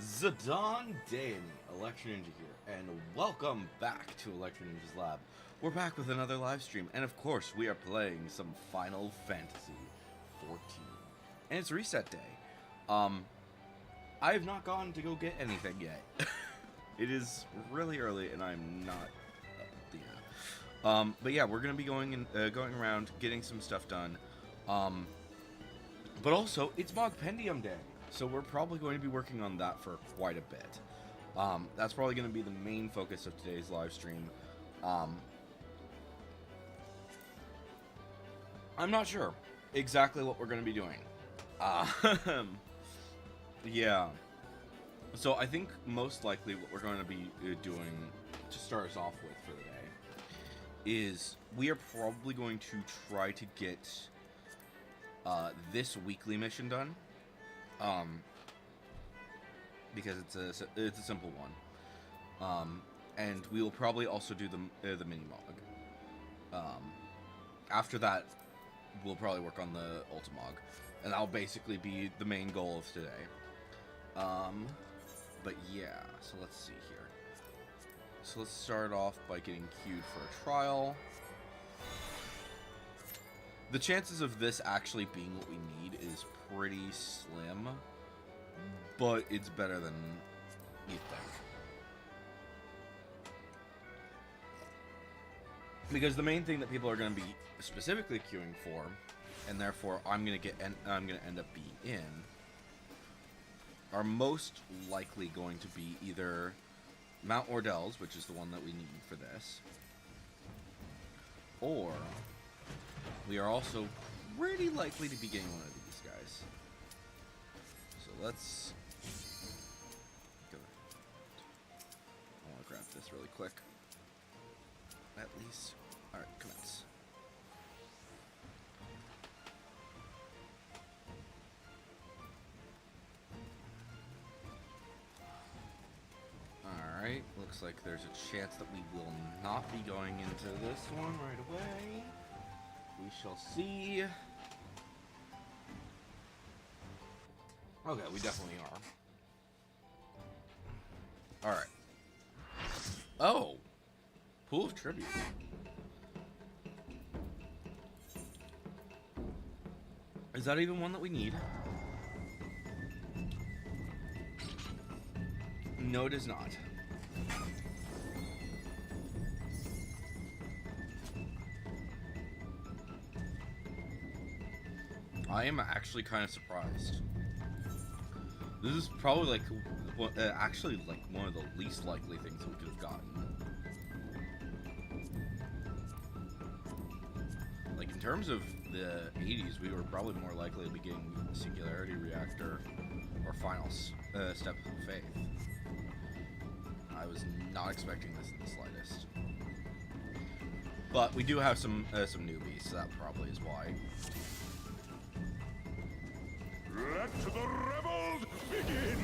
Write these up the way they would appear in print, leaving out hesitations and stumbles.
Zidane Danny, Electro Ninja here, and welcome back to Electro Ninja's Lab. We're back with another live stream, and of course, we are playing some Final Fantasy 14. And it's reset day. I have not gone to go get anything yet. It is really early, and I'm not but yeah, we're gonna be going around getting some stuff done. But also, it's Mogpendium Day. So we're probably going to be working on that for quite a bit. That's probably going to be the main focus of today's live stream. I'm not sure exactly what we're going to be doing. Yeah. So I think most likely what we're going to be doing to start us off with for the day is we are probably going to try to get this weekly mission done. Because it's a simple one, and we will probably also do the mini mog. After that, we'll probably work on the Ultimog, and that'll basically be the main goal of today. But yeah, so let's see here. So let's start off by getting queued for a trial. The chances of this actually being what we need is pretty slim, but it's better than you think. Because the main thing that people are going to be specifically queuing for, and therefore I'm going to end up being in, are most likely going to be either Mount Ordell's, which is the one that we need for this, or we are also pretty likely to be getting one of these guys. So let's go. I want to grab this really quick. At least. Alright, commence. Alright, looks like there's a chance that we will not be going into this one right away. We shall see. Okay, we definitely are. Alright. Oh! Pool of Tribute. Is that even one that we need? No, it is not. I am actually kind of surprised. This is probably actually one of the least likely things that we could have gotten. Like in terms of the 80s, we were probably more likely to be getting Singularity Reactor or Final Step of Faith. I was not expecting this in the slightest. But we do have some newbies, so that probably is why. Let the rebels begin!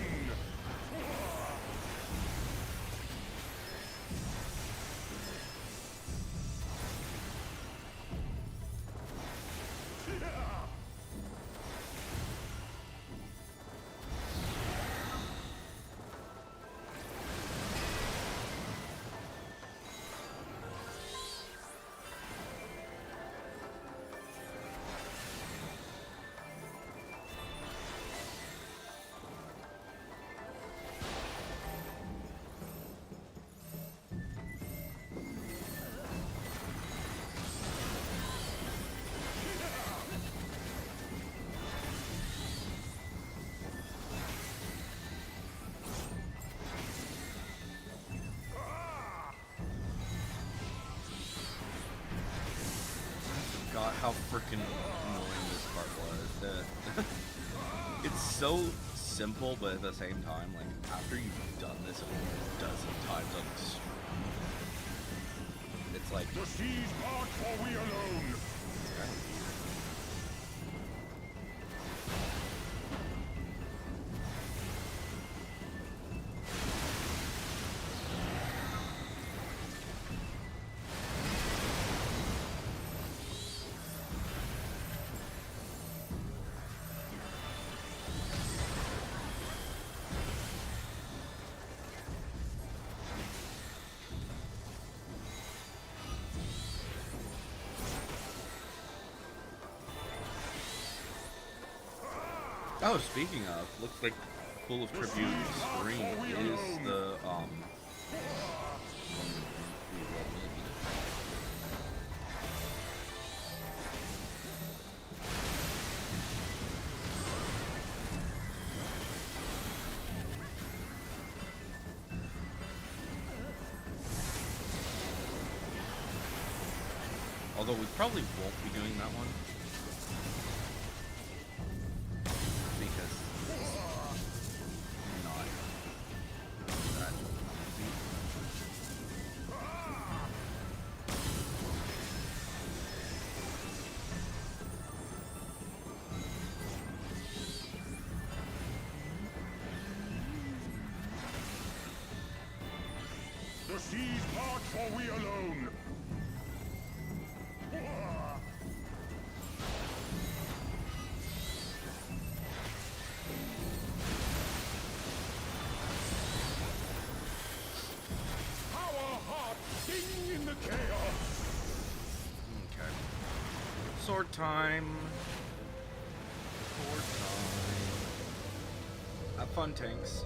God, how freaking annoying this part was. It's so simple, but at the same time, like, after you've done this a dozen times on the stream, it's like... The seas part for we alone! Oh, speaking of, looks like Pool of Tribute Screen is the although we probably won't be doing that one because it's not that easy. The seas part, for we alone. Our hearts sing in the chaos. Okay. Sword time. Sword time. Have fun, tanks.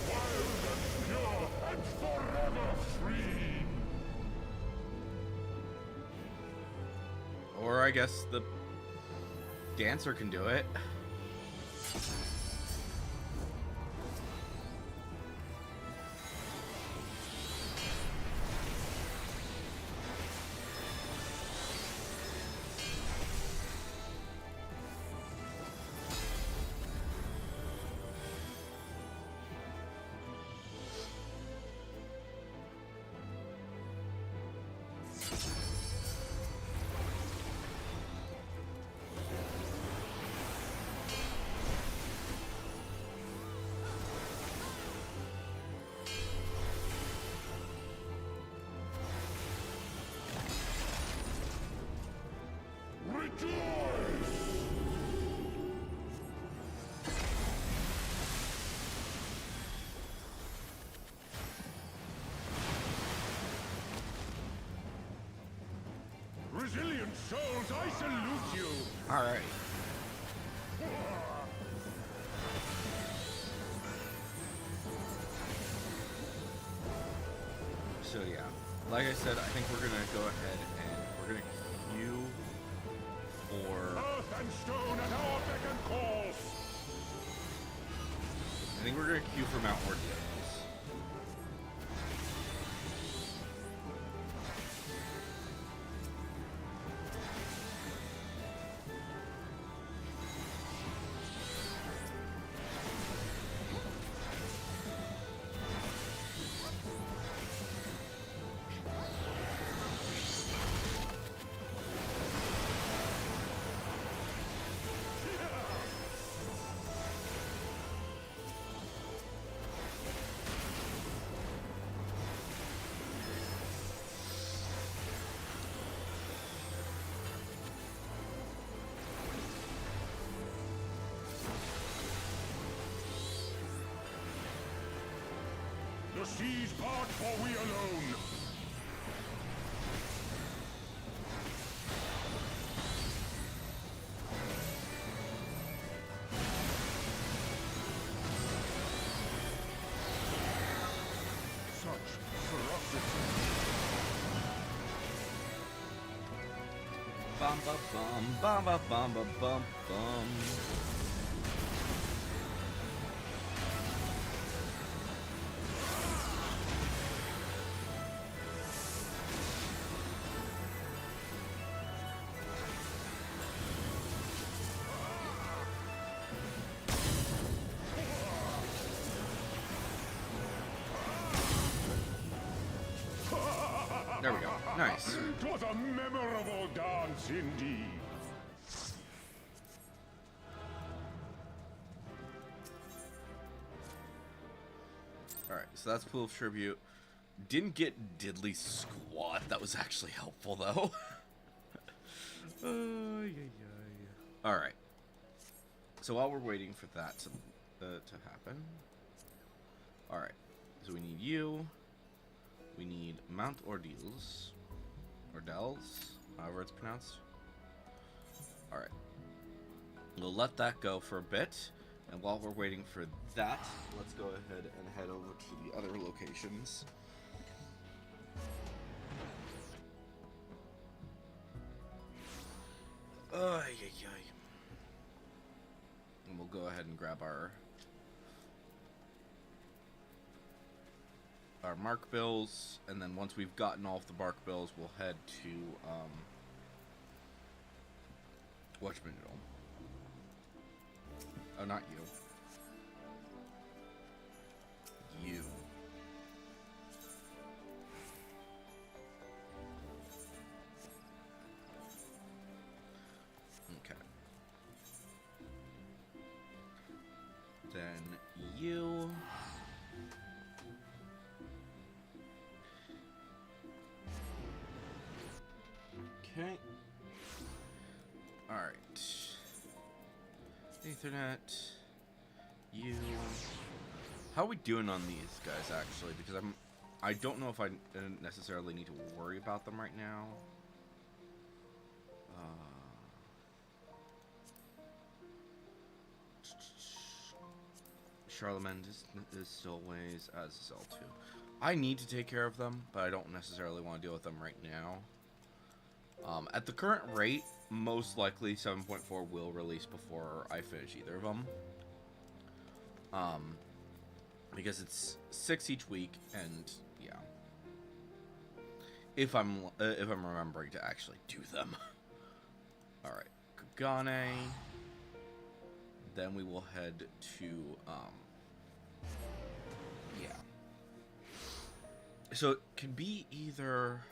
Wild and pure and forever free. Or I guess the dancer can do it. Rejoice! Resilient souls, I salute you! Alright. So yeah, like I said, I think we're gonna go ahead and we're gonna queue for. Earth and stone at our beck and call! I think we're gonna queue for Mount Ordeals. The seas part, for we alone! Such ferocity! Bum ba bum bum ba bum ba bum bum. There we go. Nice. 'Twas a memorable dance indeed. Alright, so that's Pool of Tribute. Didn't get diddly squat. That was actually helpful, though. Alright. So while we're waiting for that to happen... Alright. So we need you. We need Mount Ordeals. Ordeals, however it's pronounced. Alright. We'll let that go for a bit. And while we're waiting for that, let's go ahead and head over to the other locations. And we'll go ahead and grab our mark bills, and then once we've gotten all of the mark bills, we'll head to whatchamacallit. Oh, not you. You. Okay. Then you. Okay. Alright. Ethernet. You. How are we doing on these guys, actually? Because I don't know if I necessarily need to worry about them right now. Charlemagne is still ways, as is L2. I need to take care of them, but I don't necessarily want to deal with them right now. At the current rate, most likely 7.4 will release before I finish either of them. Because it's 6 each week, and yeah. If I'm remembering to actually do them. All right, Kagane. Then we will head to yeah. So it can be either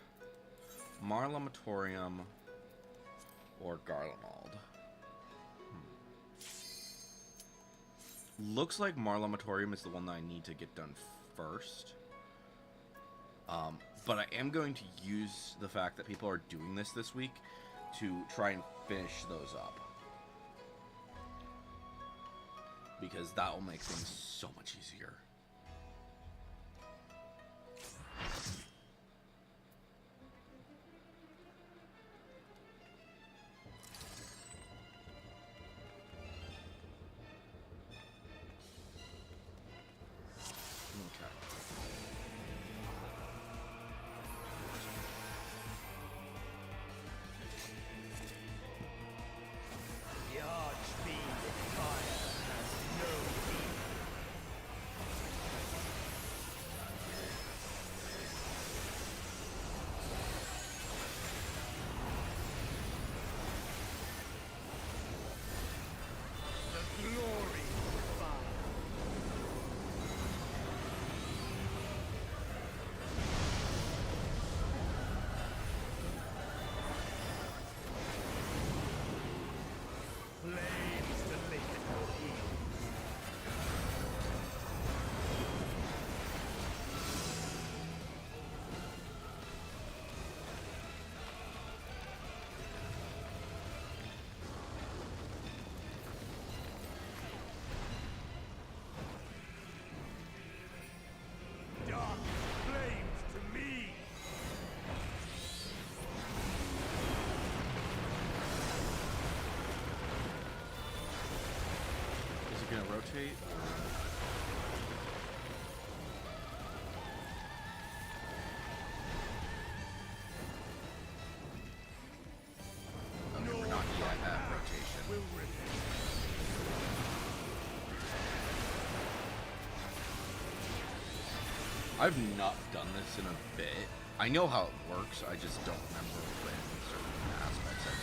Marlamatorium or Garlemald. Looks like Marlamatorium is the one that I need to get done first. But I am going to use the fact that people are doing this week to try and finish those up. Because that will make things so much easier. Gonna rotate. Okay, we're not yet at rotation. I've not done this in a bit. I know how it works, I just don't remember when certain aspects of it.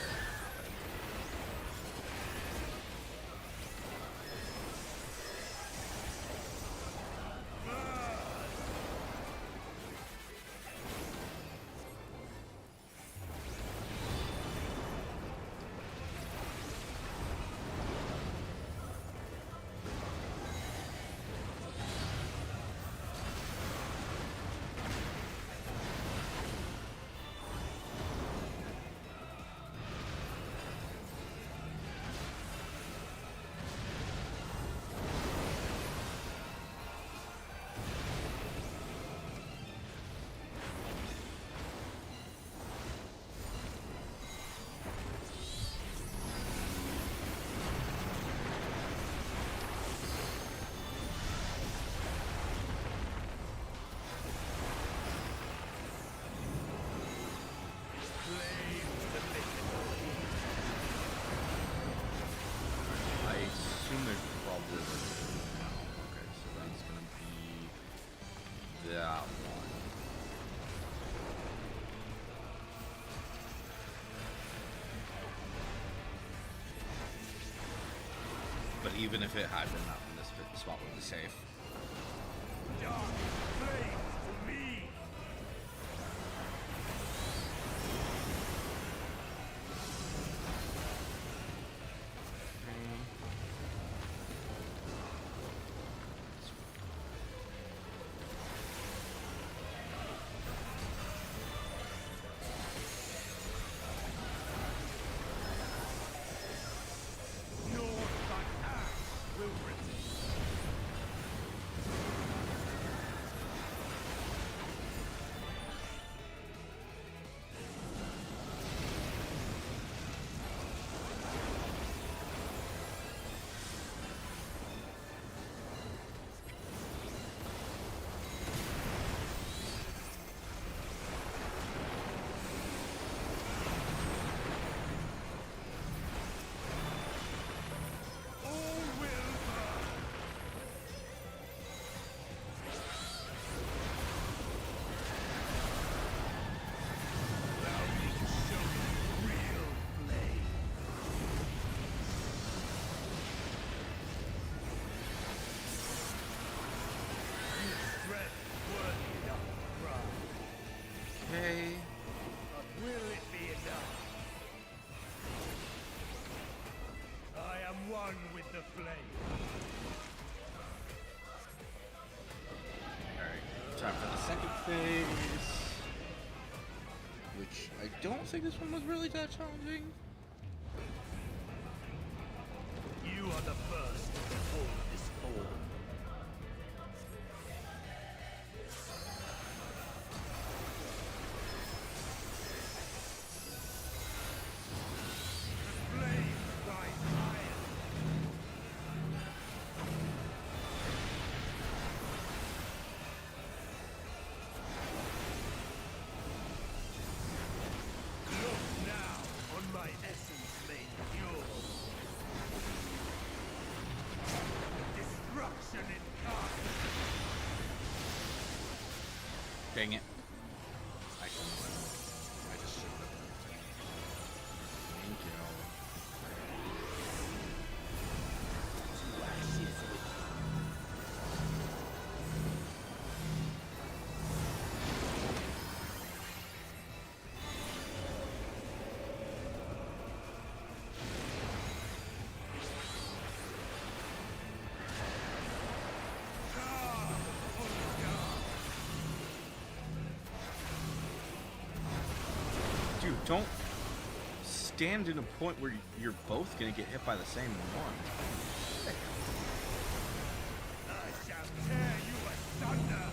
even if it had been up in this spot would be safe. Dark flames to me. With the flame. Alright, time for the second phase. Which I don't think this one was really that challenging. You are the first to behold this form. Dang it. I just shouldn't have done it. Thank you. Dude, don't stand in a point where you're both gonna get hit by the same one. I shall tear you asunder.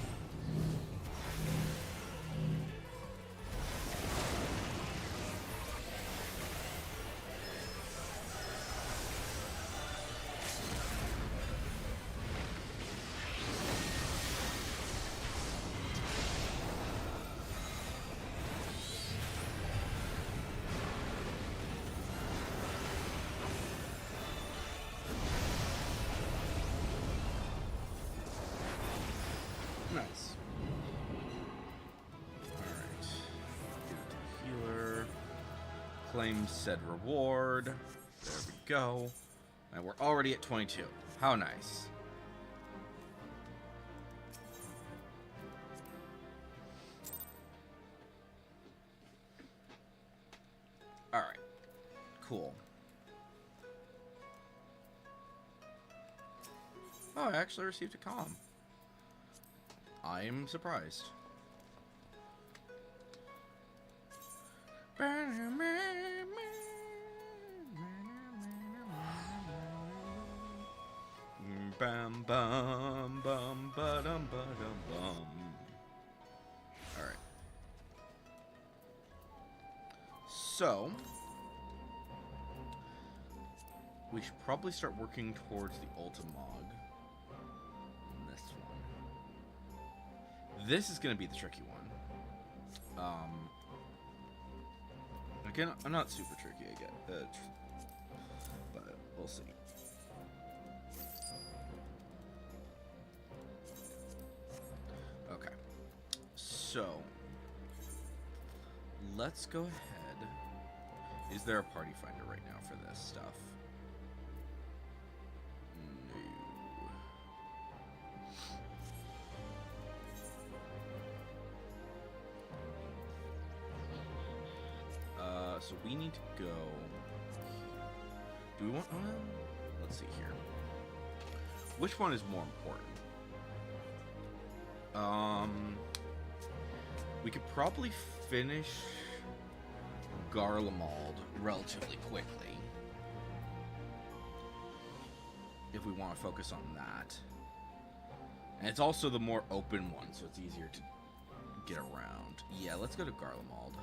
Nice. Alright. Give it to healer. Claim said reward. There we go. And we're already at 22. How nice. Alright. Cool. Oh, I actually received a comm. I am surprised. Bam bum bum ba-dum ba-dum bum. Alright. So we should probably start working towards the Ultimog. This one. This is gonna be the tricky one. Again, I'm not super tricky again, but we'll see. Okay, so let's go ahead. Is there a party finder right now for this stuff? So we need to go. Do we want? Let's see here. Which one is more important? We could probably finish Garlemald relatively quickly if we want to focus on that. And it's also the more open one, so it's easier to get around. Yeah, let's go to Garlemald.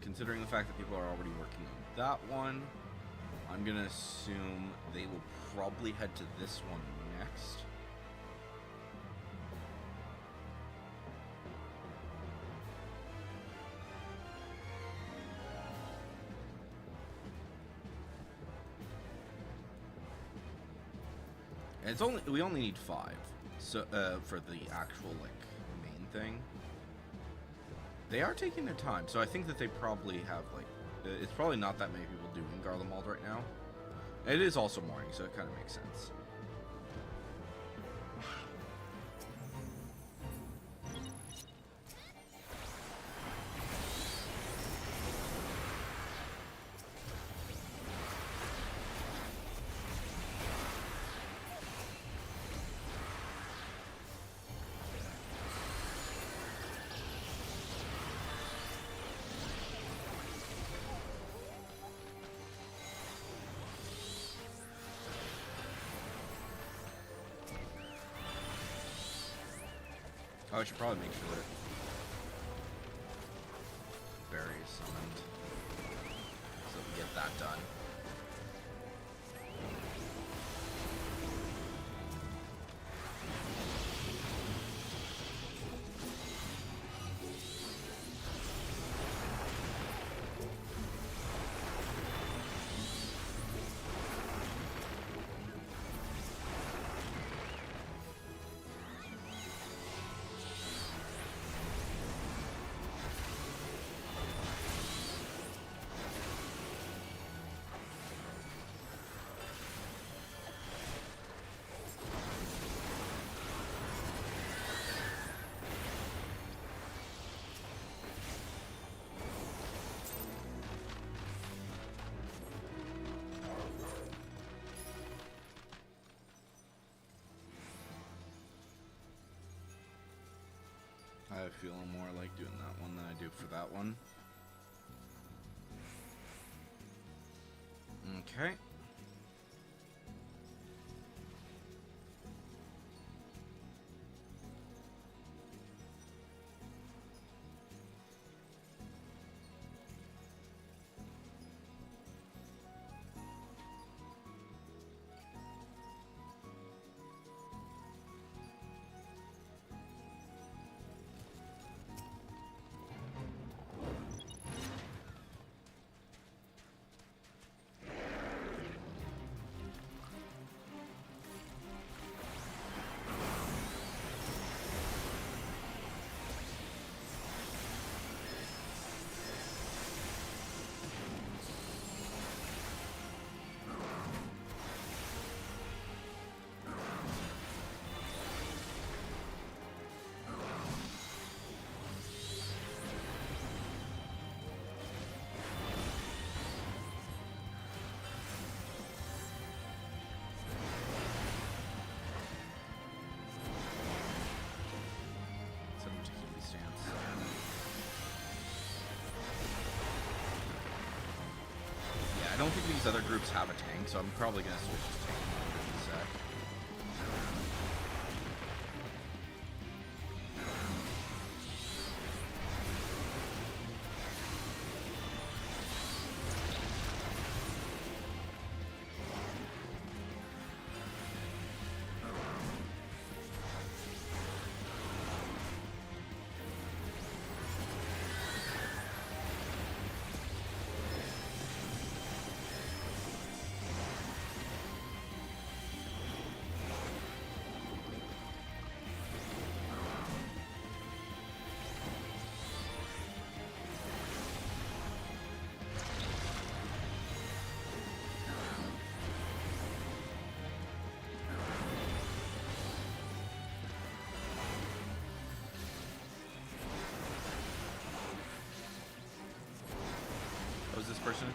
Considering the fact that people are already working on that one, I'm gonna assume they will probably head to this one next. And it's we only need 5, so for the actual main thing. They are taking their time, so I think that they probably have, it's probably not that many people doing Garlemald right now. It is also morning, so it kind of makes sense. Oh, I should probably make sure that Barry is summoned so we get that done. I feel more like doing that one than I do for that one. Okay. I don't think these other groups have a tank, so I'm probably going to switch to tank in a sec.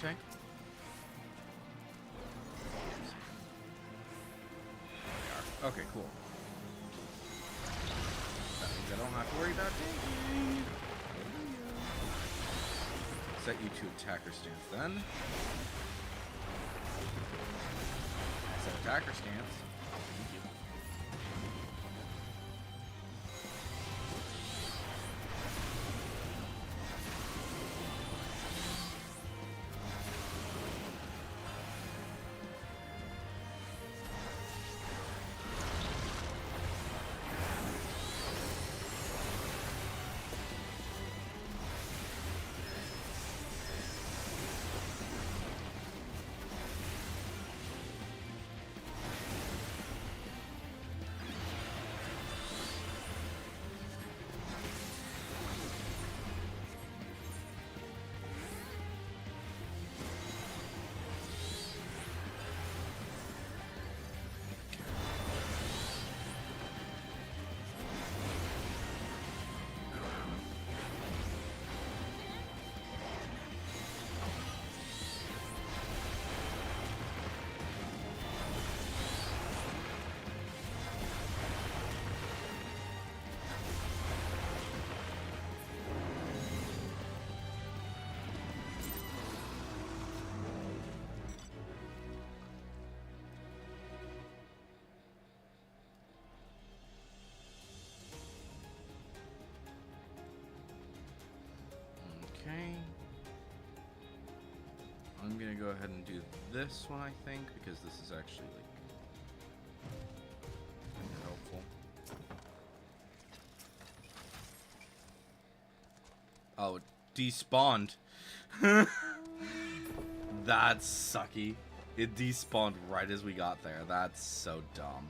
tank? There we are. Okay, cool. That means I don't have to worry about tanking. Set you to attacker stance then. Set attacker stance. Thank you. Okay. I'm gonna go ahead and do this one, I think, because this is actually like helpful. Oh, it despawned. That's sucky. It despawned right as we got there. That's so dumb.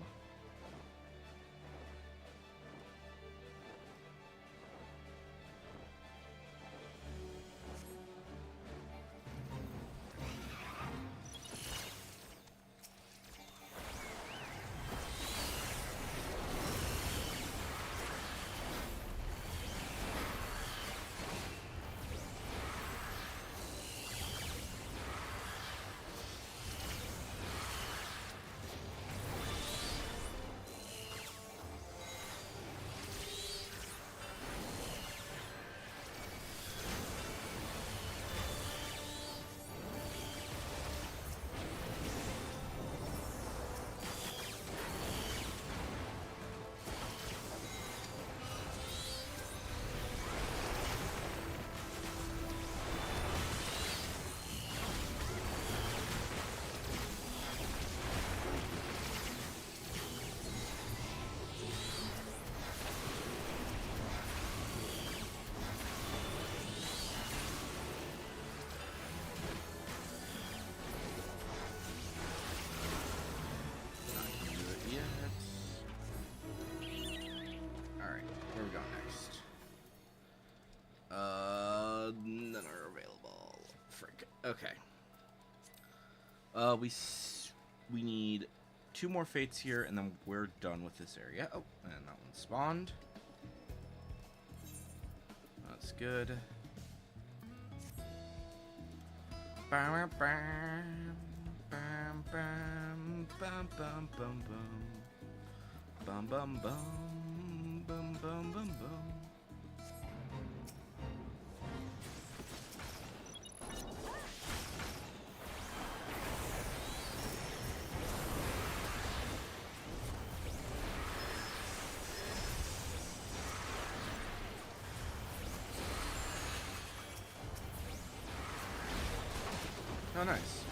None are available. Frick. Okay. We need 2 more fates here, and then we're done with this area. Oh, and that one spawned. That's good. Bam, bam, bam, bam, bam, bam, bam, bam, bam, bam, bam, bam, bam, bam, bam. Oh, nice.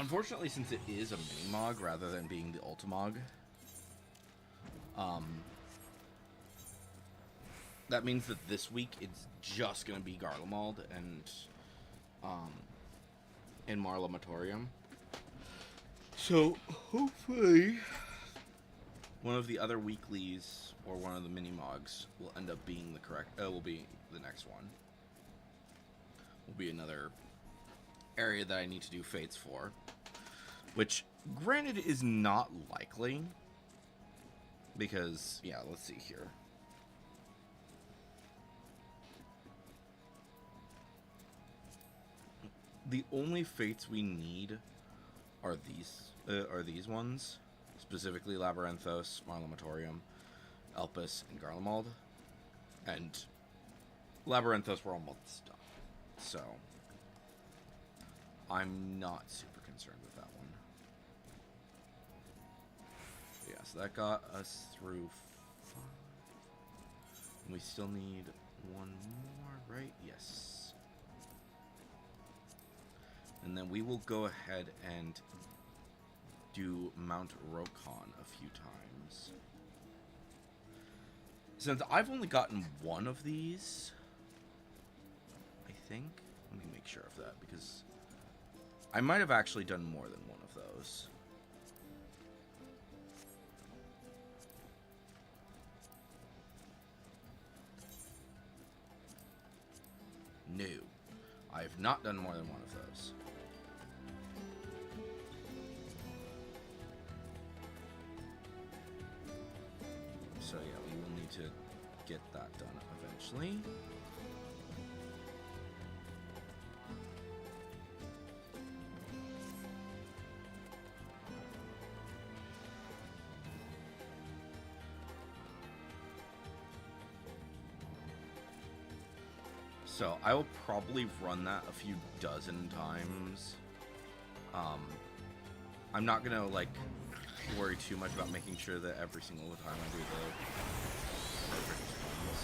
Unfortunately, since it is a mini-mog rather than being the Ultimog, that means that this week it's just going to be Garlemald and Marlamatorium. So, hopefully, one of the other weeklies or one of the mini-mogs will end up being the correct... will be the next one. Will be another area that I need to do fates for. Which, granted, is not likely. Because, yeah, let's see here. The only fates we need are these ones. Specifically Labyrinthos, Marlamatorium, Elpis, and Garlemald. And Labyrinthos we're almost done. So, I'm not super concerned with that one. Yeah, so that got us through 5. And we still need one more, right? Yes. And then we will go ahead and do Mount Rokon a few times. Since I've only gotten one of these, I think. Let me make sure of that, because I might have actually done more than one of those. No, I have not done more than one of those. So yeah, we will need to get that done eventually. So I will probably run that a few dozen times. I'm not gonna like worry too much about making sure that every single time I do the perfect ones.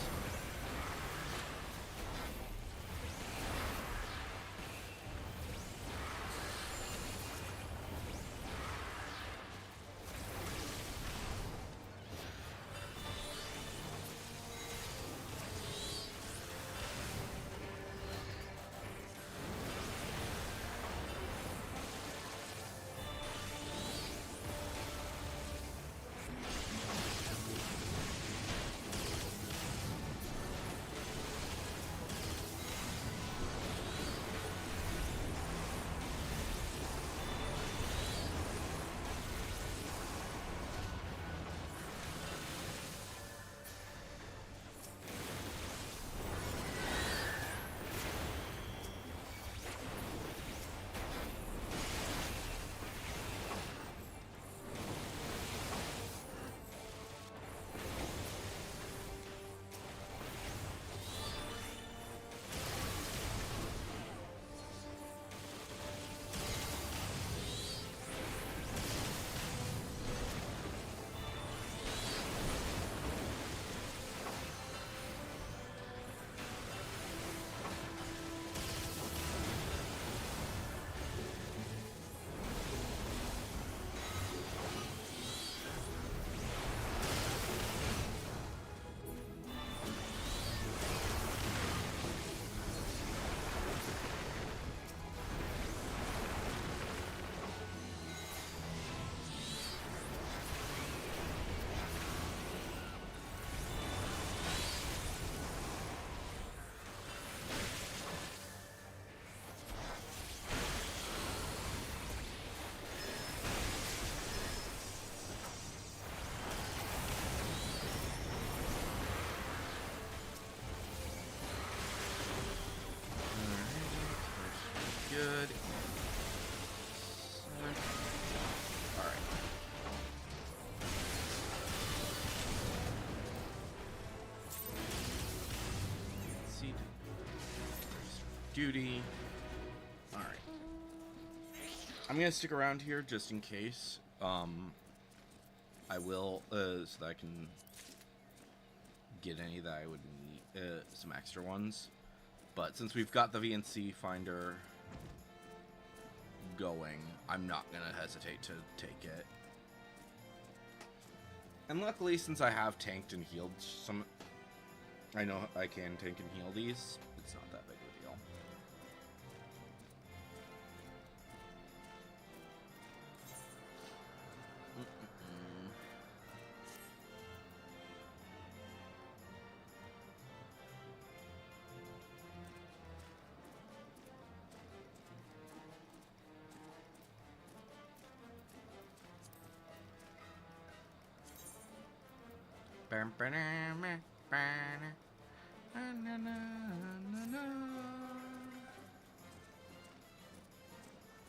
Good. Alright. Seat. Duty. Alright. I'm gonna stick around here just in case. I will, so that I can get any that I would need, some extra ones. But since we've got the VNC finder going, I'm not gonna hesitate to take it. And luckily, since I have tanked and healed some, I know I can tank and heal these. It's not that big of a deal.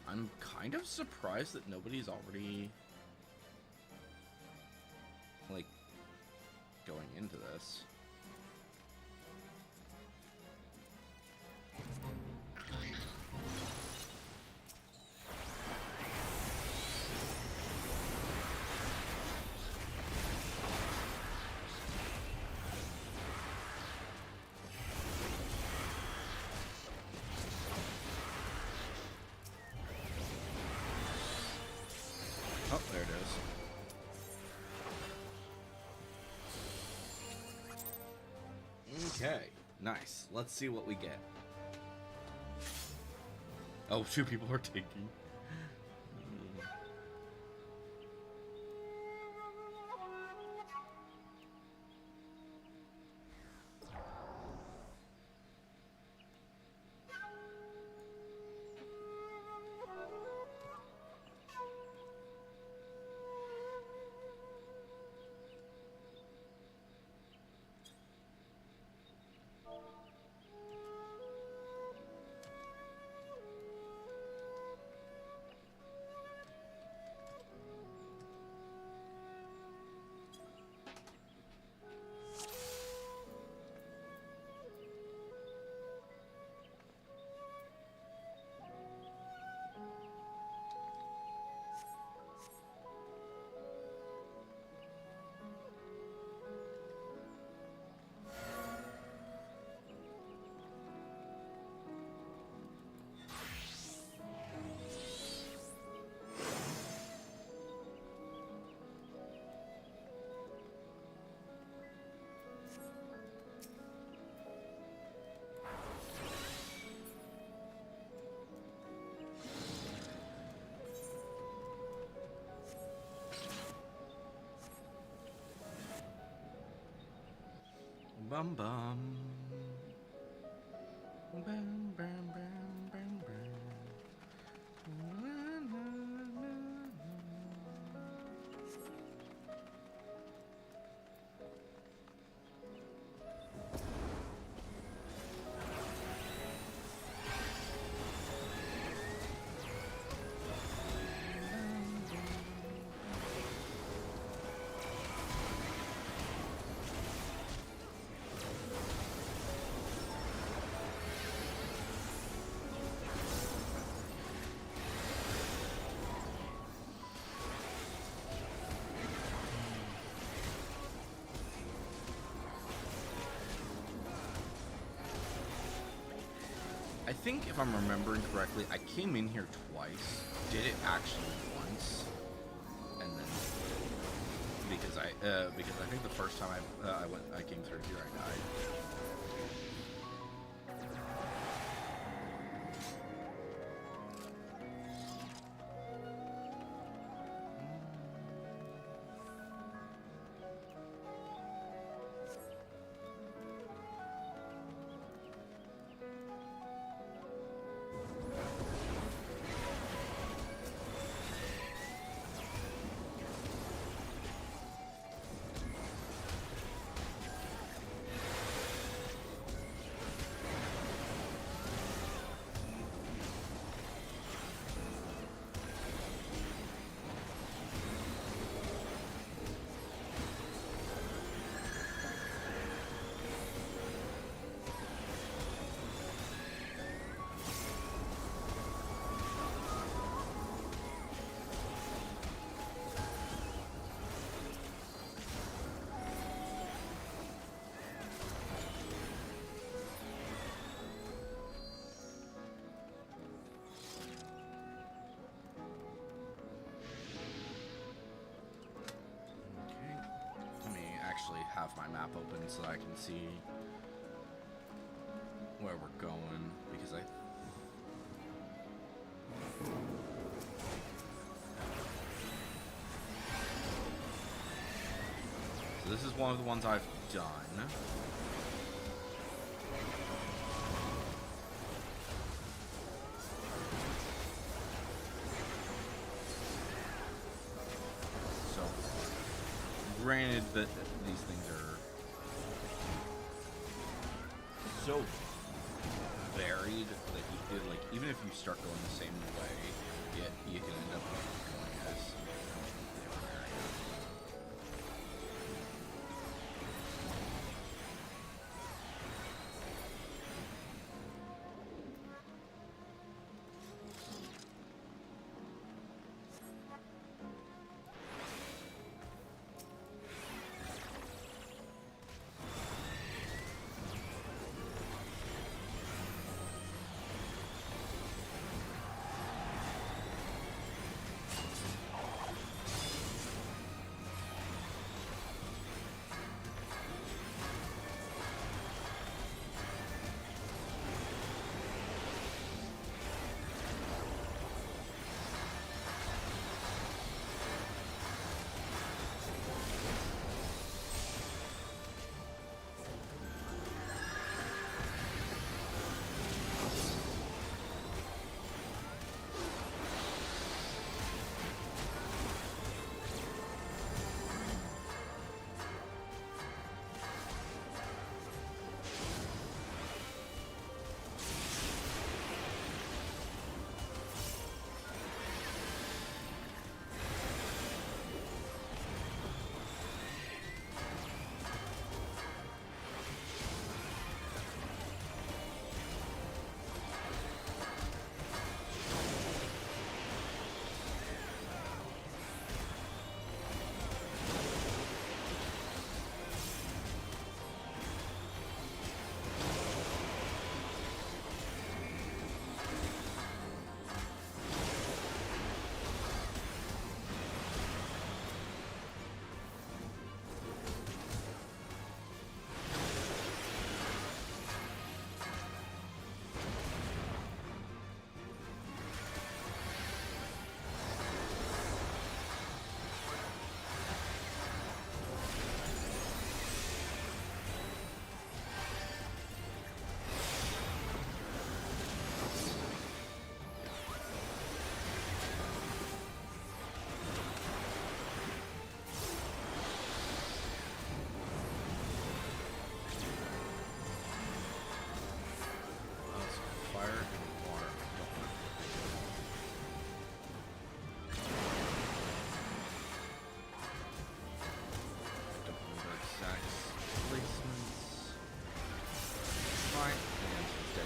I'm kind of surprised that nobody's already like going into this. Oh, there it is. Okay, nice. Let's see what we get. Oh, 2 people are taking. Bum bum. Bam, bam, bam, bam, bam. Na, na, na, na. I think if I'm remembering correctly, I came in here twice, did it actually once, and then because I think the first time I came through here I died. map open so I can see where we're going, because so this is one of the ones I've done. So, granted that these things are so varied that you feel like even if you start going the same way, you can end up going as completely different areas.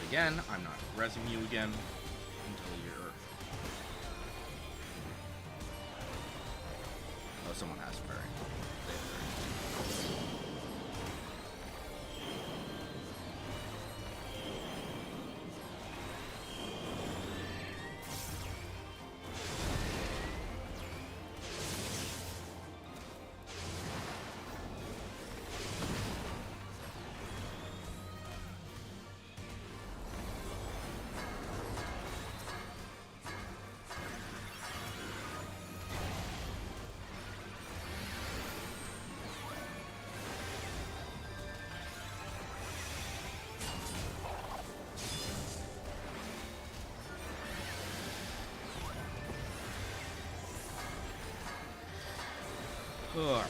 Again, I'm not resing you again until you're... Oh, someone has fairy. Alright.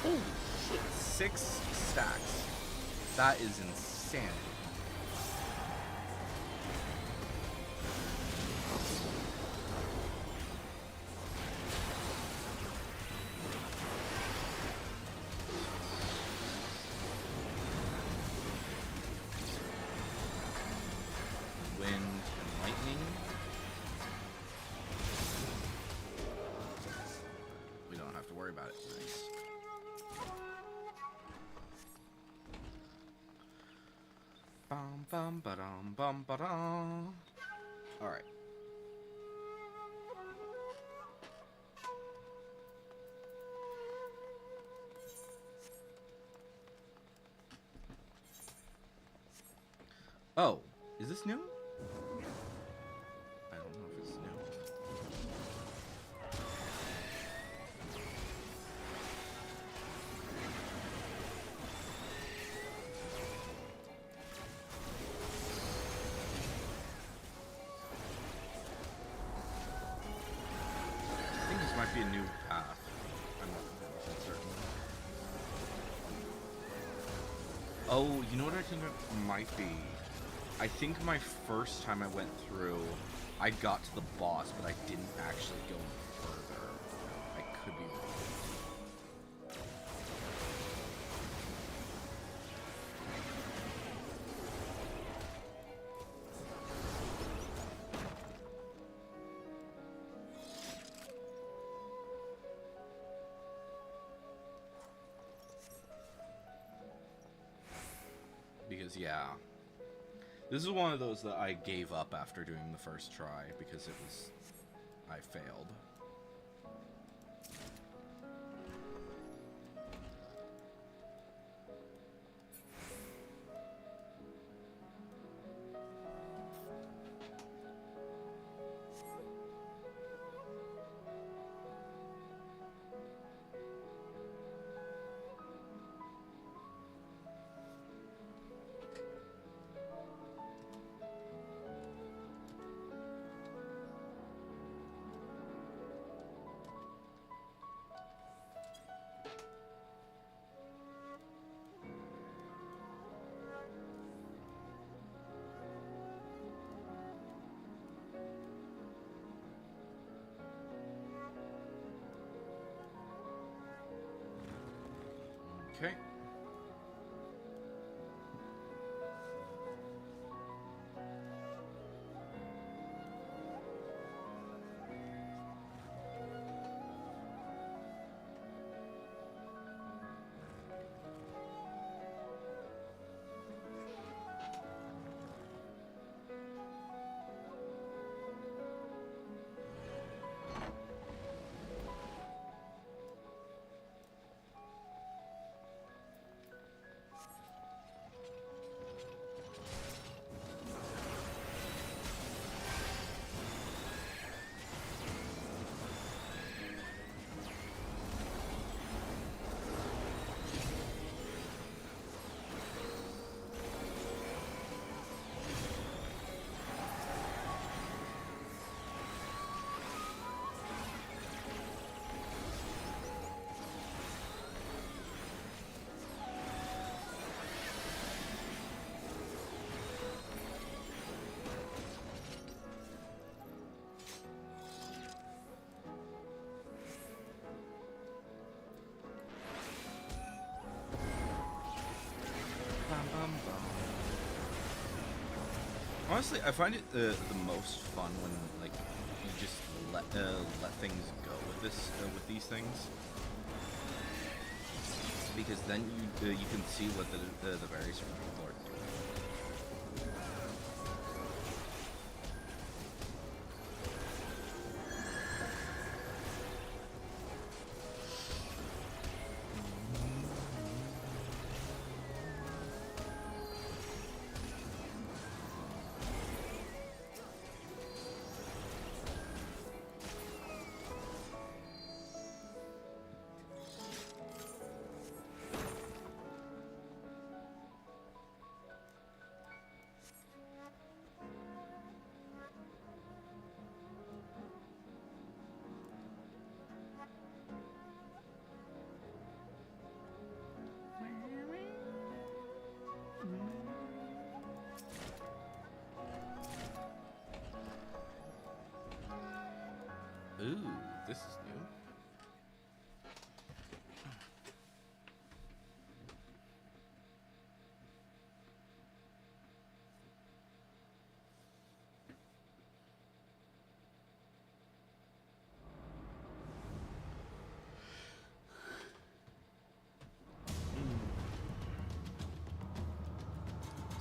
Holy shit, 6 stacks. That is insanity. worry about it. Nice. Bum bum ba-dum bum ba-dum. All right. Oh, is this new? I don't know if it's new. I think this might be a new path. I'm not 100% certain. Oh, you know what I think it might be? I think my first time I went through, I got to the boss, but I didn't actually go further. I could be wrong. Because, yeah. This is one of those that I gave up after doing the first try because I failed. Okay. Honestly, I find it the most fun when like you just let things go with with these things, because then you can see what the various people are doing. Ooh, this is new.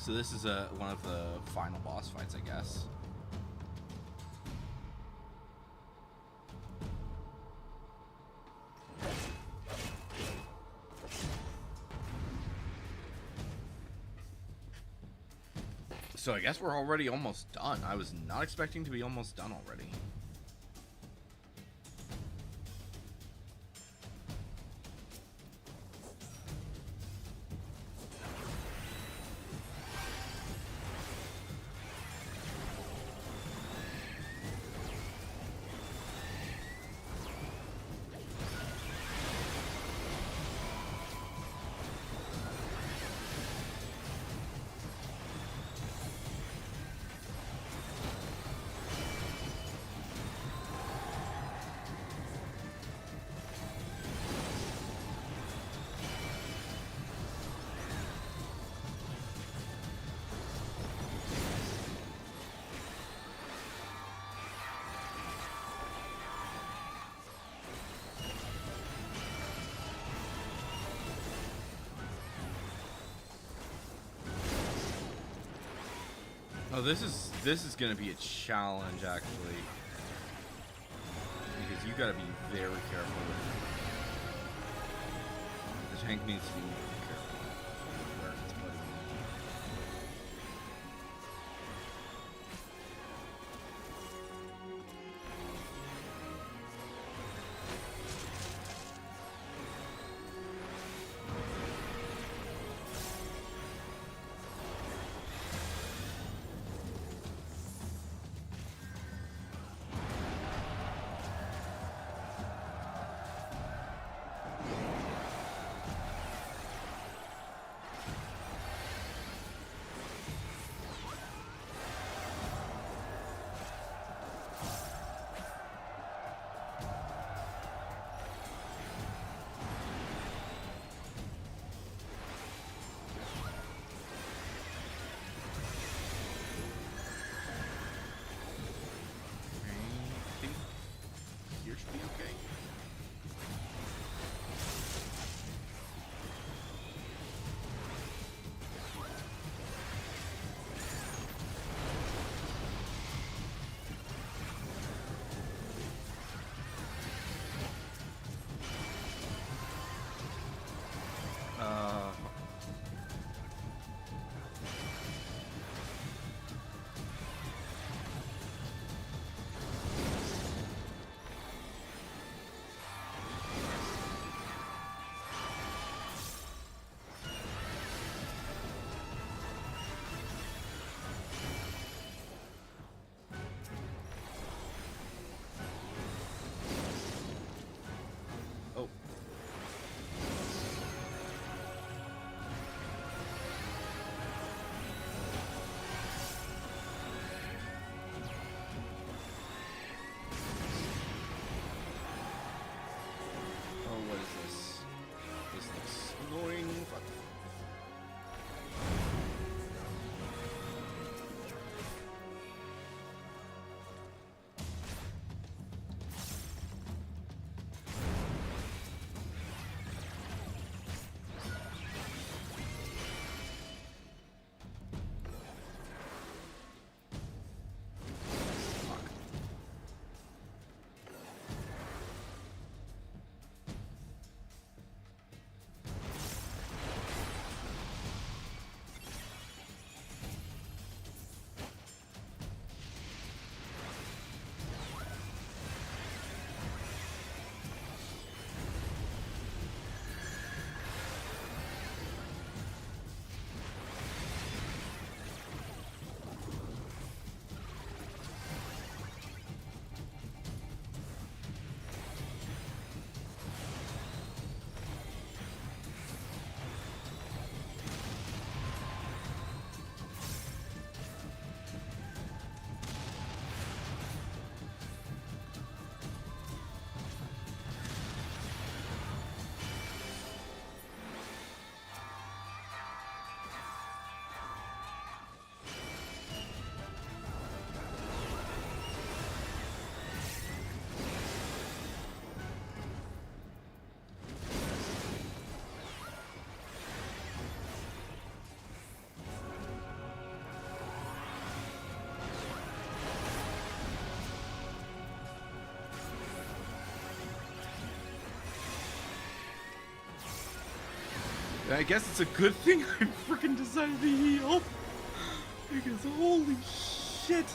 So this is one of the final boss fights, I guess. So I guess we're already almost done. I was not expecting to be almost done already. Oh, this is gonna be a challenge actually, because you gotta be very careful. The tank needs to be careful where it's putting it. I guess it's a good thing I freaking decided to heal. Because holy shit.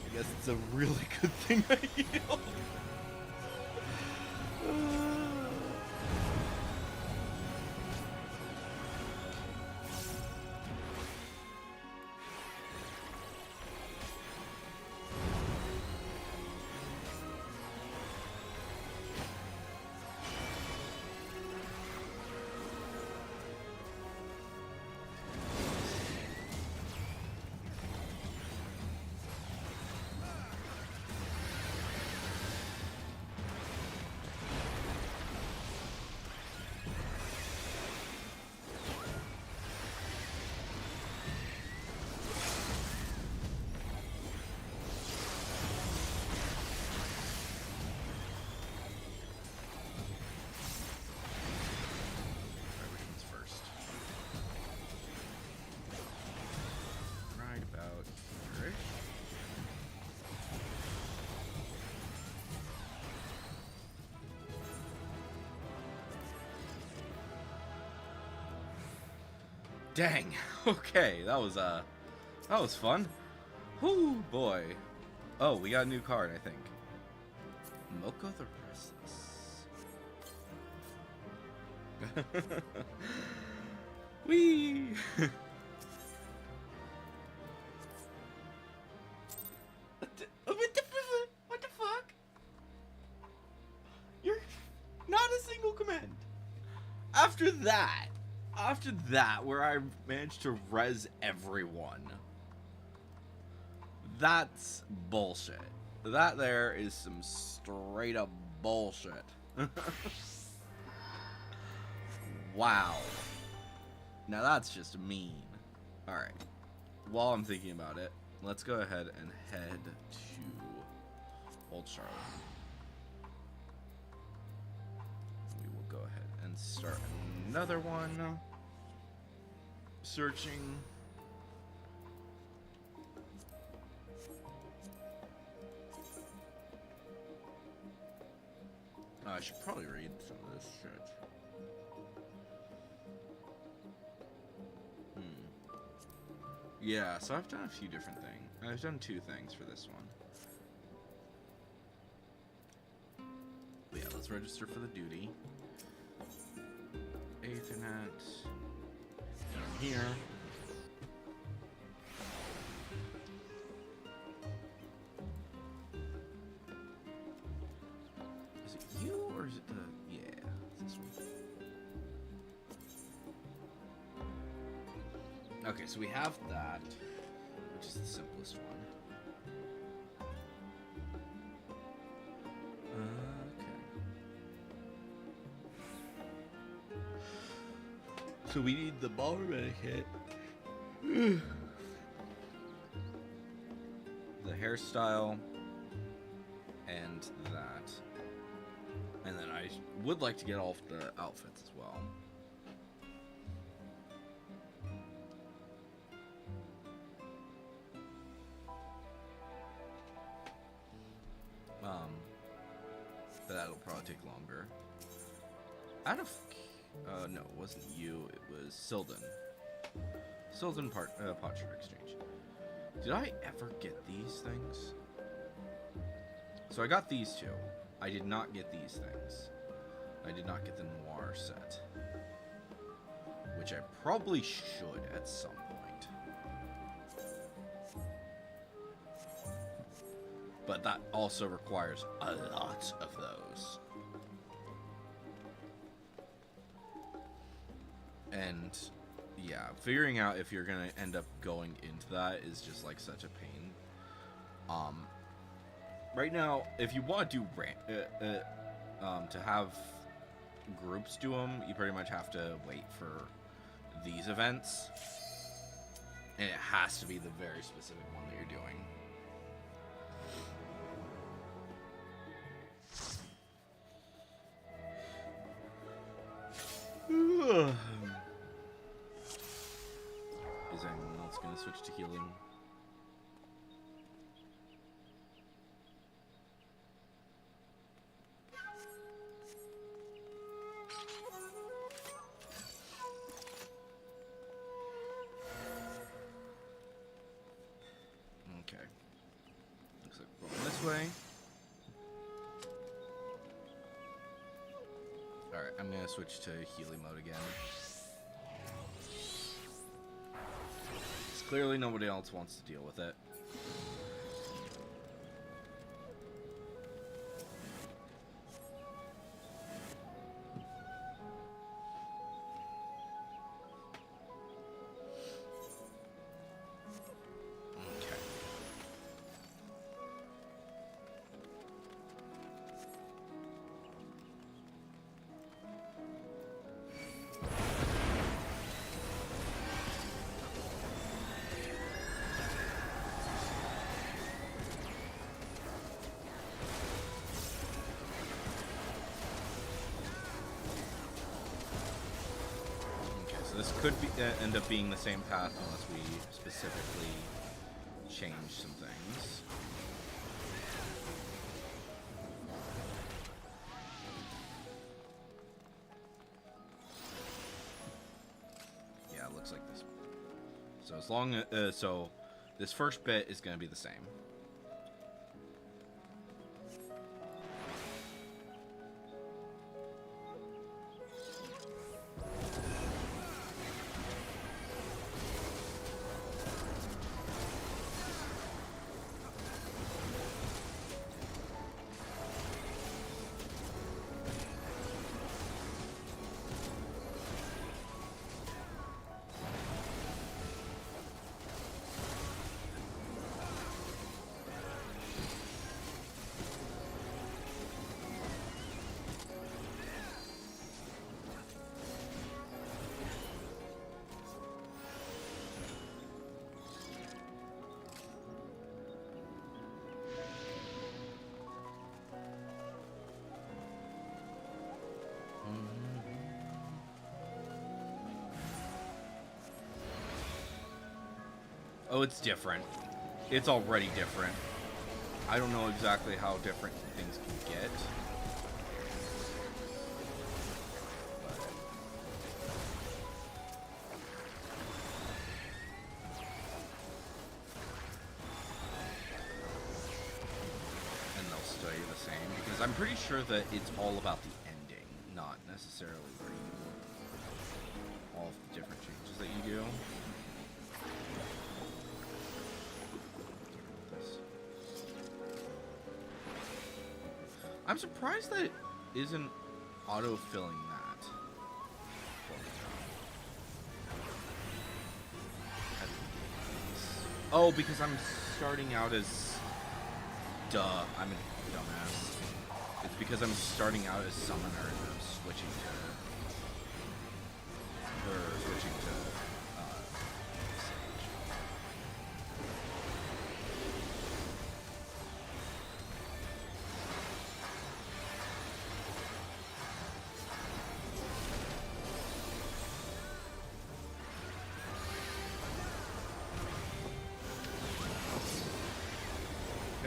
I guess it's a really good thing I healed. Dang. Okay, that was fun. Whoo, boy. Oh, we got a new card, I think. Moko the Restless. Whee! What the fuck? You're not a single command. After that, where I managed to res everyone. That's bullshit. That there is some straight up bullshit. Wow. Now that's just mean. Alright. While I'm thinking about it, let's go ahead and head to Old Charlotte. We will go ahead and start another one. Searching. I should probably read some of this shit. Yeah, so I've done a few different things. I've done 2 things for this one. But yeah, let's register for the duty. Ethernet. Down here. Is it you or is it the... Yeah, it's this one. Okay, so we have that, which is the simplest one. Okay. So we need the Bomberman hit. The hairstyle. And that. And then I would like to get all of the outfits as well. that'll probably take longer. Out of... no, it wasn't you. It was Sildon. Sildon Potsherd Exchange. Did I ever get these things? So I got these two. I did not get these things. I did not get the Noir set. Which I probably should at some point. But that also requires a lot of those. And yeah, figuring out if you're gonna end up going into that is just like such a pain. Right now, if you want to do to have groups do them, you pretty much have to wait for these events, and it has to be the very specific one that you're doing. Is anyone else going to switch to healing? Okay. Looks like we're going this way. Alright, I'm going to switch to Healy mode again. Clearly nobody else wants to deal with it. This could be, end up being the same path unless we specifically change some things. Yeah, it looks like this. So as long as, so this first bit is going to be the same. Oh, it's different. It's already different. I don't know exactly how different things can get. And they'll stay the same, because I'm pretty sure that it's all about the ending, not necessarily where you, all of the different changes that you do. I'm surprised that it isn't auto-filling that. Oh, because I'm starting out as... Duh, I'm a dumbass. It's because I'm starting out as summoner and I'm switching to...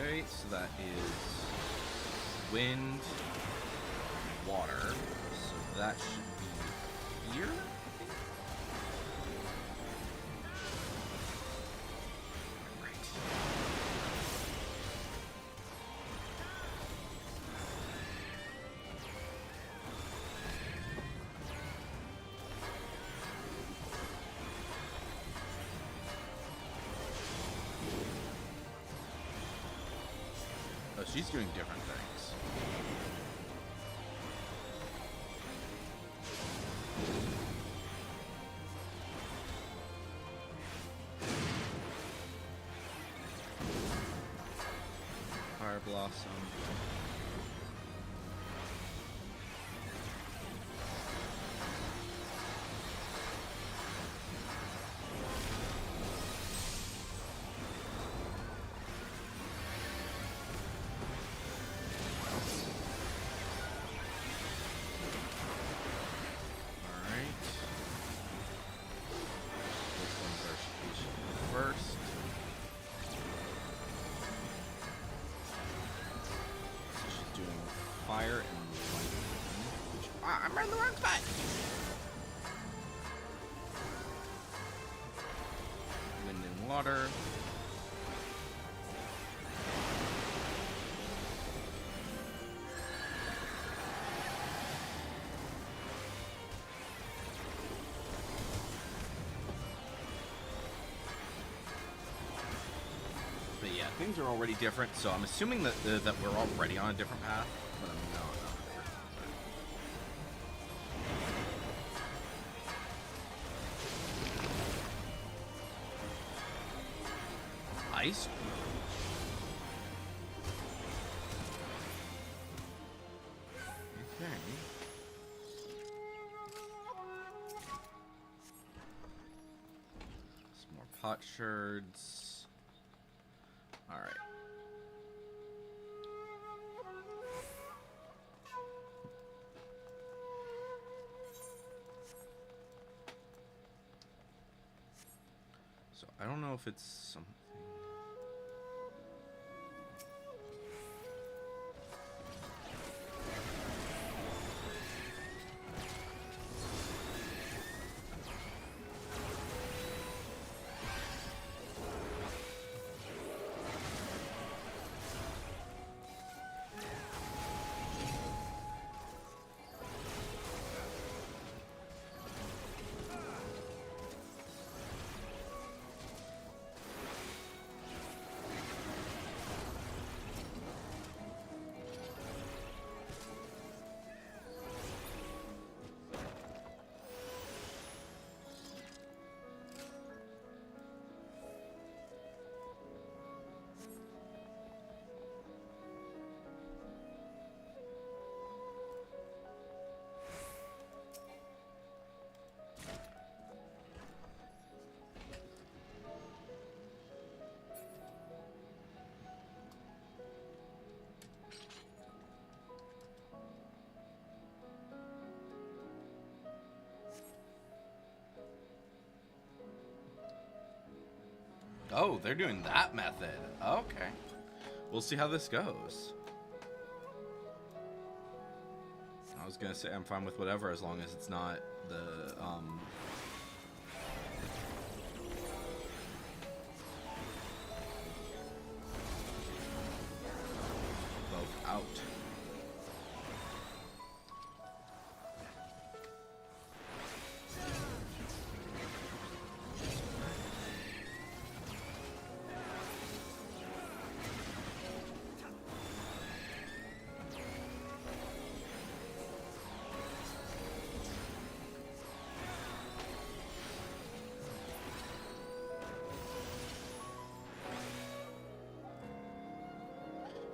Okay, so that is wind, water, so that should be here. Oh, she's doing different things. Fire Blossom. Fire and lightning, which I'm in the wrong spot. Wind and water. But yeah, things are already different, so I'm assuming that that we're already on a different path. But I'm not ice. Okay. Some more pot shards. All right. So I don't know if it's something. Oh, they're doing that method. Okay. We'll see how this goes. I was gonna say I'm fine with whatever as long as it's not the both out.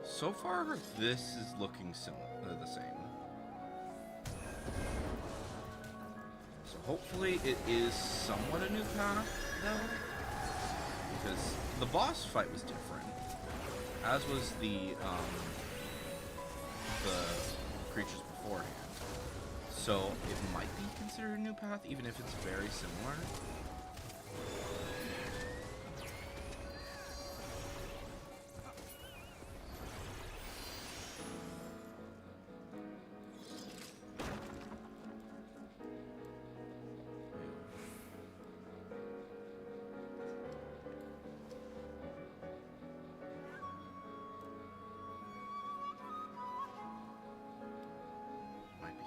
So far, this is looking similar, the same. So hopefully it is somewhat a new path, though. Because the boss fight was different. As was the creatures beforehand. So it might be considered a new path, even if it's very similar.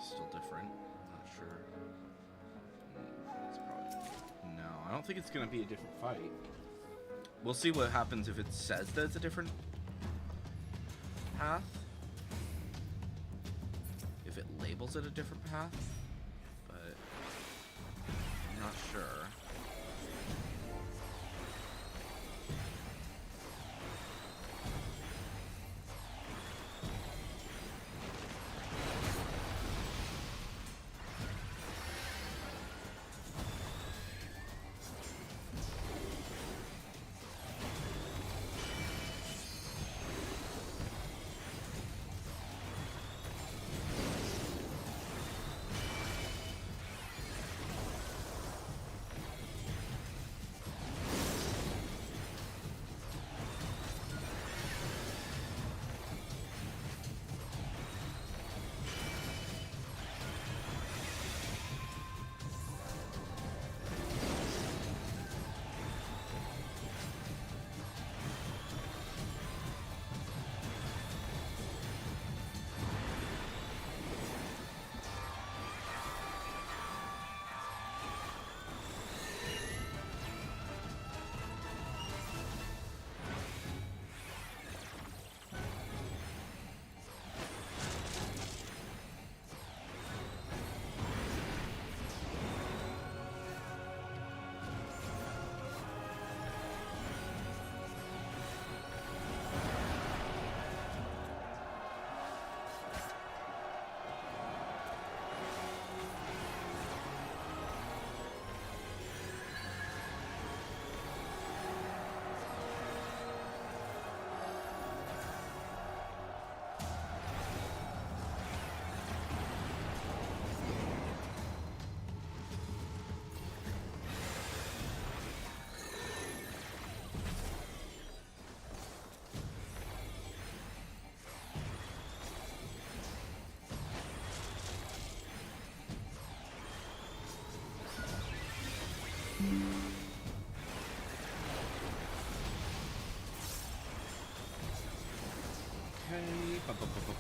still different. I'm not sure. It's probably... No, I don't think it's going to be a different fight. We'll see what happens if it says that it's a different path. If it labels it a different path. But I'm not sure.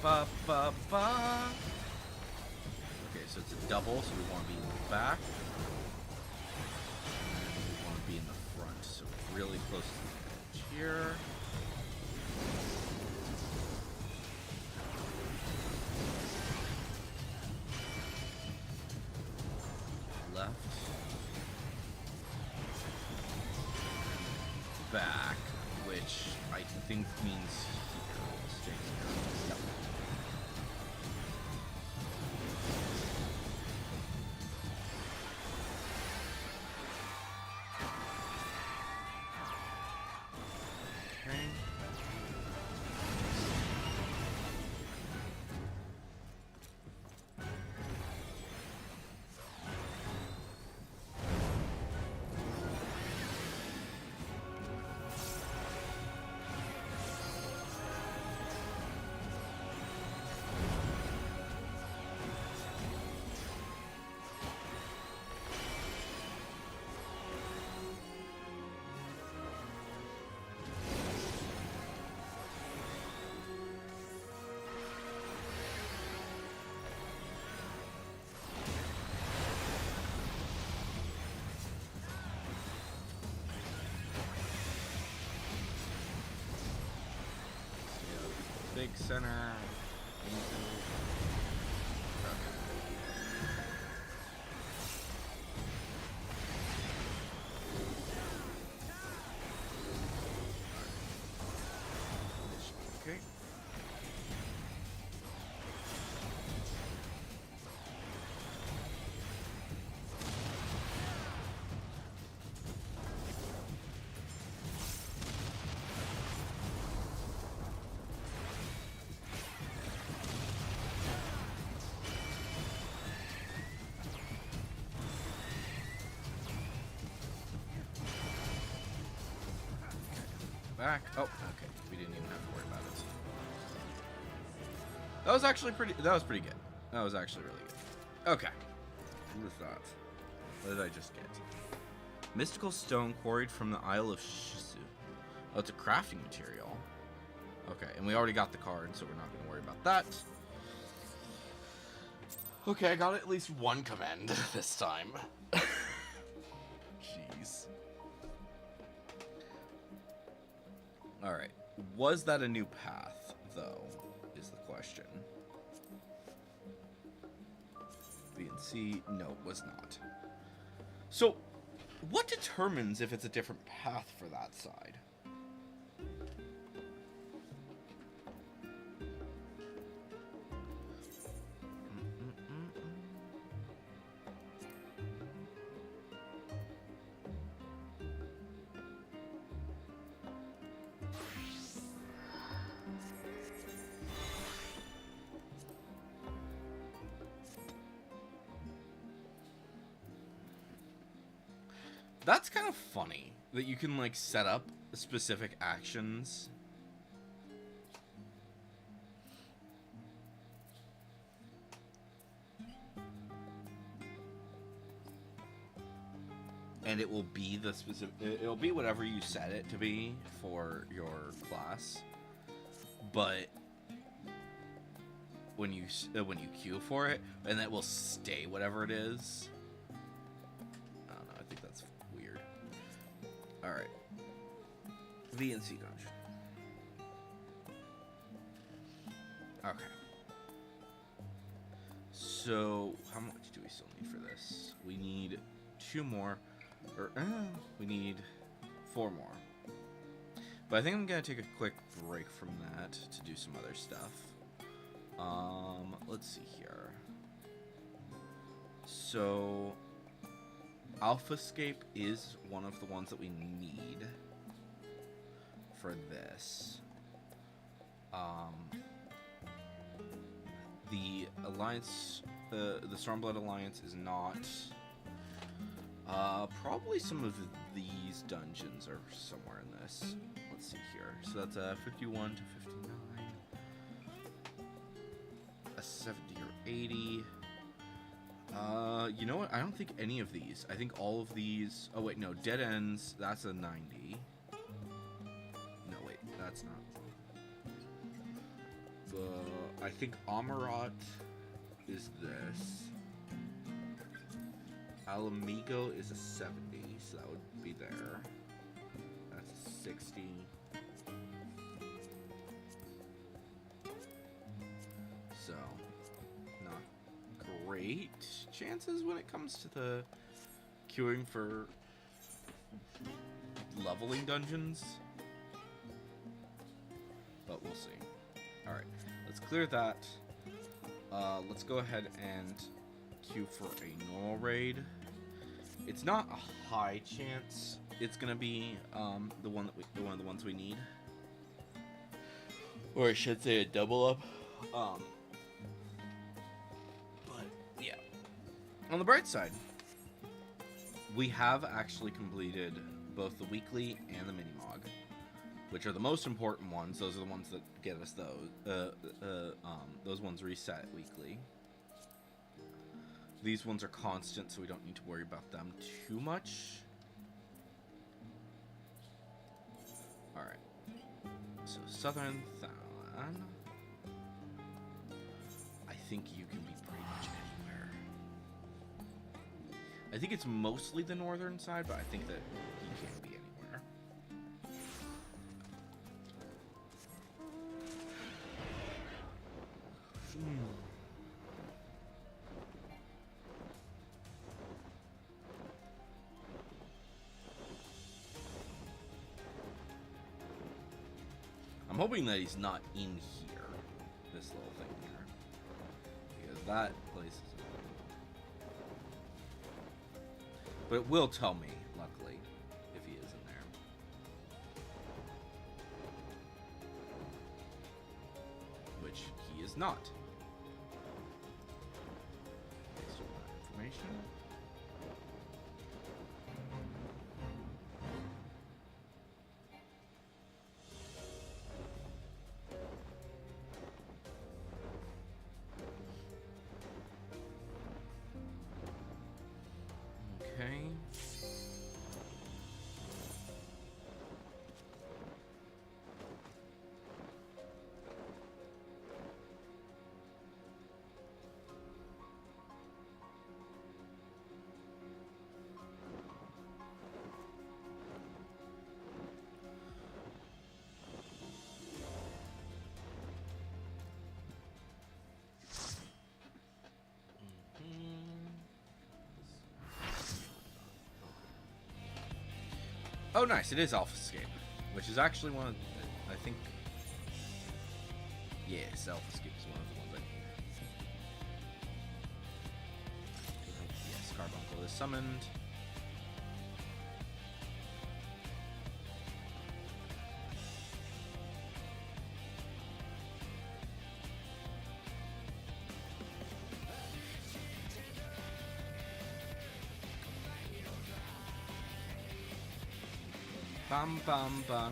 Okay, okay, so it's a double, so we want to be in the back. And we want to be in the front, so really close to the edge here. Left. Back, which I think means stay here. Yep. Okay. Big center. Okay. Back. Oh, okay. We didn't even have to worry about it. That was actually pretty. That was pretty good. That was actually really good. Okay. What was that? What did I just get? Mystical stone quarried from the Isle of Shizu. Oh, it's a crafting material. Okay, and we already got the card, so we're not going to worry about that. Okay, I got at least one commend this time. Jeez. Alright. Was that a new path, though, is the question. B and C, no, it was not. So, what determines if it's a different path for that side? That's kind of funny that you can like set up specific actions. And it will be the specific, it'll be whatever you set it to be for your class. But when you queue for it, and that will stay whatever it is. I don't know, I think that's weird. Alright. V and C dungeon. Okay. So, how much do we still need for this? We need 2 more. Or, we need 4 more. But I think I'm gonna take a quick break from that to do some other stuff. Let's see here. So, Alphascape is one of the ones that we need for this. The Alliance, the Stormblood Alliance is not. Probably some of these dungeons are somewhere in this. Let's see here. So that's a 51 to 59. A 70 or 80. You know what? I don't think any of these. I think all of these. Oh, wait, no. Dead Ends, that's a 90. No, wait. That's not. I think Amarat is this. Alamigo is a 70, so that would be there. That's a 60. So, not great chances when it comes to the queuing for leveling dungeons. But we'll see. Alright, let's clear that. Let's go ahead and queue for a normal raid. It's not a high chance it's gonna be one of the ones we need, or I should say a double up. But yeah, on the bright side, we have actually completed both the weekly and the mini mog, which are the most important ones. Those are the ones that get us those ones reset weekly. These ones are constant, so we don't need to worry about them too much. Alright. So, Southern Thalan. I think you can be pretty much anywhere. I think it's mostly the northern side, but I think that you can be anywhere. I'm hoping that he's not in here, this little thing here, because that place is annoying. But it will tell me, luckily, if he is in there. Which he is not. Based on that information. Okay. Oh, nice. It is Alpha Escape, which is actually one of, I think. Yes, Alpha Escape is one of the ones I. Yes, Carbuncle is summoned. Bum bum ba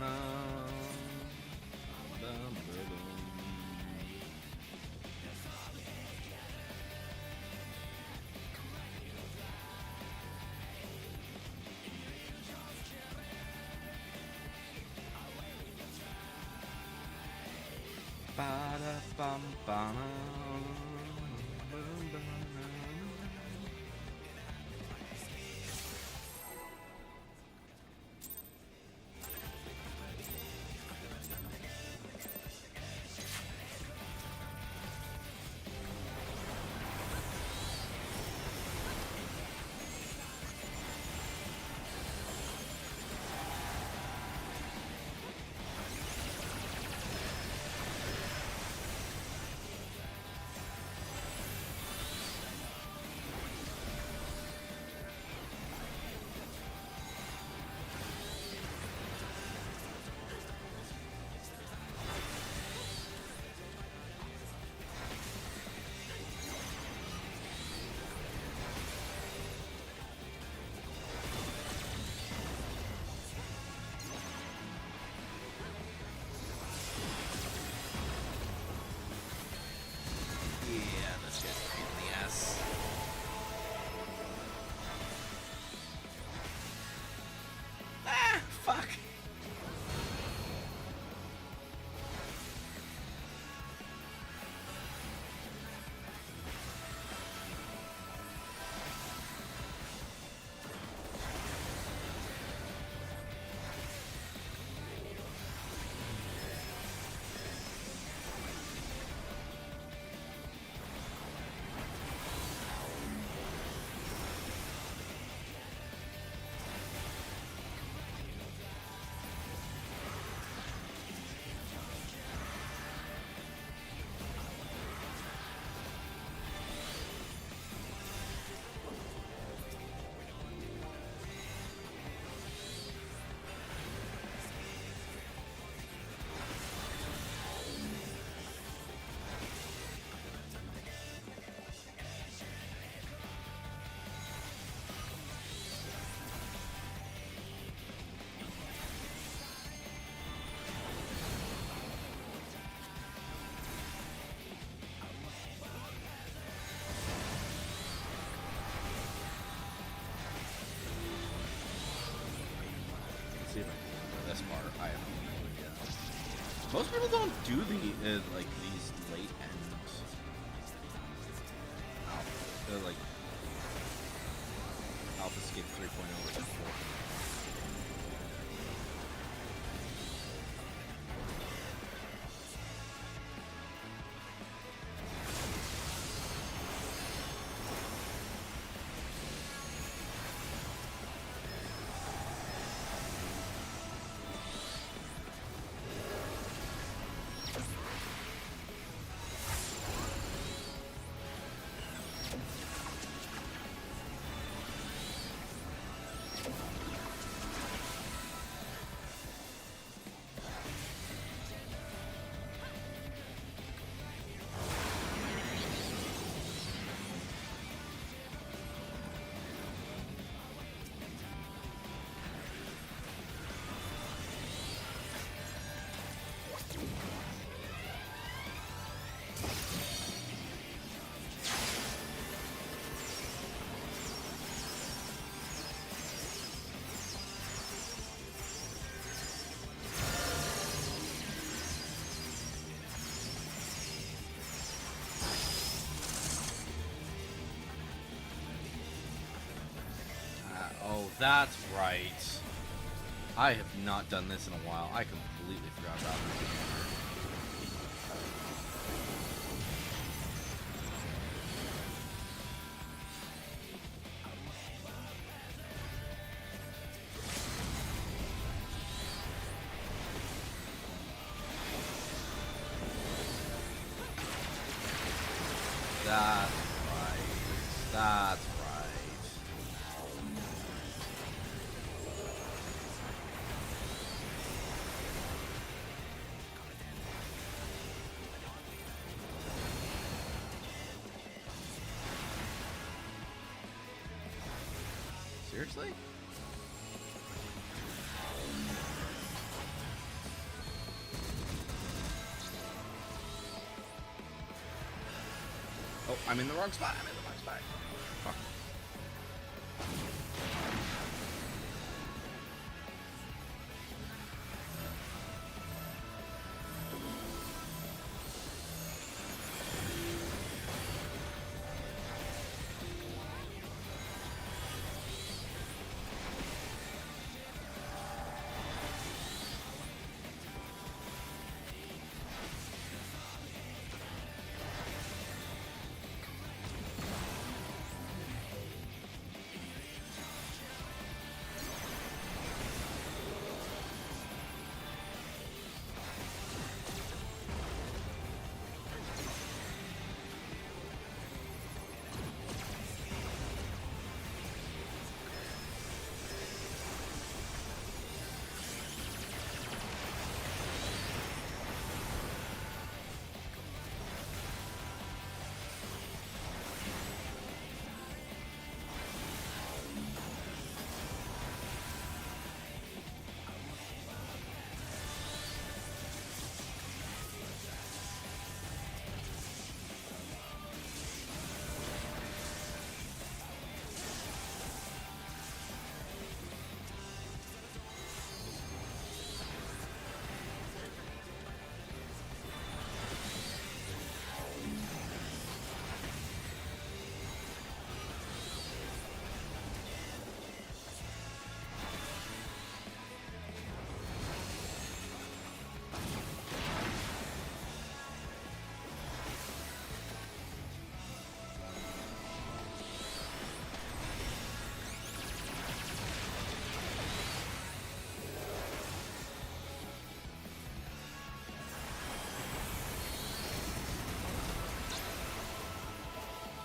bum ba. Fuck! See if I can remember this part. I have no idea. Most people don't do the like these late ends. Like Alpha Escape 3.0 or 4. Oh, that's right. I have not done this in a while. I completely forgot about this. That's right. That's right. Seriously? Oh, I'm in the wrong spot. I'm in the wrong spot. Fuck.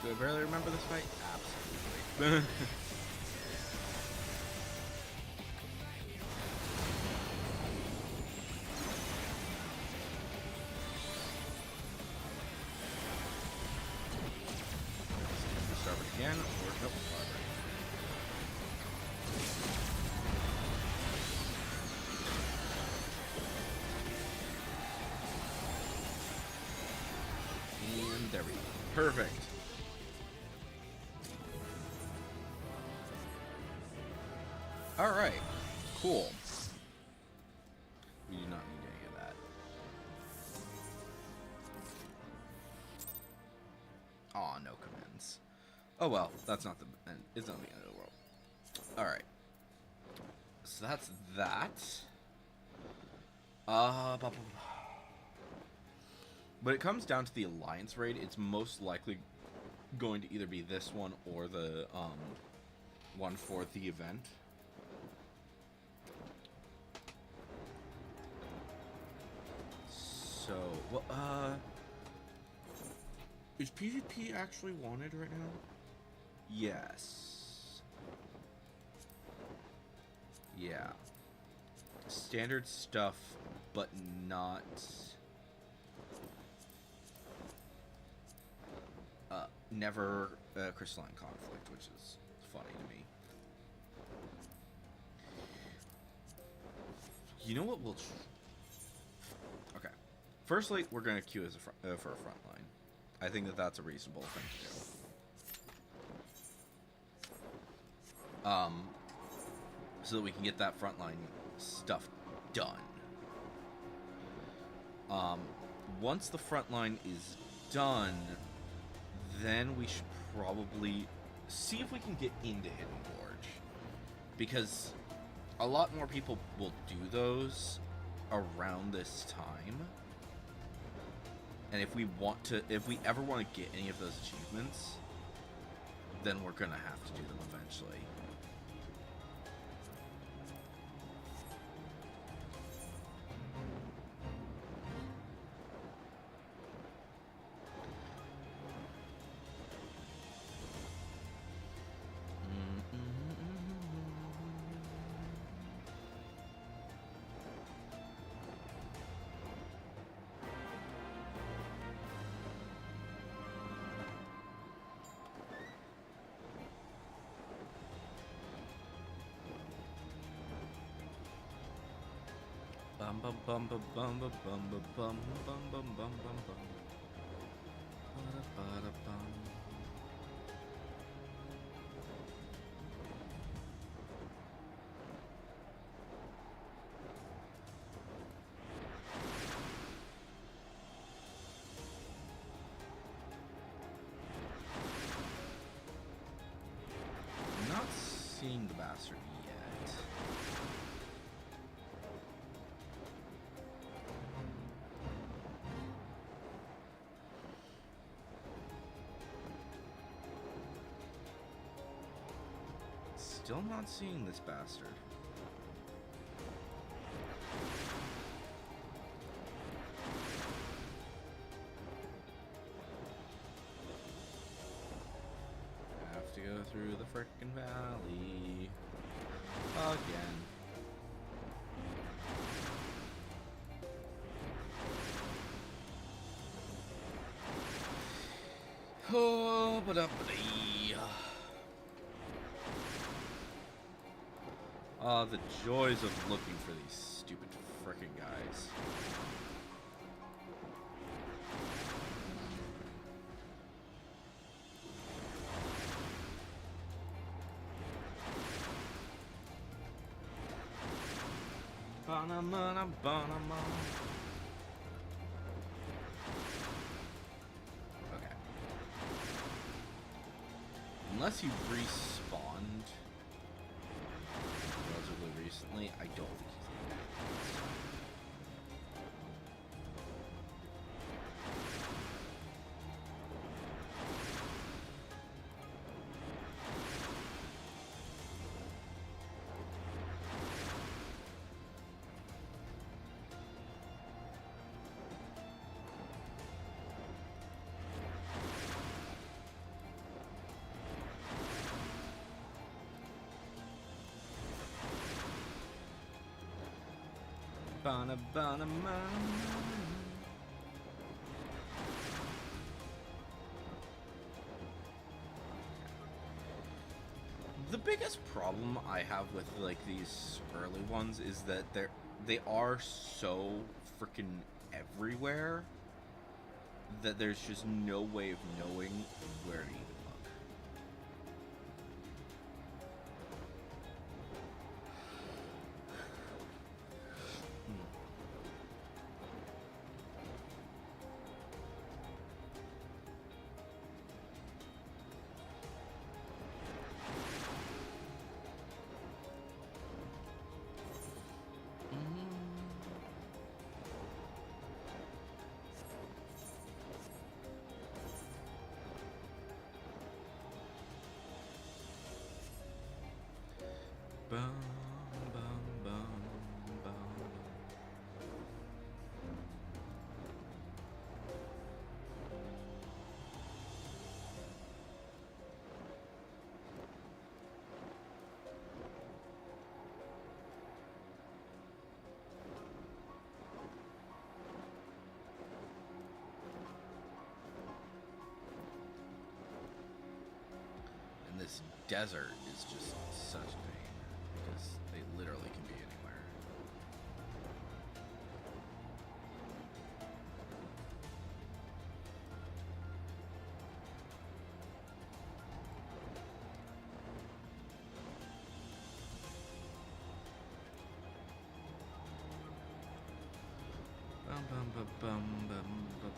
Do I barely remember this fight? Absolutely. Start it again, or nope. And there we go. Perfect. Alright, cool. We do not need any of that. Aw, no commands. Oh well, that's not the end. It's not the end of the world. Alright. So that's that. But it comes down to the Alliance raid. It's most likely going to either be this one or the one for the event. So, well, is PvP actually wanted right now? Yes. Yeah. Standard stuff, but not... never crystalline conflict, which is funny to me. You know what we'll... Okay. Firstly, we're going to queue as a for a front line. I think that that's a reasonable thing to do. So that we can get that frontline stuff done. Once the frontline is done, then we should probably see if we can get into Hidden Gorge. Because a lot more people will do those around this time. And if we ever want to get any of those achievements, then we're gonna have to do them eventually. Bum bum bum bum bum bum bum bum bum bum bum bum bum bum. Ba-da-ba-da-bum. I'm not seeing the bastard yet. Still not seeing this bastard. Have to go through the frickin' valley again. Oh, but up. The joys of looking for these stupid frickin' guys. Banamana, banamana. Okay. Unless he respawned relatively recently, I don't think he's gonna die. Bana bana The biggest problem I have with like these early ones is that they are so freaking everywhere that there's just no way of knowing where to even look. Bum, bum, bum, bum. And this desert is just such a pain because they literally can be anywhere. Bum bum bum bum bum bum.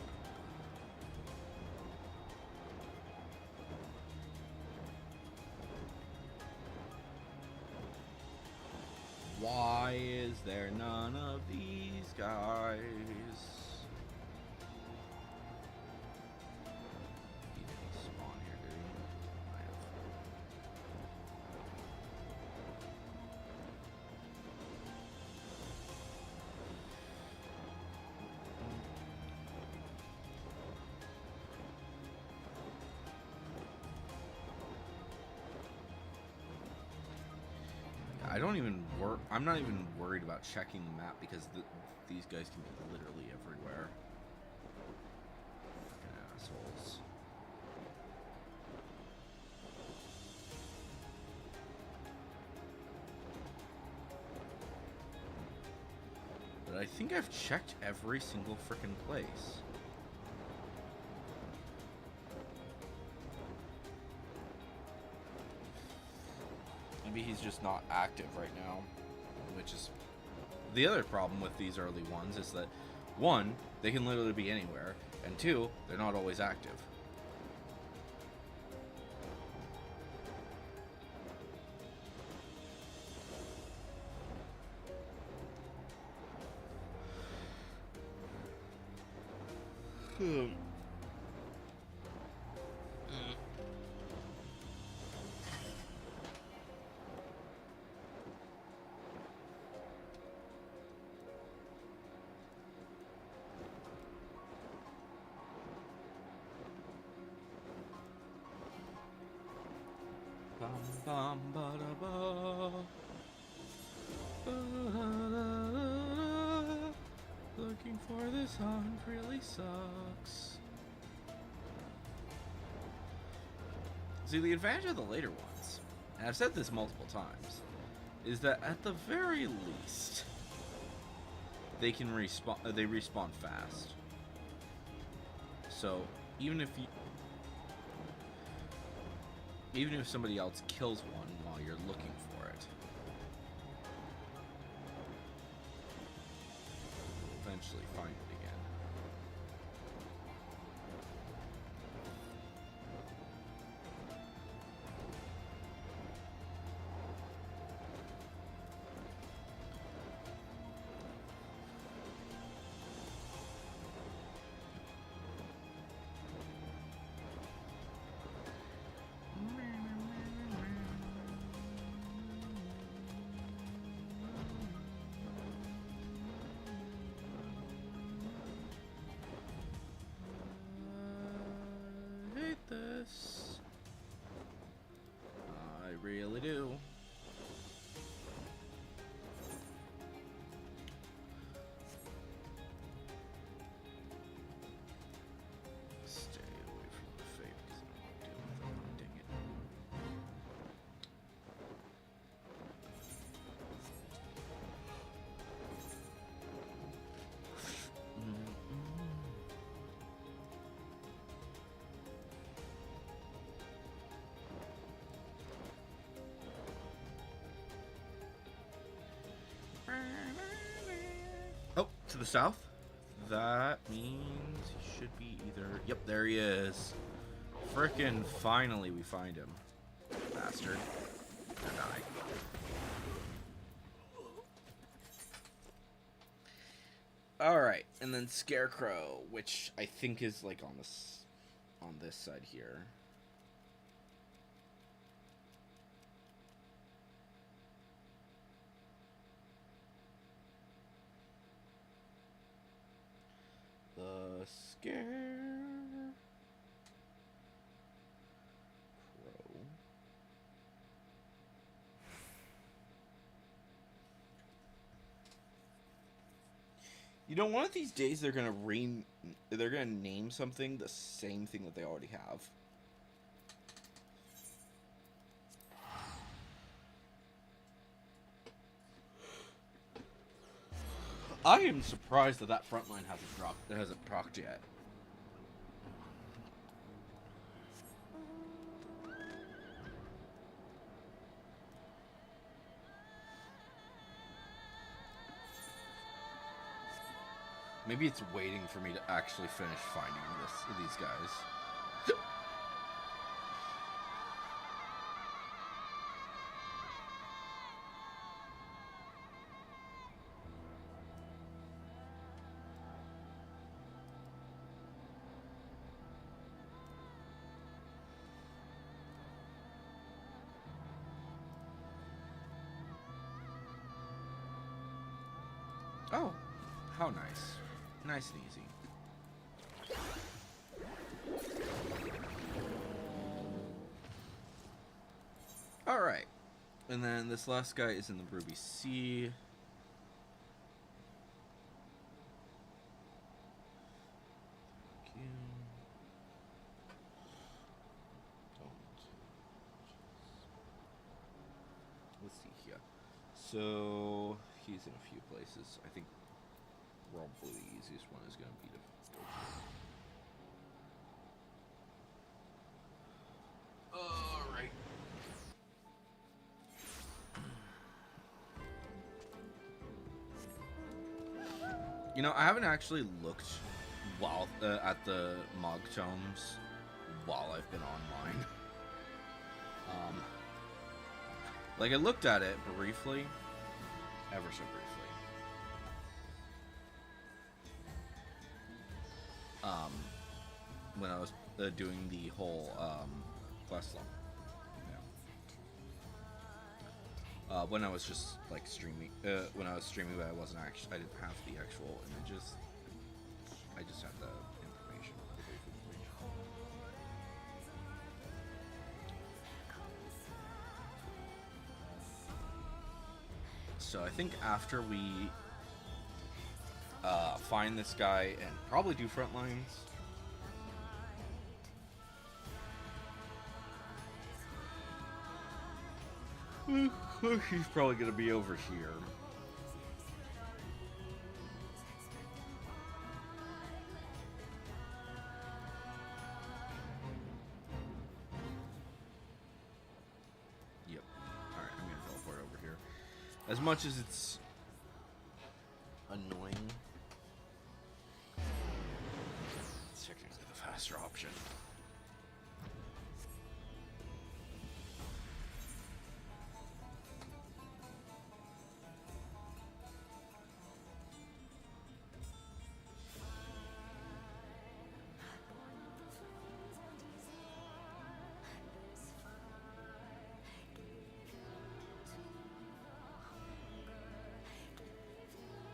Why is there none of these guys? You didn't spawn here, did you? Might have. I don't even I'm not even worried about checking the map because these guys can be literally everywhere. Fucking assholes. but I think I've checked every single frickin' place. Maybe he's just not active right now, which is the other problem with these early ones is that, one, they can literally be anywhere, and two, they're not always active. Bum, ba, da, ba. Looking for this hunt really sucks. See, the advantage of the later ones, and I've said this multiple times, is that at the very least, they can respawn. They respawn fast. So even if somebody else kills one while you're looking for it, you'll eventually find it again. I really do. Stay away from the fate because I don't deal with it. Dang it. Oh, to the south? That means he should be either... Yep, there he is. Frickin' finally we find him. Bastard. Or die. Alright, and then Scarecrow, which I think is like on this side here. The Scarecrow. You know, one of these days they're gonna name something the same thing that they already have. I am surprised that that front line hasn't procced yet. Maybe it's waiting for me to actually finish finding these guys. Oh, how nice. Nice and easy. Alright. And then this last guy is in the Ruby Sea. Let's see here. So he's in a few places. I think probably the easiest one is going to be to go for. Alright. You know, I haven't actually looked while at the Mog Tomes while I've been online. Like, I looked at it briefly, ever so briefly. When I was doing the whole quest line. Yeah. When I was just like streaming, when I was streaming, but I wasn't actually, I didn't have the actual images. I just had the information. So I think after we find this guy and probably do front lines. He's probably gonna be over here. Yep. Alright, I'm gonna teleport over here. As much as it's annoying, it's technically the faster option.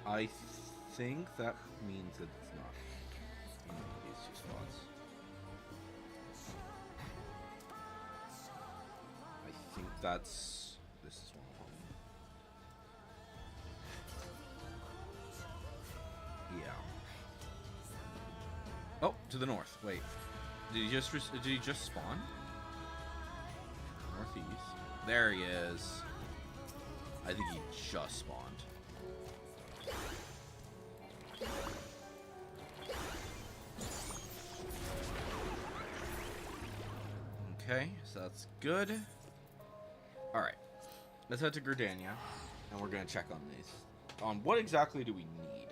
I think that means that it's not in these two spots. I think that's... this is one of them. Yeah. Oh, to the north. Wait. Did he just spawn? Northeast. There he is. I think he just spawned. Okay, so that's good. Alright. Let's head to Gridania, and we're going to check on these. On what exactly do we need?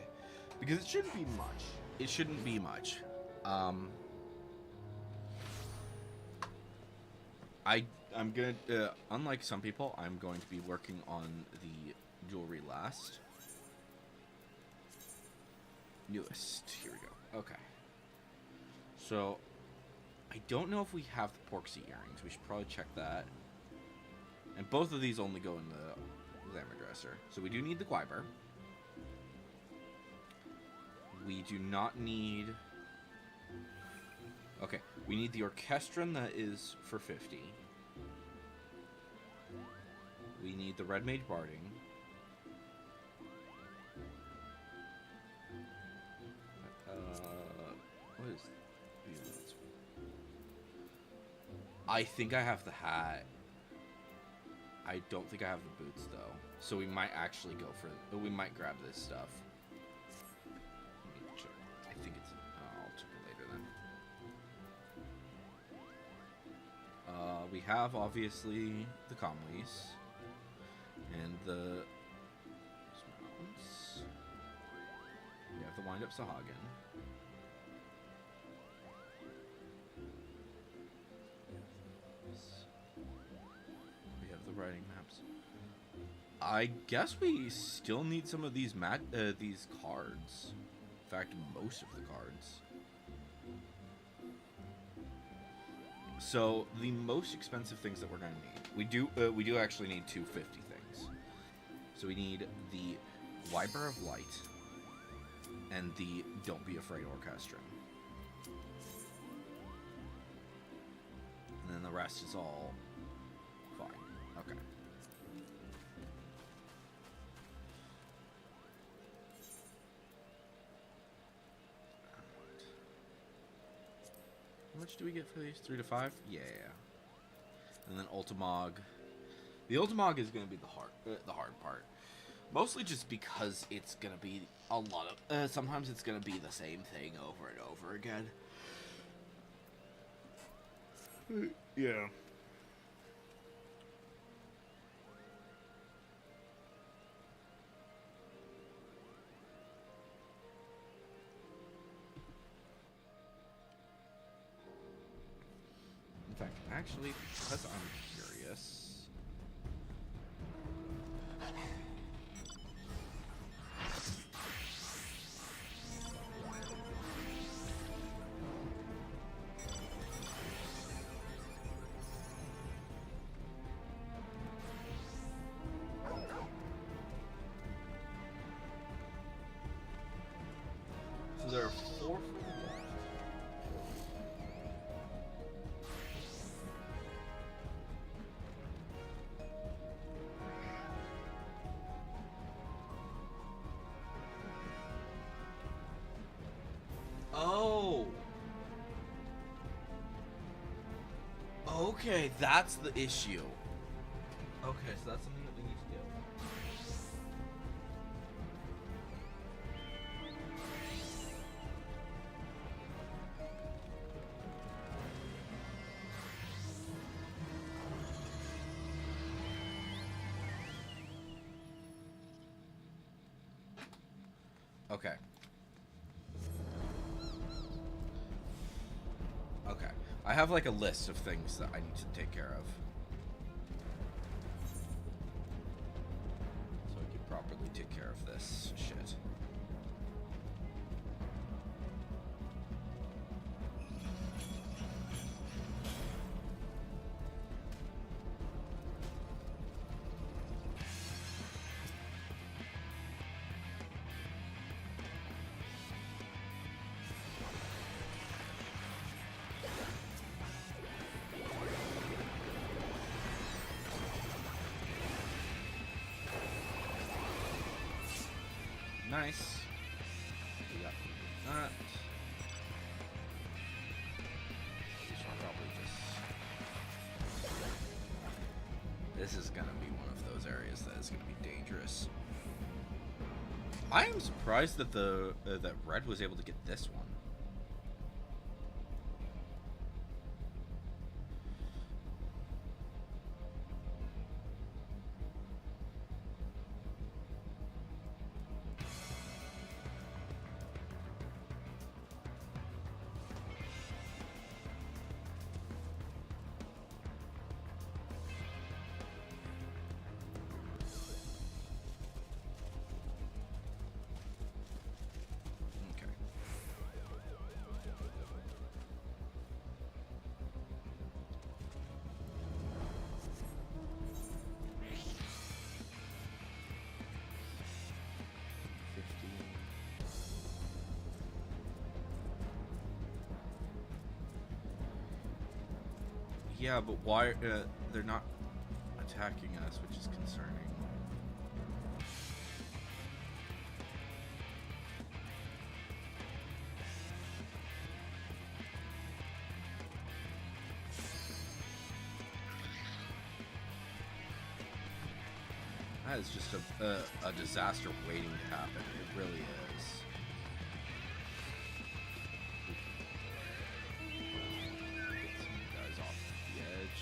Because it shouldn't be much. It shouldn't be much. I'm going to... unlike some people, I'm going to be working on the jewelry last. Newest. Here we go. Okay. So, I don't know if we have the Porksy earrings. We should probably check that. And both of these only go in the glamour dresser. So we do need the Quiber. We do not need... okay, we need the Orchestron that is for 50. We need the Red Mage Barding. What is... I think I have the hat. I don't think I have the boots, though. So we might actually go for... we might grab this stuff. Let me check. I think it's... I'll check it later, then. We have, obviously, the Comleys. And the... mounts. We have the Wind-Up Sahagin. Writing maps. I guess we still need some of these these cards. In fact, most of the cards. So the most expensive things that we're going to need, we do actually need 250 things. So we need the Wyber of Light and the Don't Be Afraid Orchestron. And then the rest is all fine. Okay. How much do we get for these? 3 to 5? Yeah. And then Ultimog. The Ultimog is going to be the hard part. Mostly just because it's gonna be a lot of. Sometimes it's gonna be the same thing over and over again. Yeah. In fact, actually, because I'm curious. So there are 4 left. Oh. Okay, that's the issue. Okay, so that's something that we need to do. Okay. Okay. I have like a list of things that I need to take care of. So I can properly take care of this shit. Nice. We got that. We should probably just... This is gonna be one of those areas that is gonna be dangerous. I am surprised that that Red was able to get this one. Okay. Yeah, but why? They're not attacking us, which is concerning. That is just a disaster waiting to happen. It really is. Get some guys off the edge.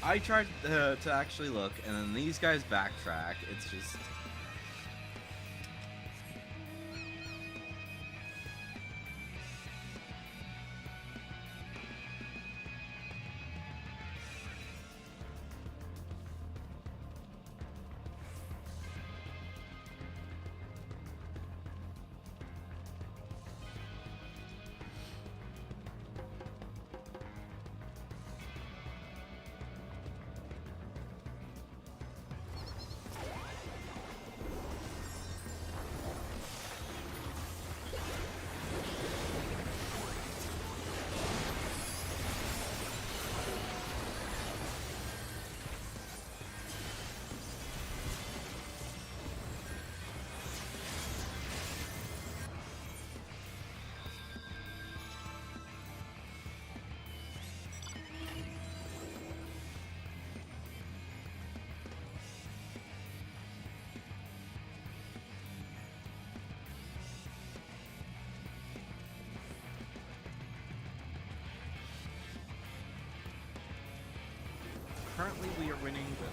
I tried to actually look, and then these guys backtrack. It's just... Currently, we are winning, but...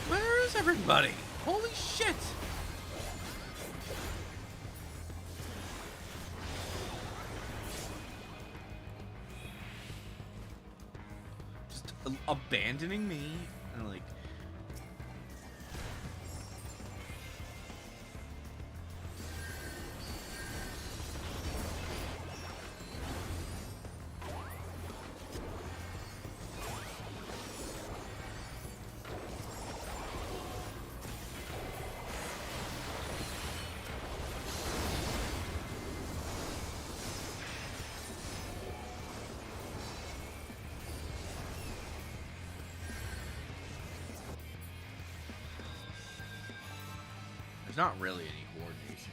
Where is everybody? Holy shit! Just abandoning me and like... There's not really any coordination.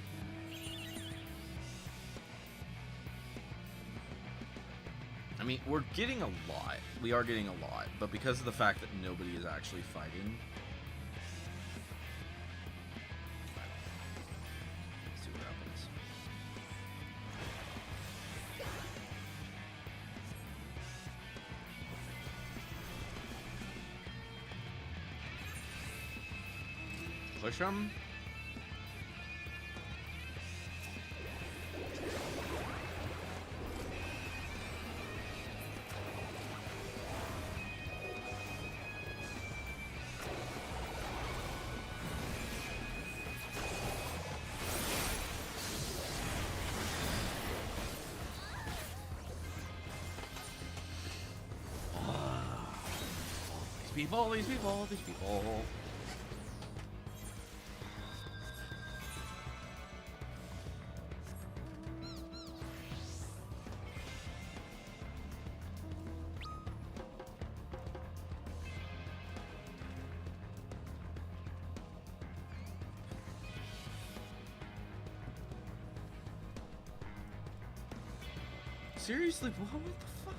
I mean, we're getting a lot. We are getting a lot, but because of the fact that nobody is actually fighting... Let's see what happens. Push him. These people. Seriously, what the fuck?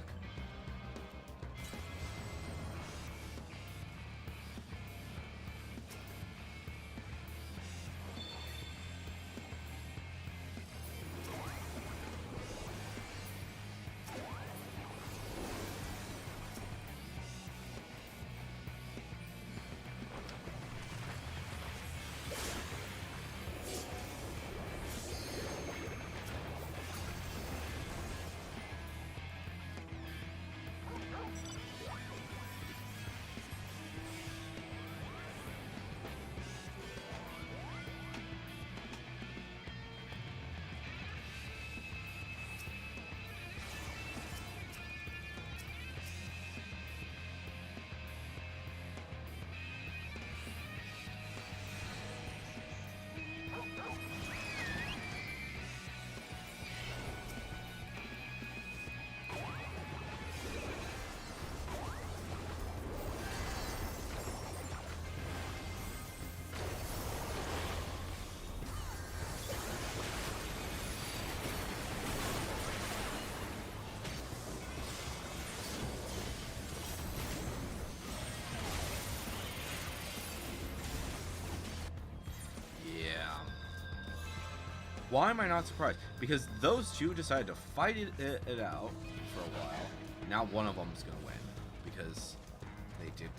Why am I not surprised? Because those two decided to fight it out for a while. Now one of them is going to win because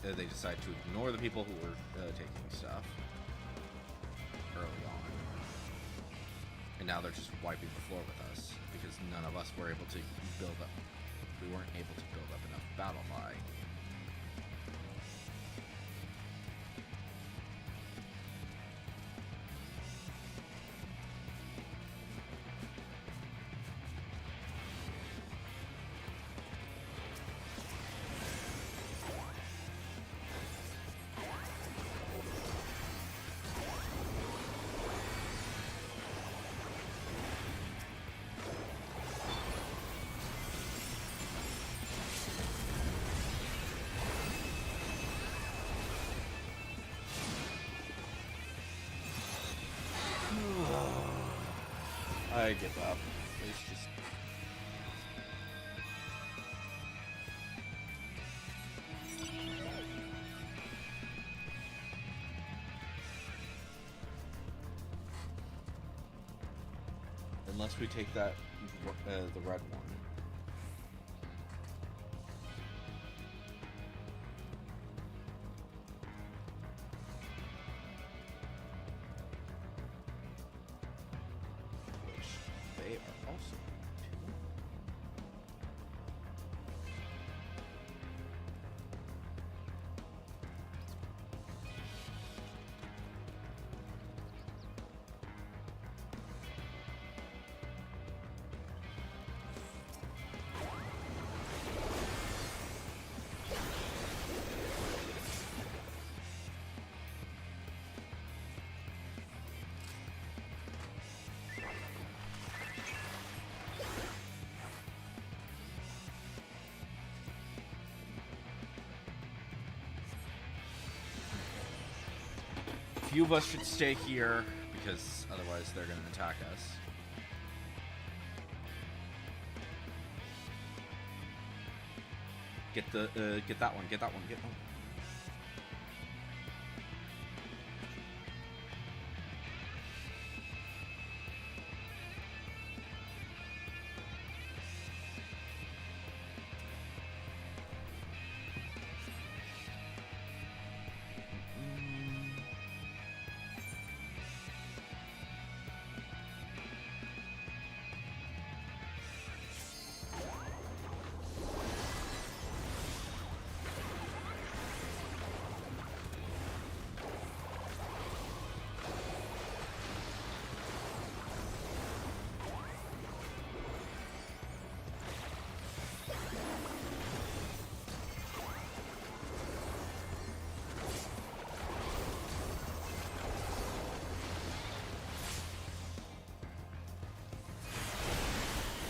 they decided to ignore the people who were taking stuff early on, and now they're just wiping the floor with us because none of us were able to build up. We weren't able to build up enough battle lie. I give up. It's just... Unless we take that, the red one. They are also two. Few of us should stay here because otherwise they're going to attack us. Get that one. Get that one. Get one.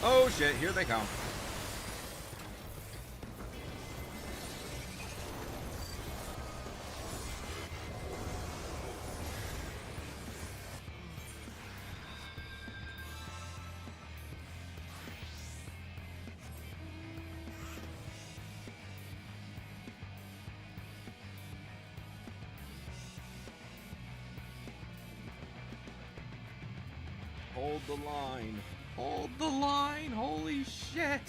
Oh shit, here they come. Hold the line. Hold the line. Holy shit.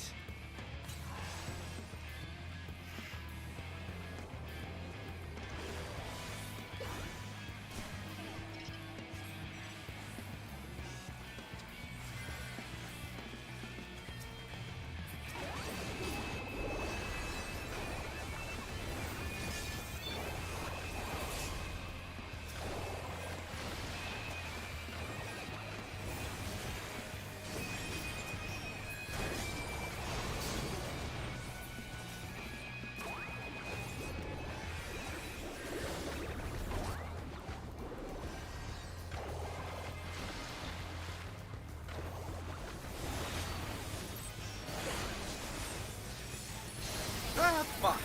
Ah, fuck.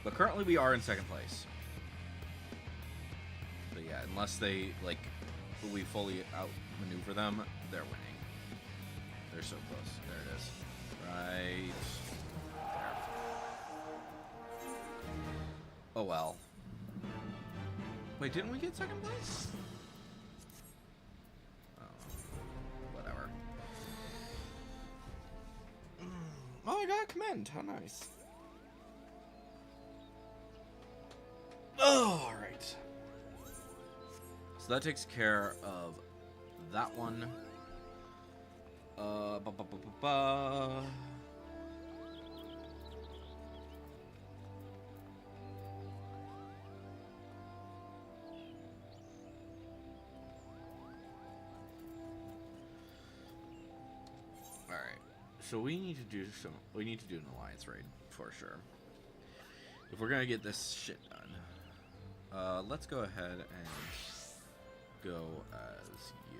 But currently we are in second place. But yeah, unless they, like, we fully outmaneuver them, they're winning. They're so close. There it is. Right there. Oh well. Wait, didn't we get second place? Oh, whatever. Oh, I got a command. How nice. Oh, all right. So that takes care of that one. Ba, ba, ba, ba, ba. All right. So we need to do some. We need to do an alliance raid for sure. If we're gonna get this shit done, let's go ahead and go as you.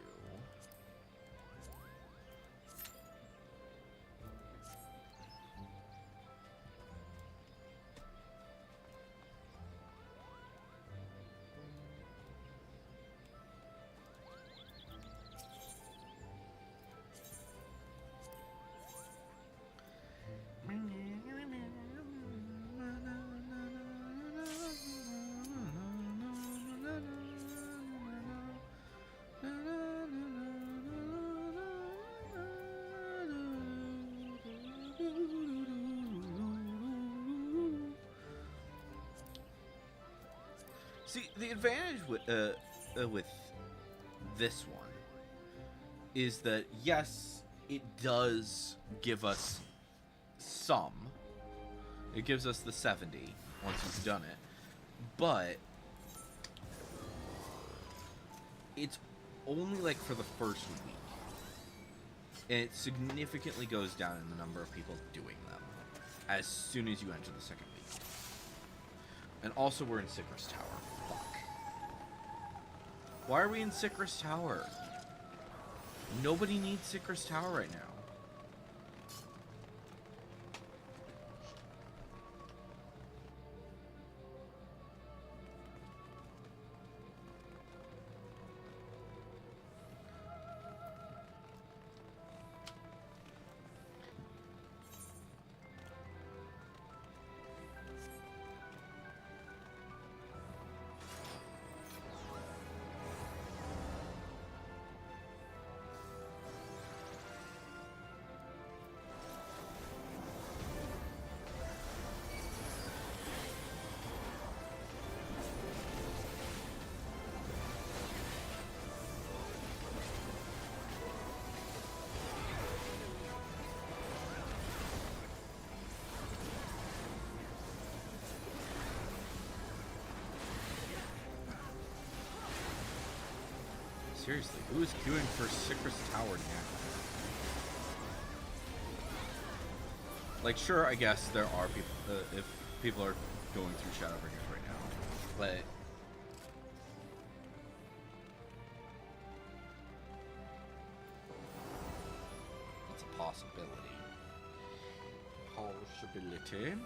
See, the advantage with this one is that, yes, it does give us some. It gives us the 70 once he's done it. But it's only like for the first week. And it significantly goes down in the number of people doing them as soon as you enter the second week. And also we're in Sicarus Tower. Fuck. Why are we in Sicarus Tower? Nobody needs Sicarus Tower right now. Seriously, who is queuing for Sicarus Tower now? Like, sure, I guess there are people, if people are going through Shadowbringers right now, but it's a possibility. Possibility.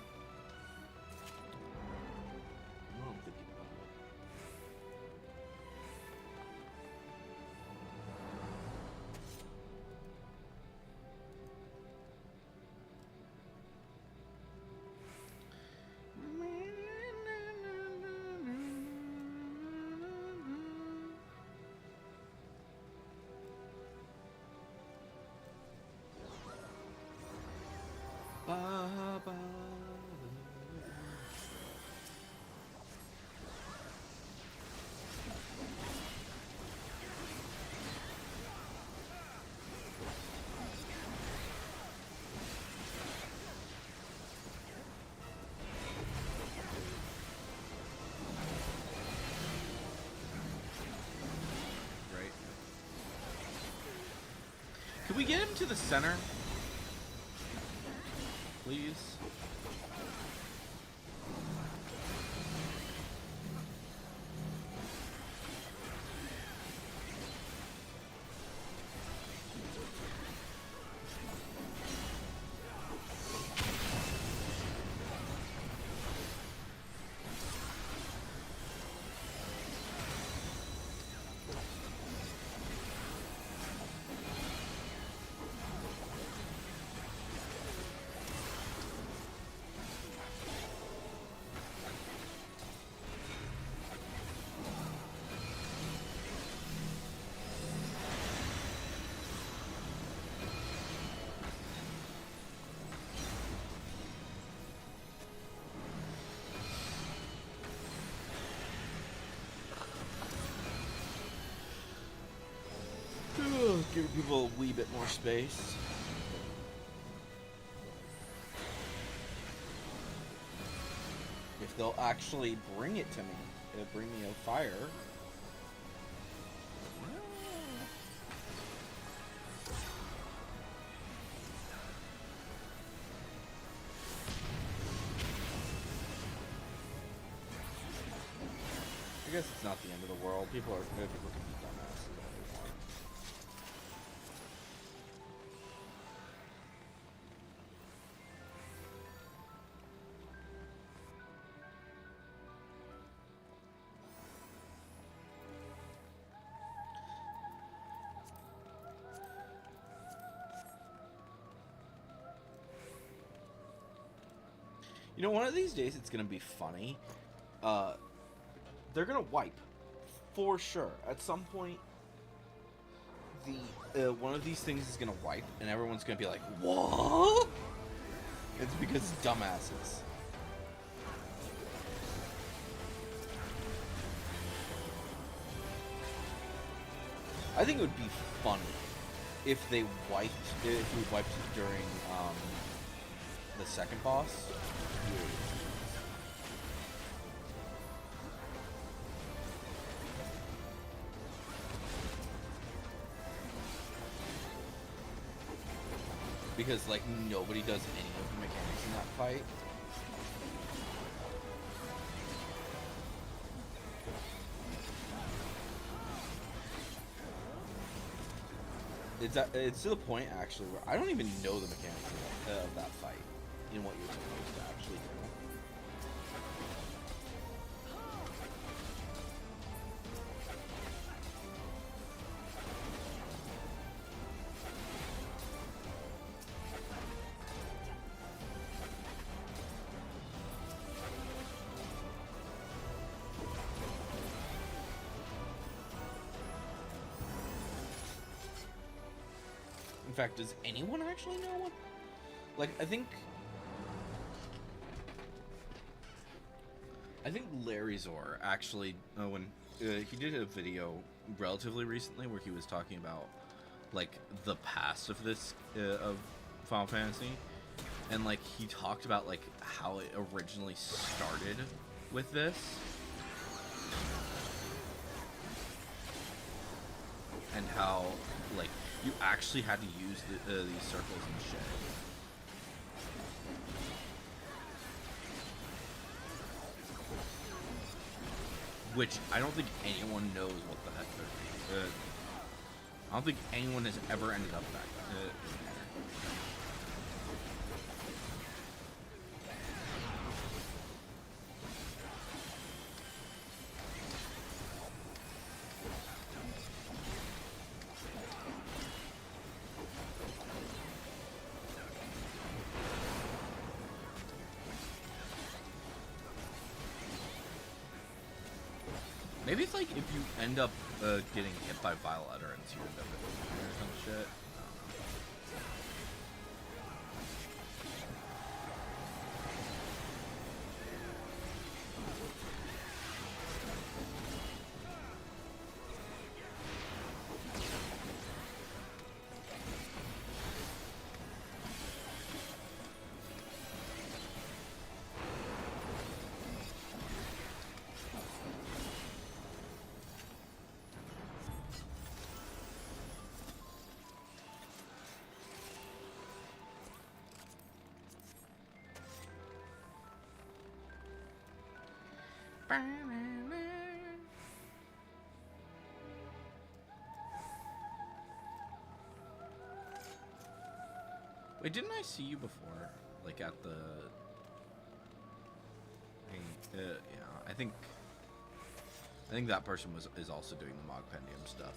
Can we get him to the center? Please? bit more space. If they'll actually bring it to me, bring me a fire. I guess it's not the end of the world. People can be dumbasses. You know, one of these days it's gonna be funny. They're gonna wipe, for sure. At some point, the one of these things is gonna wipe, and everyone's gonna be like, "What?" It's because dumbasses. I think it would be funny if they wiped, if we wiped it during the second boss. Because, like, nobody does any of the mechanics in that fight. It's to the point, actually, where I don't even know the mechanics of that fight in what you're supposed to actually do. In fact, does anyone actually know what? Like, I think Larry Zor actually, when he did a video relatively recently where he was talking about, like, the past of this, of Final Fantasy, and, like, he talked about, like, how it originally started with this. And how, like, you actually had to use these circles and shit. Which I don't think anyone knows what the heck they're doing. I don't think anyone has ever ended up back there. Maybe it's like if you end up getting hit by vile utterance, you end up with fire or some shit. Wait, didn't I see you before? Like at the... yeah, I think that person is also doing the Mogpendium stuff.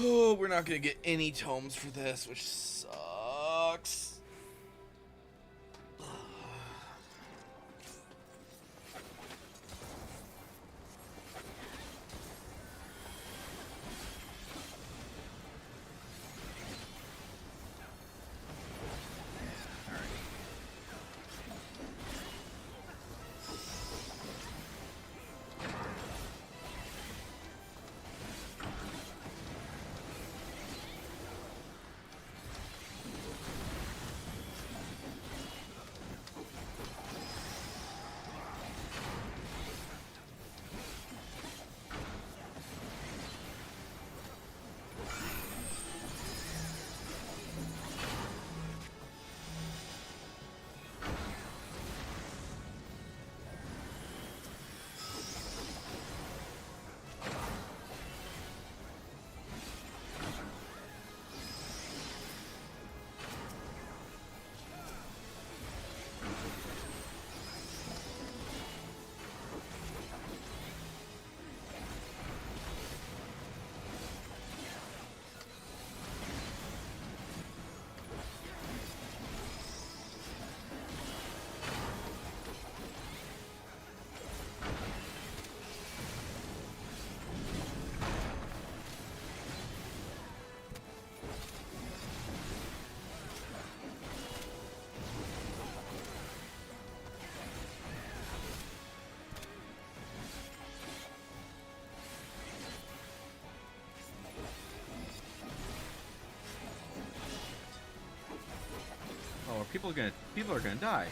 Oh, we're not gonna get any tomes for this, which sucks. Oh, people are gonna die.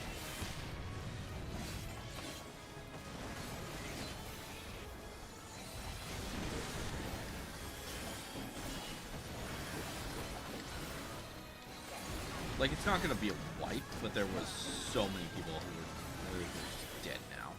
Like, it's not gonna be a wipe, but there was so many people who were just dead now.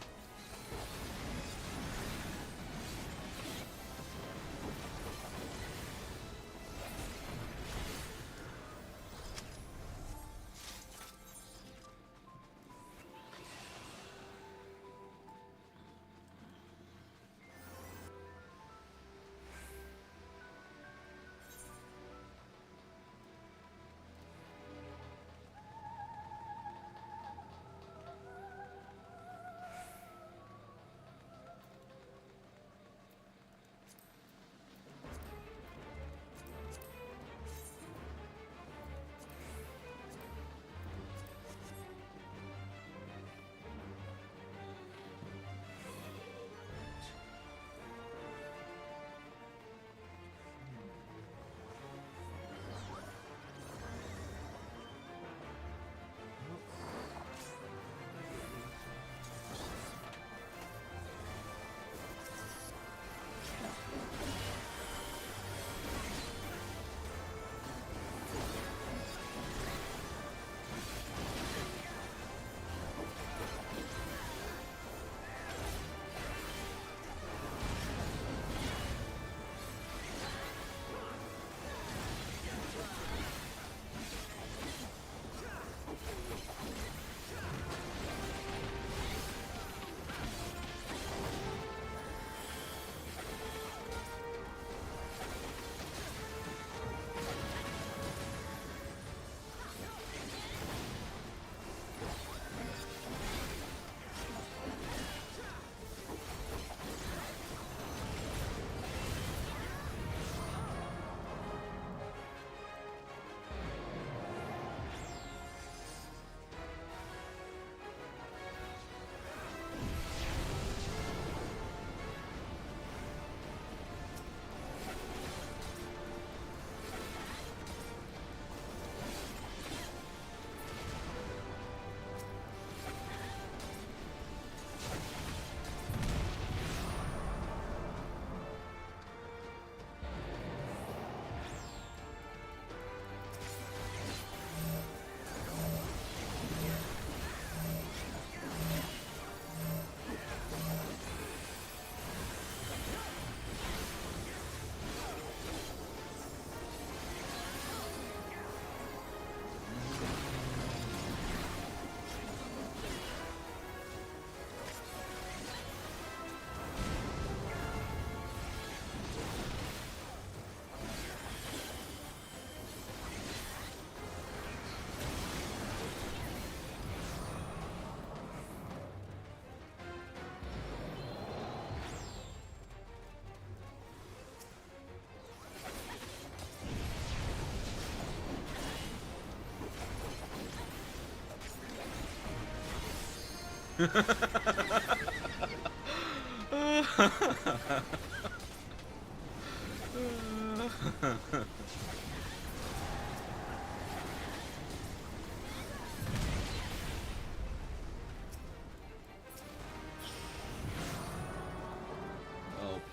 Oh,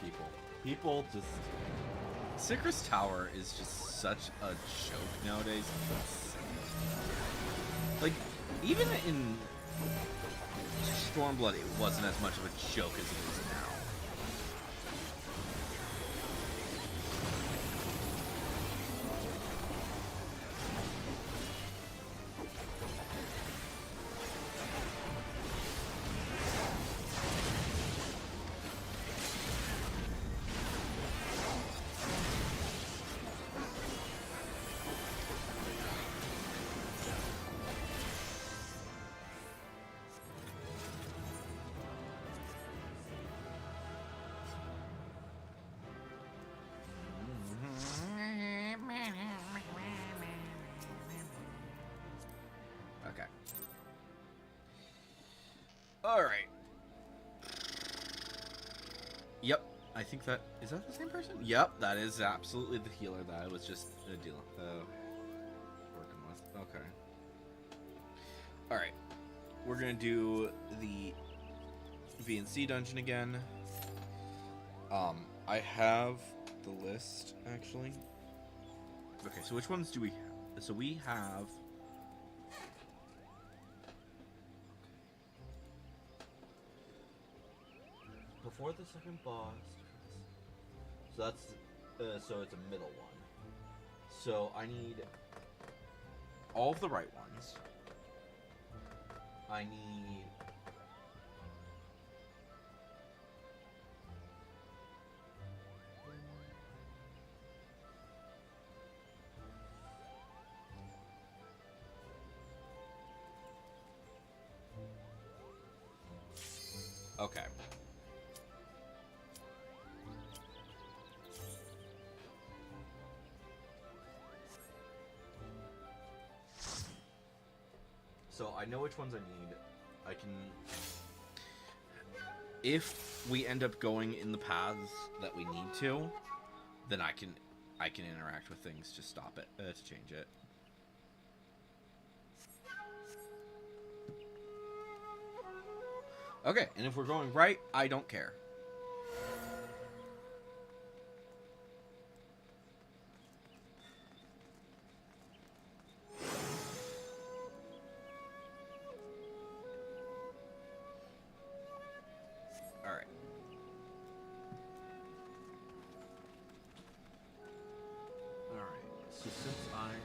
people. People just... Sikr's Tower is just such a joke nowadays. It's insane. Like, even in Stormblood, it wasn't as much of a joke as it is now. Okay. Alright. Yep. I think that... Is that the same person? Yep, that is absolutely the healer that I was just working with. Okay. Alright. We're gonna do the VNC dungeon again. I have the list, actually. Okay, so which ones do we have? So we have... Before the second boss. So that's... so it's a middle one. So I need... all of the right ones. I need... Okay. So I know which ones I need. I can... If we end up going in the paths that we need to, then I can interact with things to stop it, to change it. Okay, and if we're going right, I don't care. Alright. Alright, so since I have...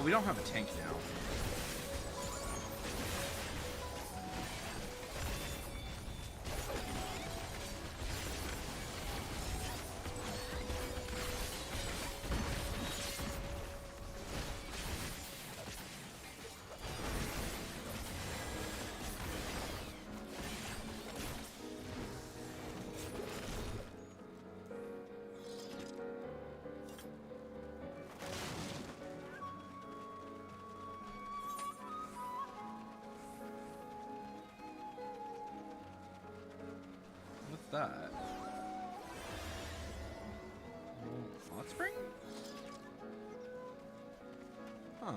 we don't have a tank now. What's that? Hot spring? Huh.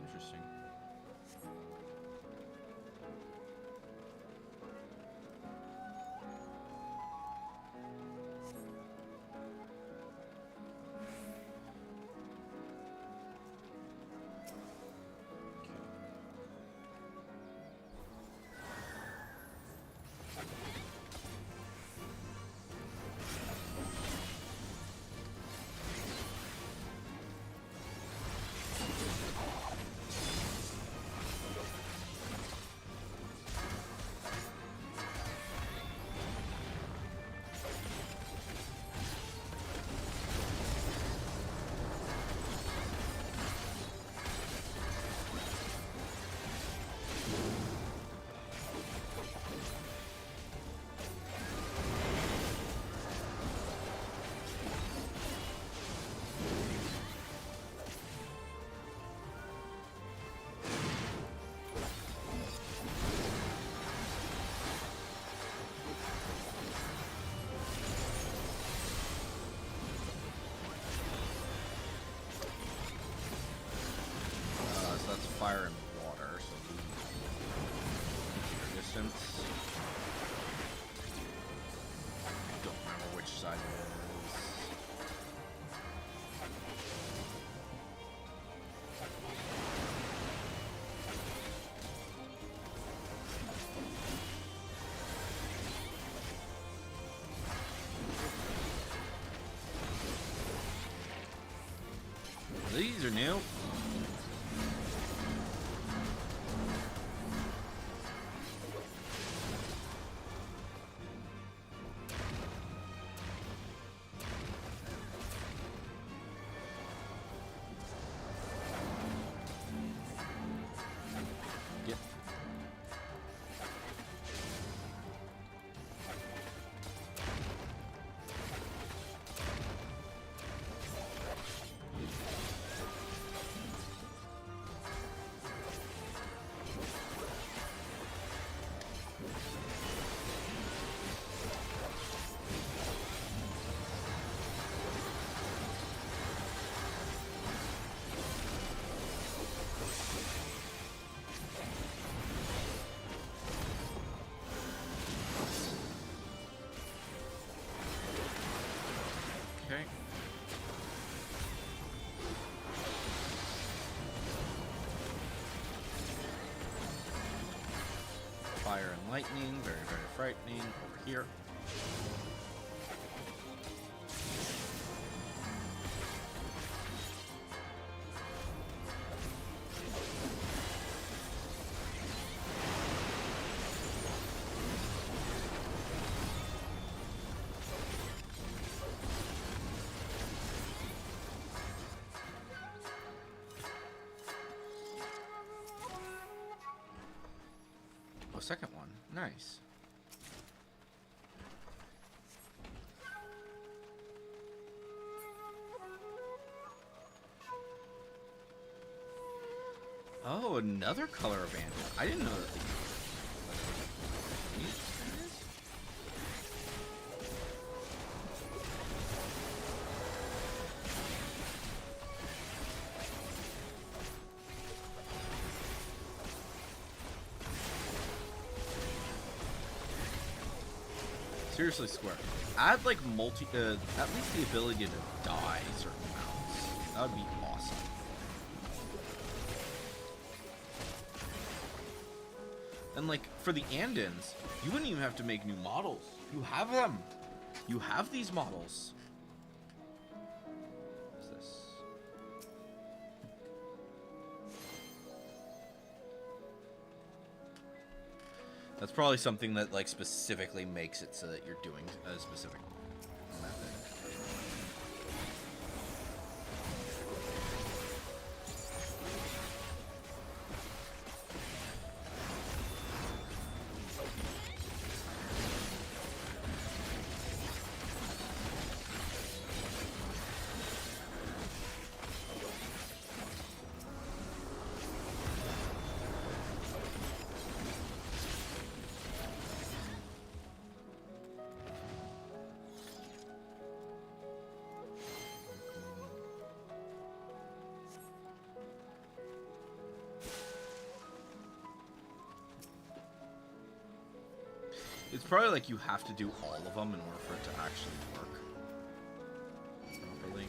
Interesting. So that's fire and water, so the distance. Don't remember which side it is. These are new. Get. Okay. Fire and lightning, very, very frightening. Over here. Oh, second one. Nice. Oh, another color of bandit. I didn't know that. Seriously, Square. Add like at least the ability to die certain amounts. That would be awesome. And like for the Andins, you wouldn't even have to make new models. You have them. You have these models. What's this? That's probably something that like specifically makes it so that you're doing a specific method. It's probably like you have to do all of them in order for it to actually work properly.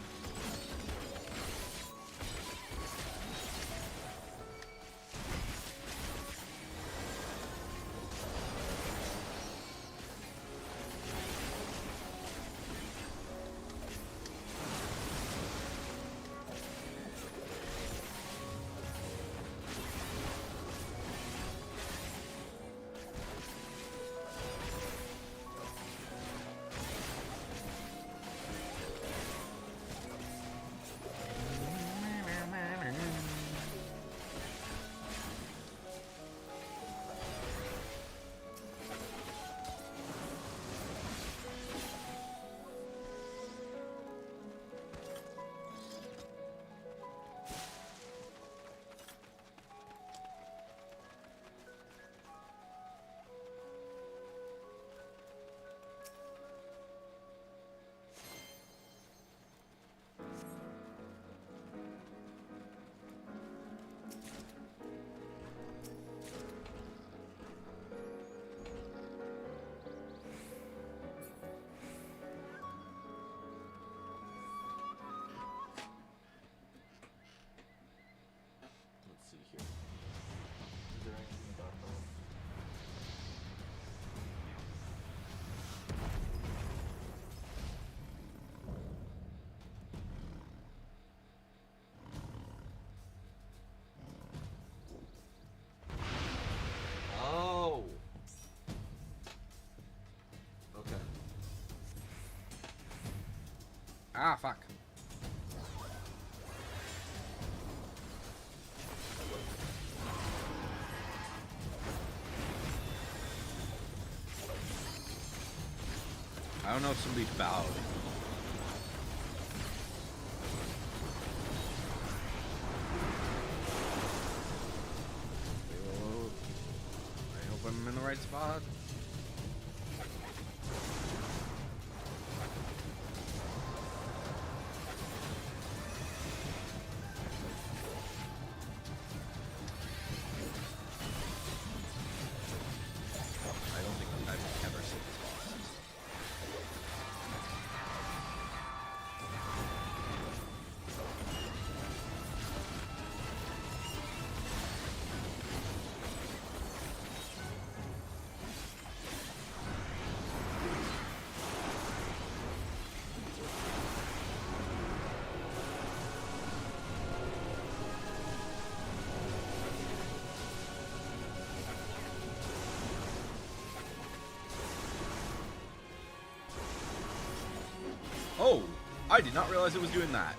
Let's see here. Is there anything about that? Oh. Okay. Ah, fuck. I don't know if somebody's bowed. I hope I'm in the right spot. I don't think I've ever seen this boss. Oh, I did not realize it was doing that.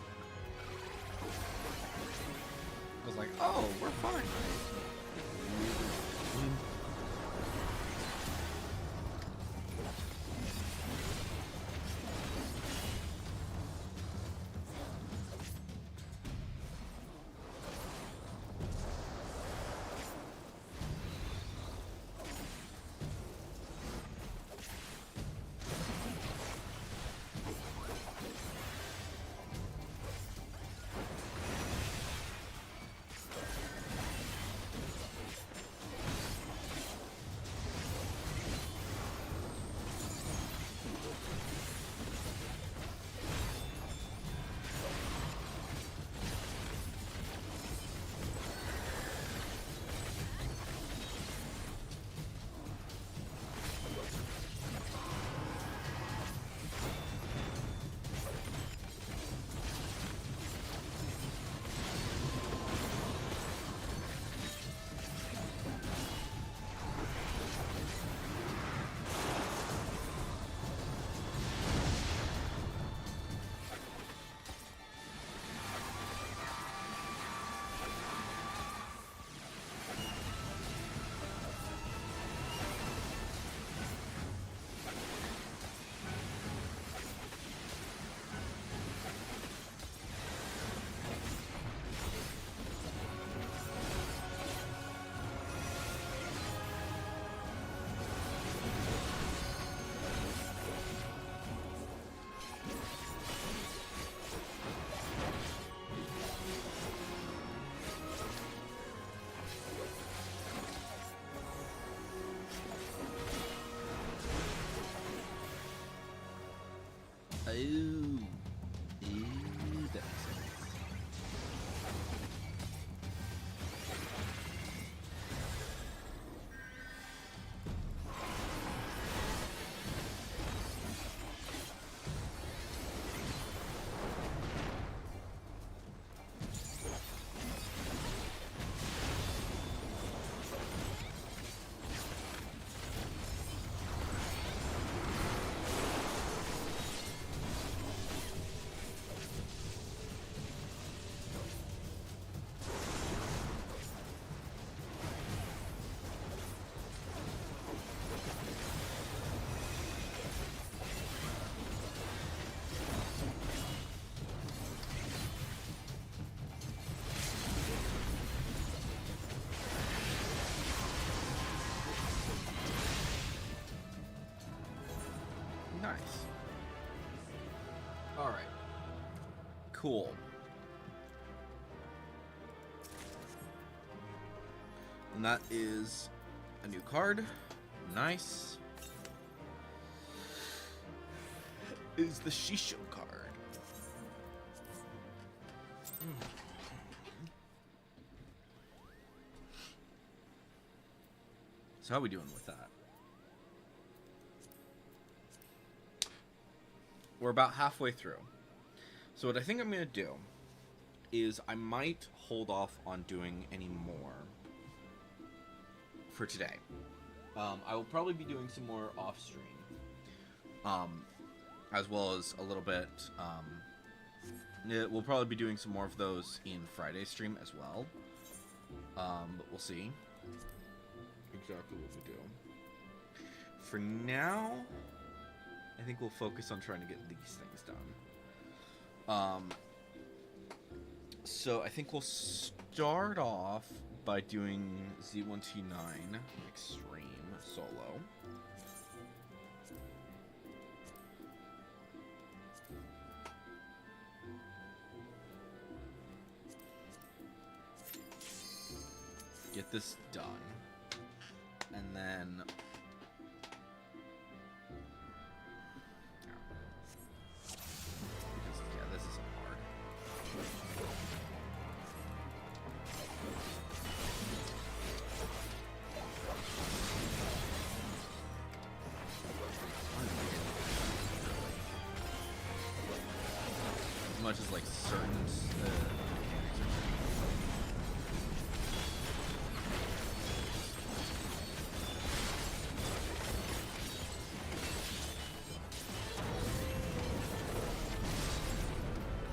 I was like, oh, we're fine. Oh. Ooh, that makes sense. Nice. All right. Cool. And that is a new card. Nice. Is the Shisho card. So how are we doing with that? We're about halfway through. So what I think I'm going to do is I might hold off on doing any more for today. I will probably be doing some more off stream. As well as a little bit, we'll probably be doing some more of those in Friday's stream as well. But we'll see exactly what we do. For now, I think we'll focus on trying to get these things done. So I think we'll start off by doing Z1T9 Extreme Solo. Get this done. And then much as like certain mechanics are changing.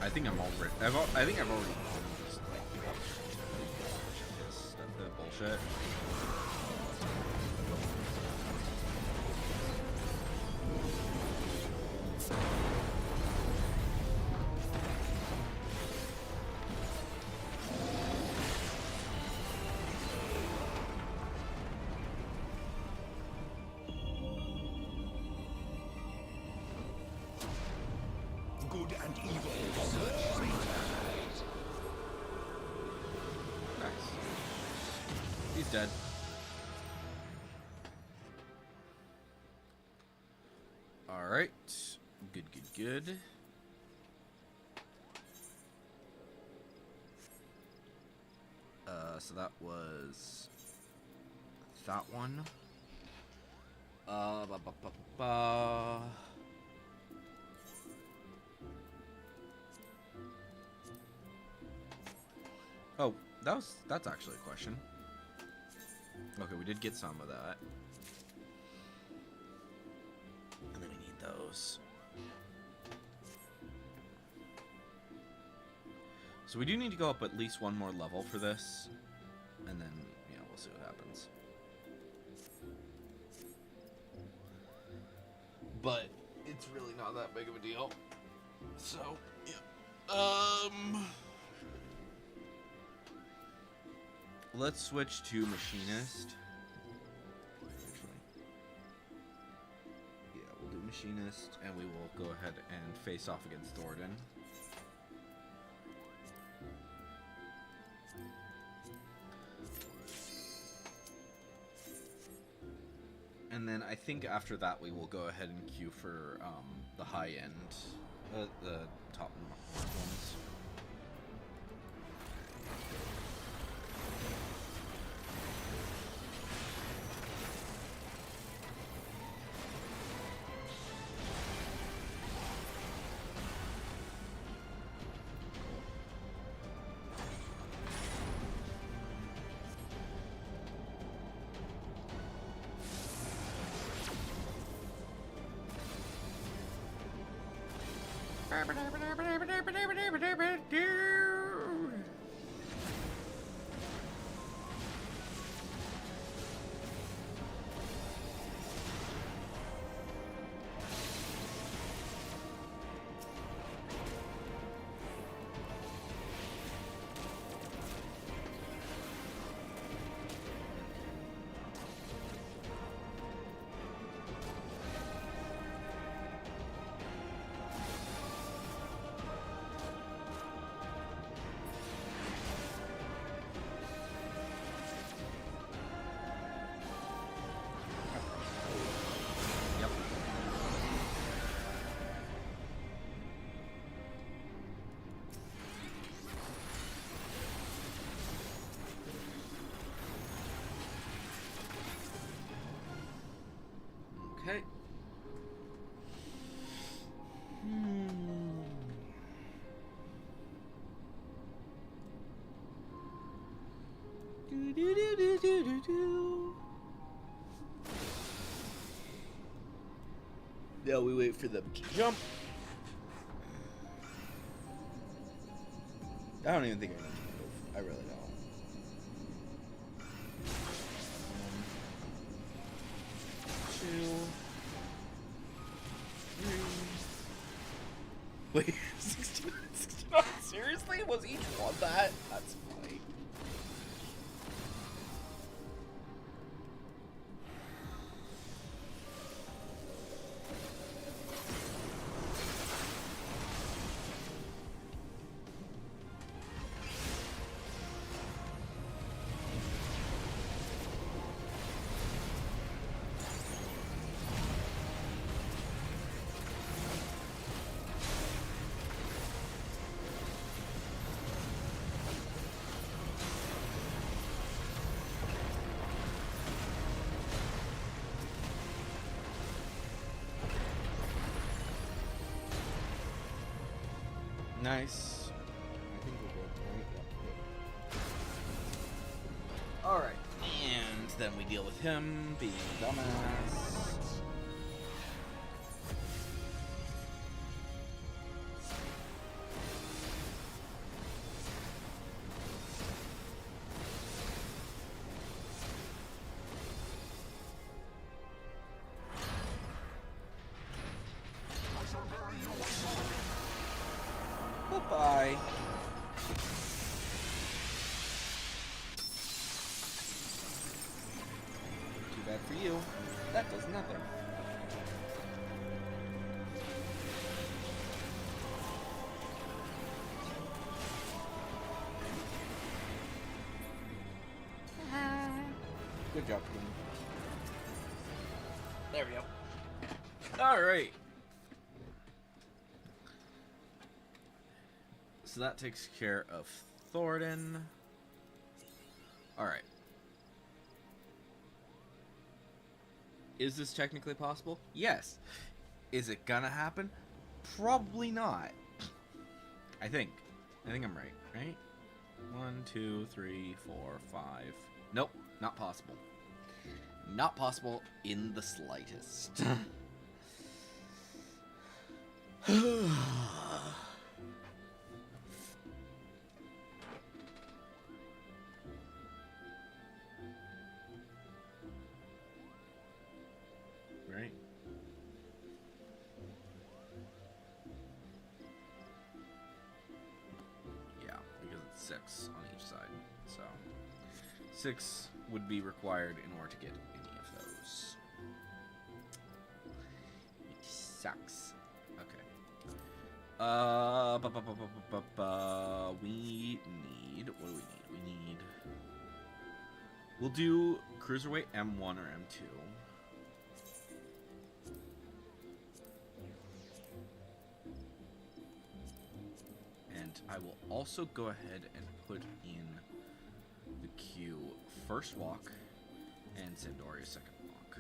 I think I'm already. I think I've already just like this the bullshit. Good and evil search for each Nice. He's dead. Alright. Good, good, good. So that was that one. Ba, ba, ba, ba, ba. Oh, that's actually a question. Okay, we did get some of that. And then we need those. So we do need to go up at least one more level for this. And then, you know, we'll see what happens. But it's really not that big of a deal. So, yeah. Let's switch to Machinist. Actually, yeah, we'll do Machinist, and we will go ahead and face off against Thordan. And then I think after that we will go ahead and queue for the high end, the top ones. Yep. Okay. Now we wait for them to jump. I don't even think I need to move. I really don't. Two. Three. Wait, 69? Seriously? Was each one that? That's funny. Nice. I think we're good, right? Yep. Alright. And then we deal with him being a dumbass. Bye. Too bad for you. That does nothing. Good job, Queen. There we go. Alright. So that takes care of Thornton. Alright. Is this technically possible? Yes. Is it gonna happen? Probably not. I think I'm right, right? 1, 2, 3, 4, 5. Nope, not possible. Not possible in the slightest. Right? Yeah, because it's 6 on each side. So 6 would be required in order to get any of those. Which sucks. Okay. We need, what do we need? We need, we'll do Cruiserweight M1 or M2. I will also go ahead and put in the queue first walk and Sandoria second walk.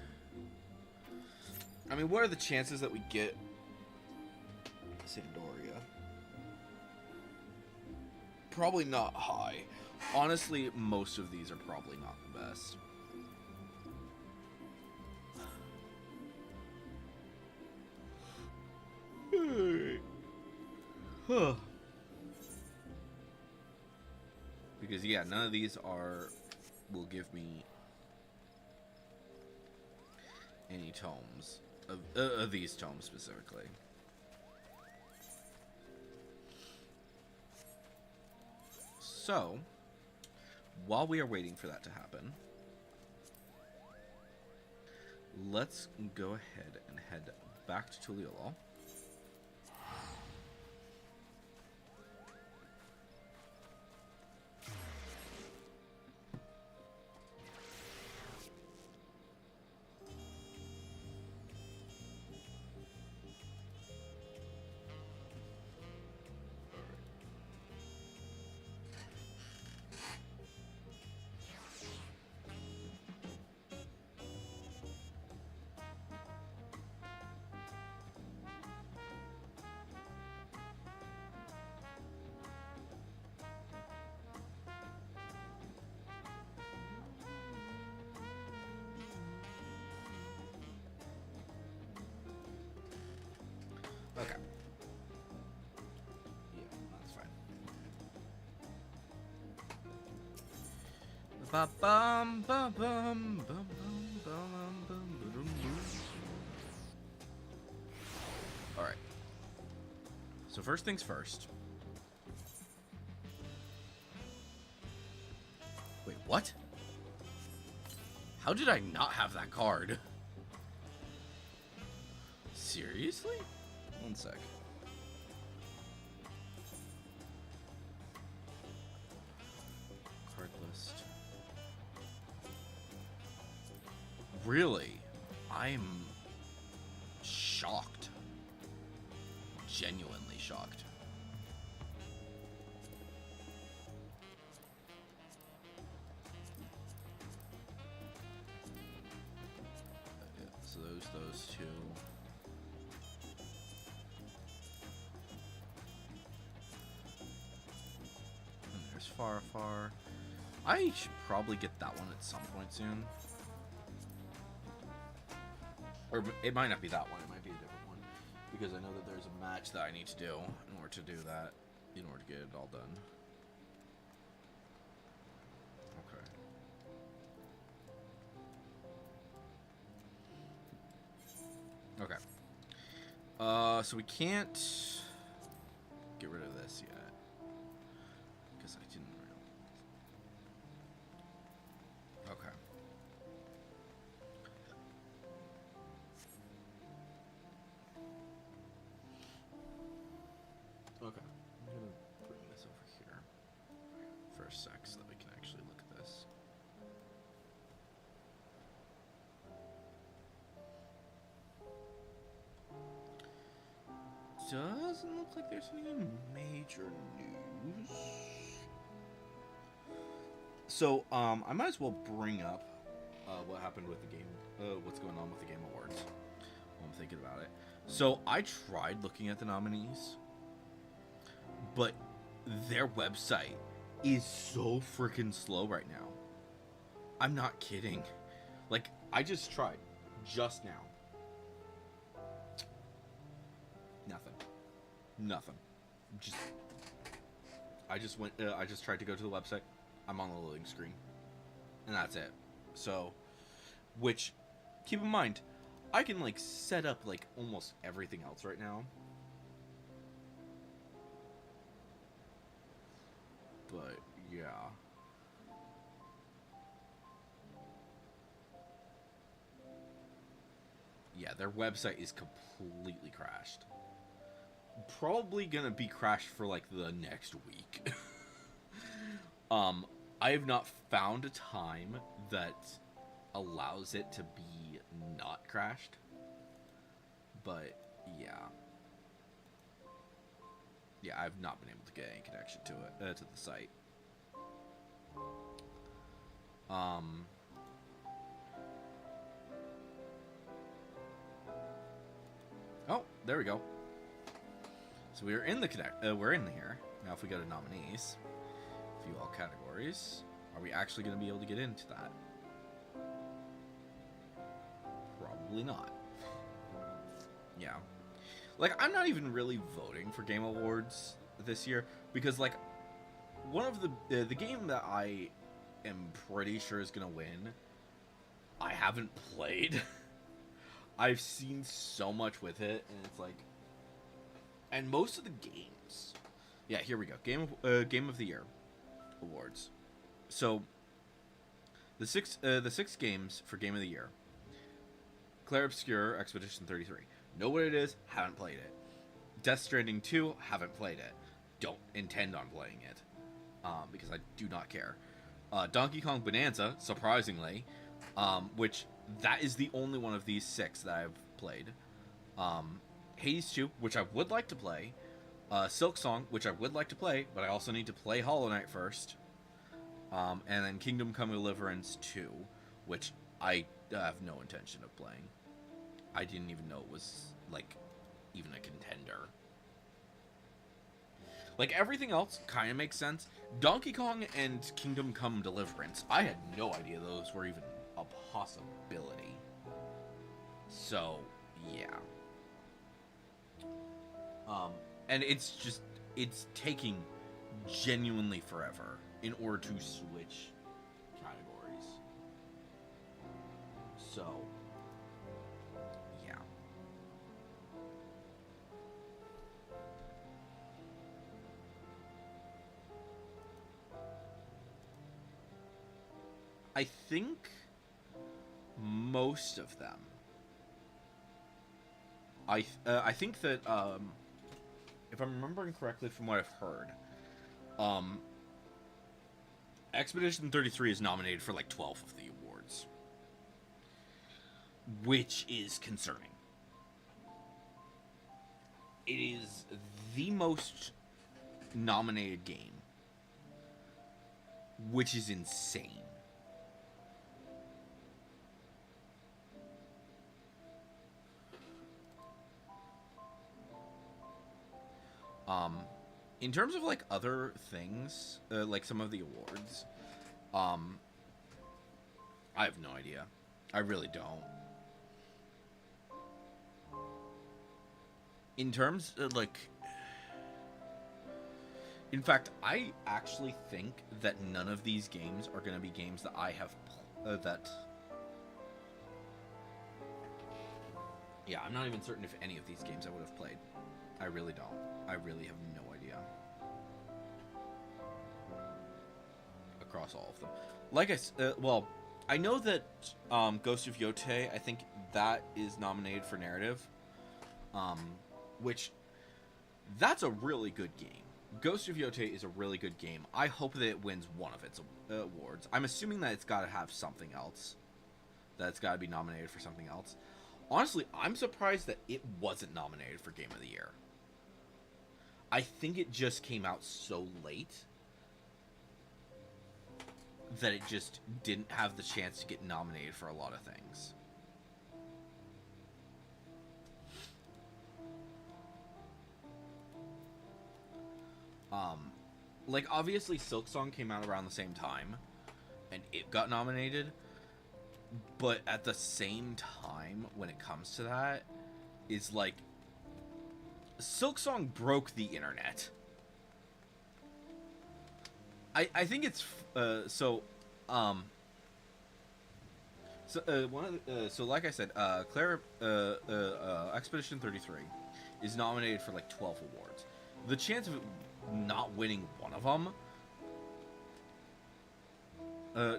I mean, what are the chances that we get Sandoria? Probably not high. Honestly, most of these are probably not the best. Because yeah, none of these will give me any tomes of these tomes specifically. So, while we are waiting for that to happen, let's go ahead and head back to Tuliolol. Okay. Yeah, that's fine. Ba-bum, ba-bum, ba-bum, ba-bum, ba-dum, bum. All right. So first things first. Wait, what? How did I not have that card? Seriously? One sec. Card list. Really? I'm shocked. Genuinely shocked. Yeah, so those two. Far, far. I should probably get that one at some point soon. Or it might not be that one, it might be a different one. Because I know that there's a match that I need to do in order to do that, in order to get it all done. Okay. Okay. So we can't get rid of this yet. Because I didn't really. Okay. Okay. I'm gonna bring this over here for a sec so that we can actually look at this. Doesn't look like there's any major news. So, I might as well bring up what happened with the game, what's going on with the Game Awards while I'm thinking about it. So, I tried looking at the nominees, but their website is so freaking slow right now. I'm not kidding. Like, I just tried just now. Nothing. I just tried to go to the website. I'm on the loading screen. And that's it. So, which, keep in mind, I can, like, set up, like, almost everything else right now. But, yeah. Yeah, their website is completely crashed. Probably gonna be crashed for like the next week. I have not found a time that allows it to be not crashed. But yeah. Yeah, I've not been able to get any connection to it, to the site. Oh, there we go. So we're in the we're in here. Now if we go to nominees, view all categories, are we actually going to be able to get into that? Probably not. Yeah. Like, I'm not even really voting for Game Awards this year because, like, one of the game that I am pretty sure is gonna win, I haven't played. I've seen so much with it, and it's like, and most of the games. Yeah, here we go. Game of the Year awards. So the six games for Game of the Year. Clair Obscur Expedition 33. Know what it is, haven't played it. Death Stranding 2, haven't played it. Don't intend on playing it. Because I do not care. Donkey Kong Bonanza, surprisingly, which that is the only one of these 6 that I've played. Hades 2, which I would like to play. Silk Song, which I would like to play, but I also need to play Hollow Knight first. And then Kingdom Come Deliverance 2, which I have no intention of playing. I didn't even know it was, like, even a contender. Like, everything else kind of makes sense. Donkey Kong and Kingdom Come Deliverance, I had no idea those were even a possibility. So, yeah. And it's just, it's taking genuinely forever in order to switch categories. So, yeah. I think most of them. I think that if I'm remembering correctly from what I've heard, Expedition 33 is nominated for like 12 of the awards, which is concerning. It is the most nominated game, which is insane. In terms of like other things, like some of the awards, I have no idea. I really don't. In terms of like, in fact, I actually think that none of these games are going to be games that I have yeah, I'm not even certain if any of these games I would have played. I really don't. I really have no idea. Across all of them. Like well, I know that Ghost of Yotei, I think that is nominated for narrative. Which, that's a really good game. Ghost of Yotei is a really good game. I hope that it wins one of its awards. I'm assuming that it's got to have something else. That it's got to be nominated for something else. Honestly, I'm surprised that it wasn't nominated for Game of the Year. I think it just came out so late that it just didn't have the chance to get nominated for a lot of things. Like, obviously Silk Song came out around the same time, and it got nominated, but at the same time, when it comes to that, is like, Silk Song broke the internet. I think it's so like I said, Clair Expedition 33 is nominated for like 12 awards. The chance of it not winning one of them,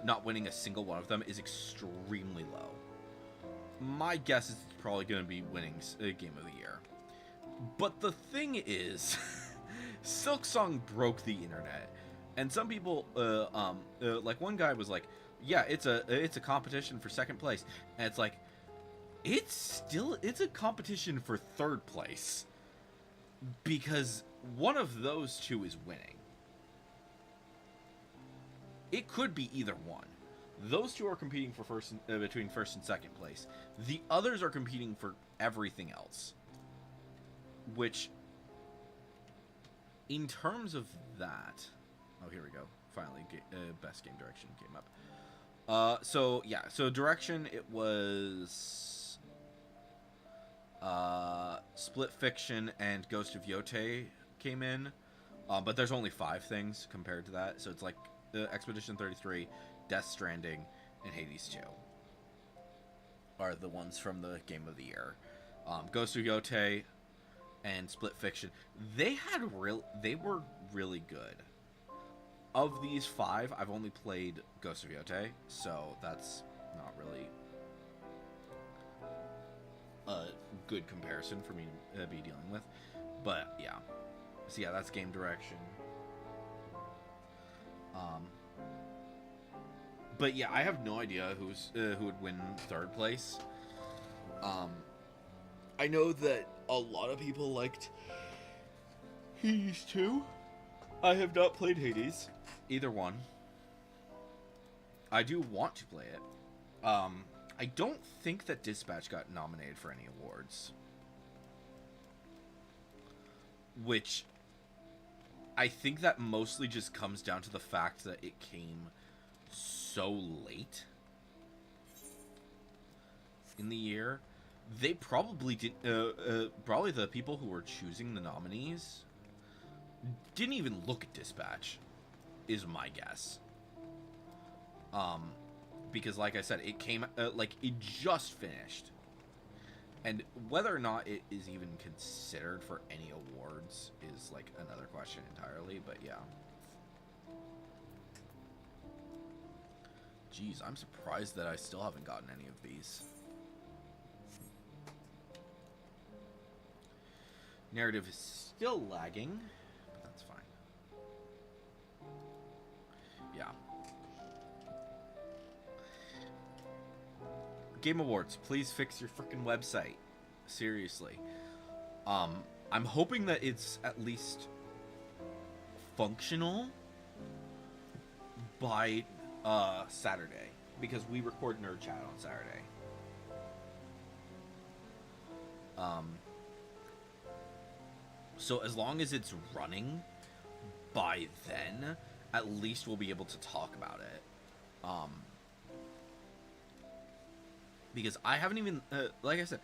not winning a single one of them, is extremely low. My guess is it's probably going to be winning Game of the Year. But the thing is, Silk Song broke the internet, and some people, like one guy was like, "Yeah, it's a competition for second place," and it's like, it's a competition for third place, because one of those two is winning. It could be either one. Those two are competing for between first and second place. The others are competing for everything else. Which, in terms of that, oh, here we go. Finally, best game direction came up. So direction, it was Split Fiction and Ghost of Yote came in, but there's only 5 things compared to that. So it's like Expedition 33, Death Stranding, and Hades 2 are the ones from the Game of the Year. Ghost of Yote and Split Fiction, they were really good. Of these 5, I've only played Ghost of Yote, so that's not really a good comparison for me to be dealing with. But yeah, so yeah, that's game direction. But yeah, I have no idea who would win 3rd place. I know that a lot of people liked Hades 2. I have not played Hades. Either one. I do want to play it. I don't think that Dispatch got nominated for any awards. Which, I think that mostly just comes down to the fact that it came so late in the year. They probably did. Probably the people who were choosing the nominees didn't even look at Dispatch, is my guess. Because like I said, it came it just finished, and whether or not it is even considered for any awards is like another question entirely. But yeah. Jeez, I'm surprised that I still haven't gotten any of these. Narrative is still lagging, but that's fine. Yeah. Game Awards, please fix your freaking website. Seriously. I'm hoping that it's at least functional by Saturday, because we record Nerd Chat on Saturday. So as long as it's running by then, at least we'll be able to talk about it. Because I haven't even, like I said,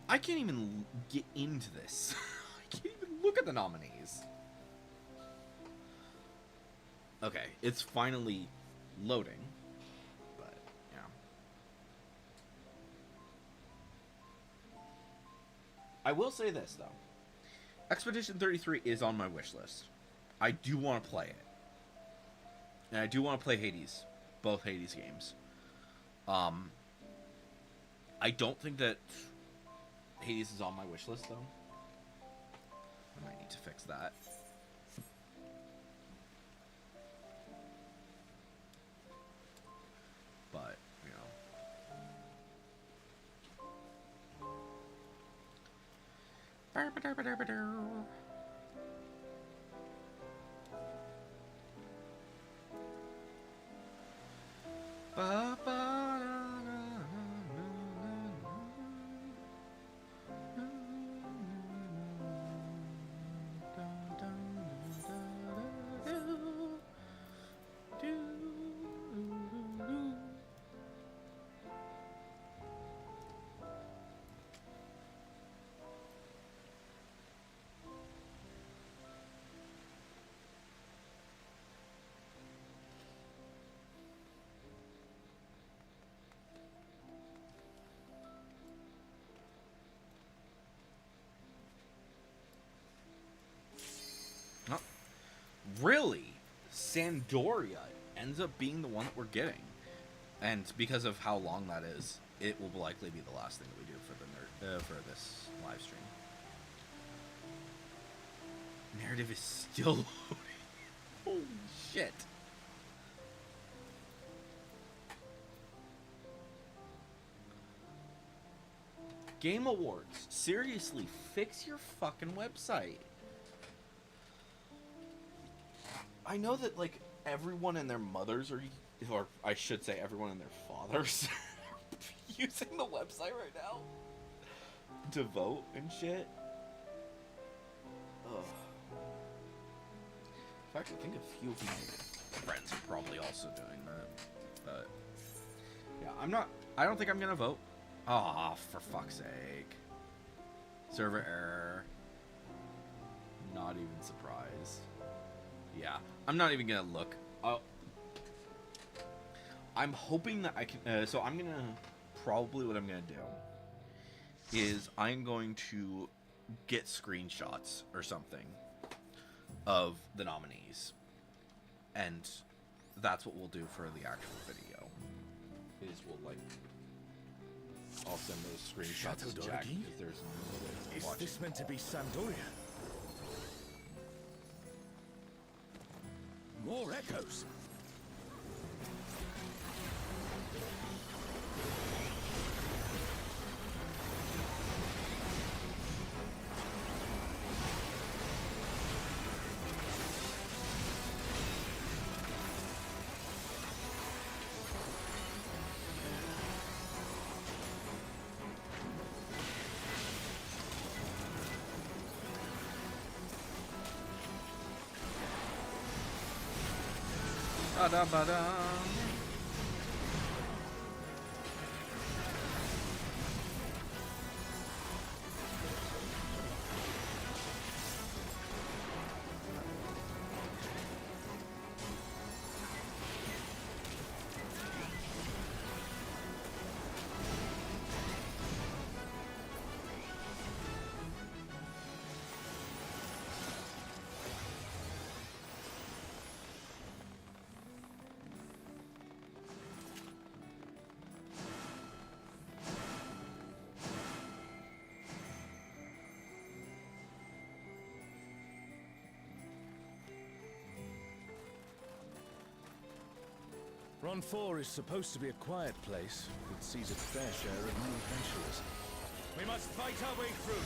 I can't even get into this. I can't even look at the nominees. Okay, it's finally loading, but yeah. I will say this though, Expedition 33 is on my wish list. I do want to play it, and I do want to play Hades, both Hades games. I don't think that Hades is on my wish list though. I might need to fix that. But, you know. Really, Sandoria ends up being the one that we're getting, and because of how long that is, it will likely be the last thing that we do for the for this live stream. Narrative is still loading. Holy shit! Game Awards, seriously, fix your fucking website. I know that like everyone and their mothers are, or I should say, everyone and their fathers, using the website right now to vote and shit. Ugh. In fact, I think a few of my friends are probably also doing that. But yeah, I don't think I'm gonna vote. Oh, for fuck's sake. Server error. Not even surprised. Yeah, I'm not even gonna look. I'm hoping that I can. So I'm gonna probably what I'm gonna do is I'm going to get screenshots or something of the nominees, and that's what we'll do for the actual video. Is we'll like I'll send those screenshots to Jack Dorothy? because there's no way Is to watch this it. meant to be Sandoria? More echoes. Ba-da-ba-da. Ron 4 is supposed to be a quiet place, but sees its fair share of new adventurers. We must fight our way through.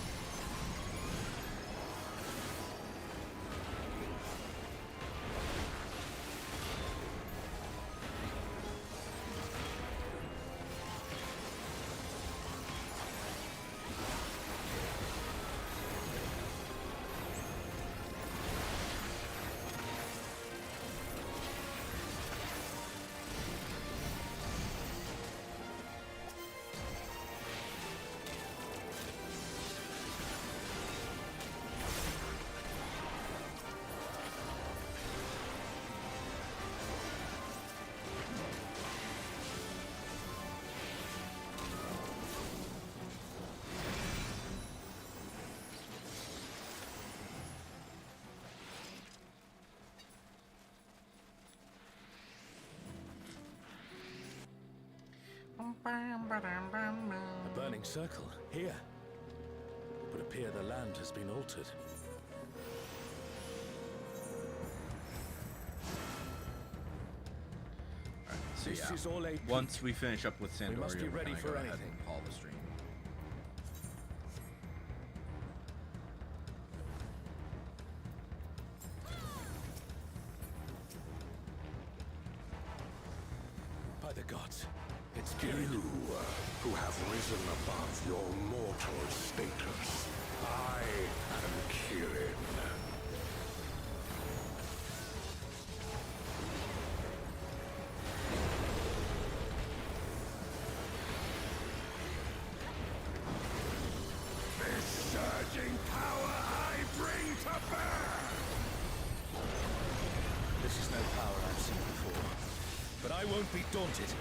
A burning circle, here. It would appear the land has been altered. So This yeah, is all a once we finish up with Sandoria, must be we're ready gonna for go ahead anything. and call the stream. by the gods. It's You, Kirin. who have risen above your mortal status. I am Kirin. This surging power I bring to bear! This is no power I've seen before. But I won't be daunted.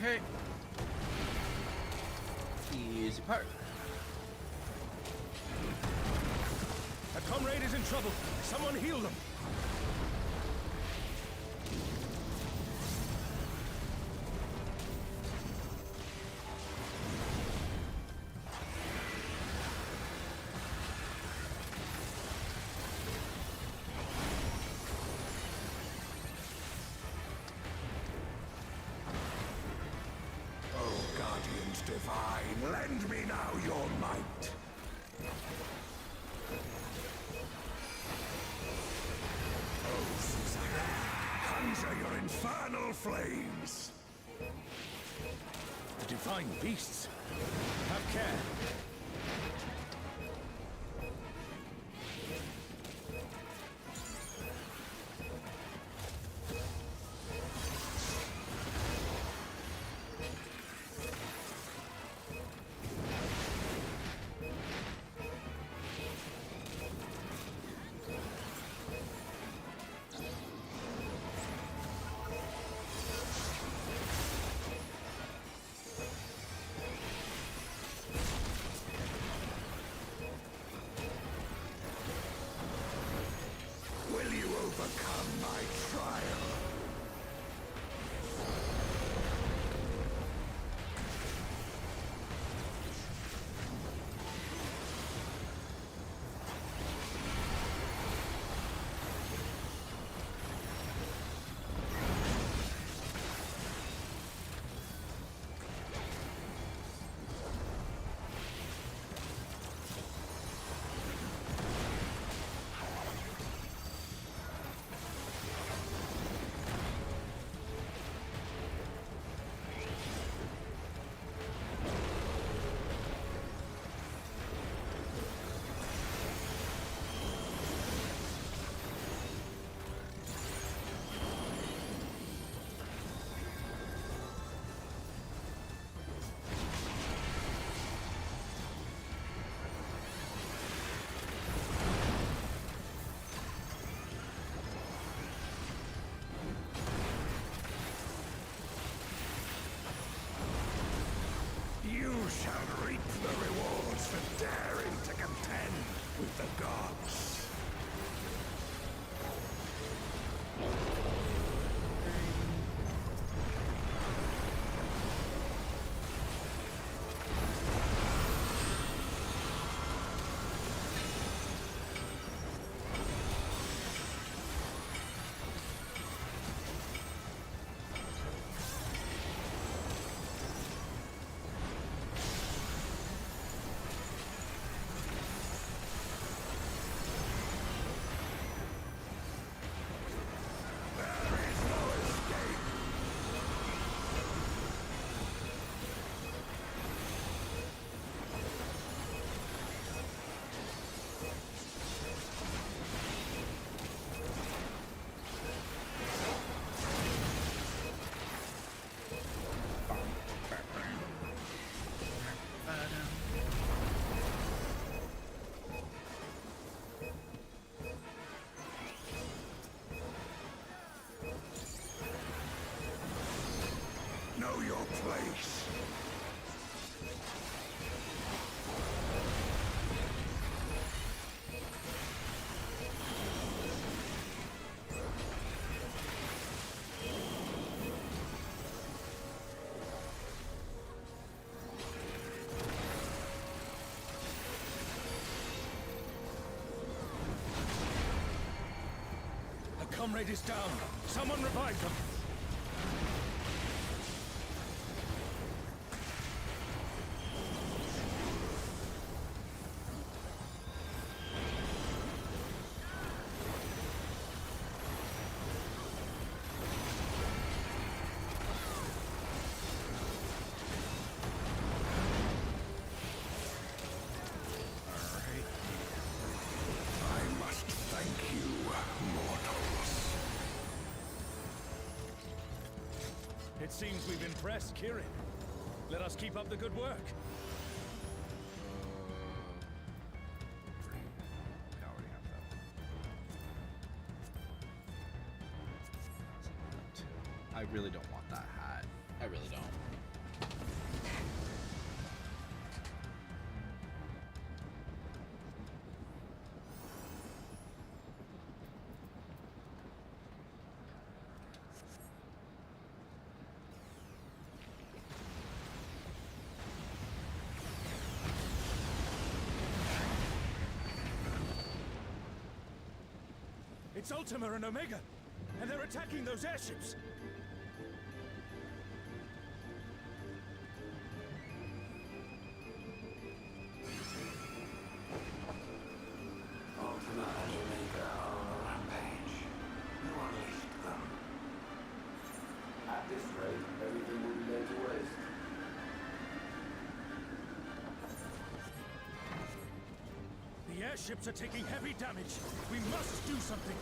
Okay. Easy part. A comrade is in trouble. Someone heal them. fine beasts. Have care. Will you overcome my trial? You shall reap the rewards for daring to contend with the gods. Know your place. A comrade is down. Someone revive them. I must thank you, mortals. It seems we've impressed Kirin. Let us keep up the good work. We already have that. I really don't want that hat. I really don't. It's Ultima and Omega, and they're attacking those airships. Ultima and Omega are on a rampage. Who unleashed them? At this rate, everything will be laid to waste. The airships are taking heavy damage. We must do something.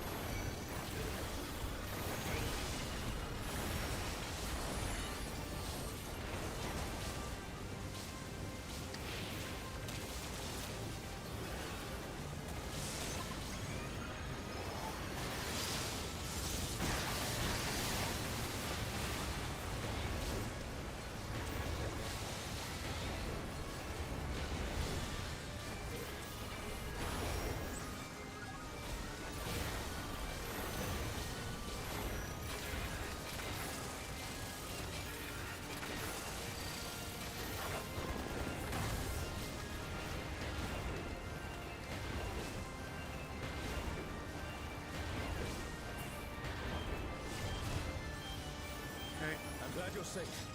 I'm glad you're safe.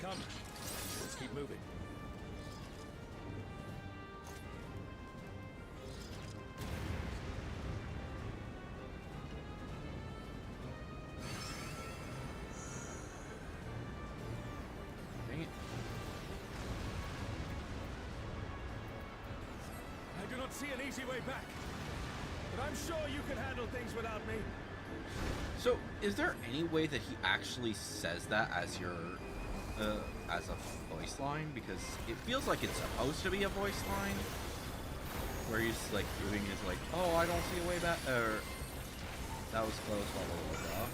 Come, let's keep moving. Dang it. I do not see an easy way back, but I'm sure you can handle things without me. So, is there any way that he actually says that as your, as a voice line? Because it feels like it's supposed to be a voice line, where he's like doing his like, oh, I don't see a way back, or that was close, blah blah blah blah.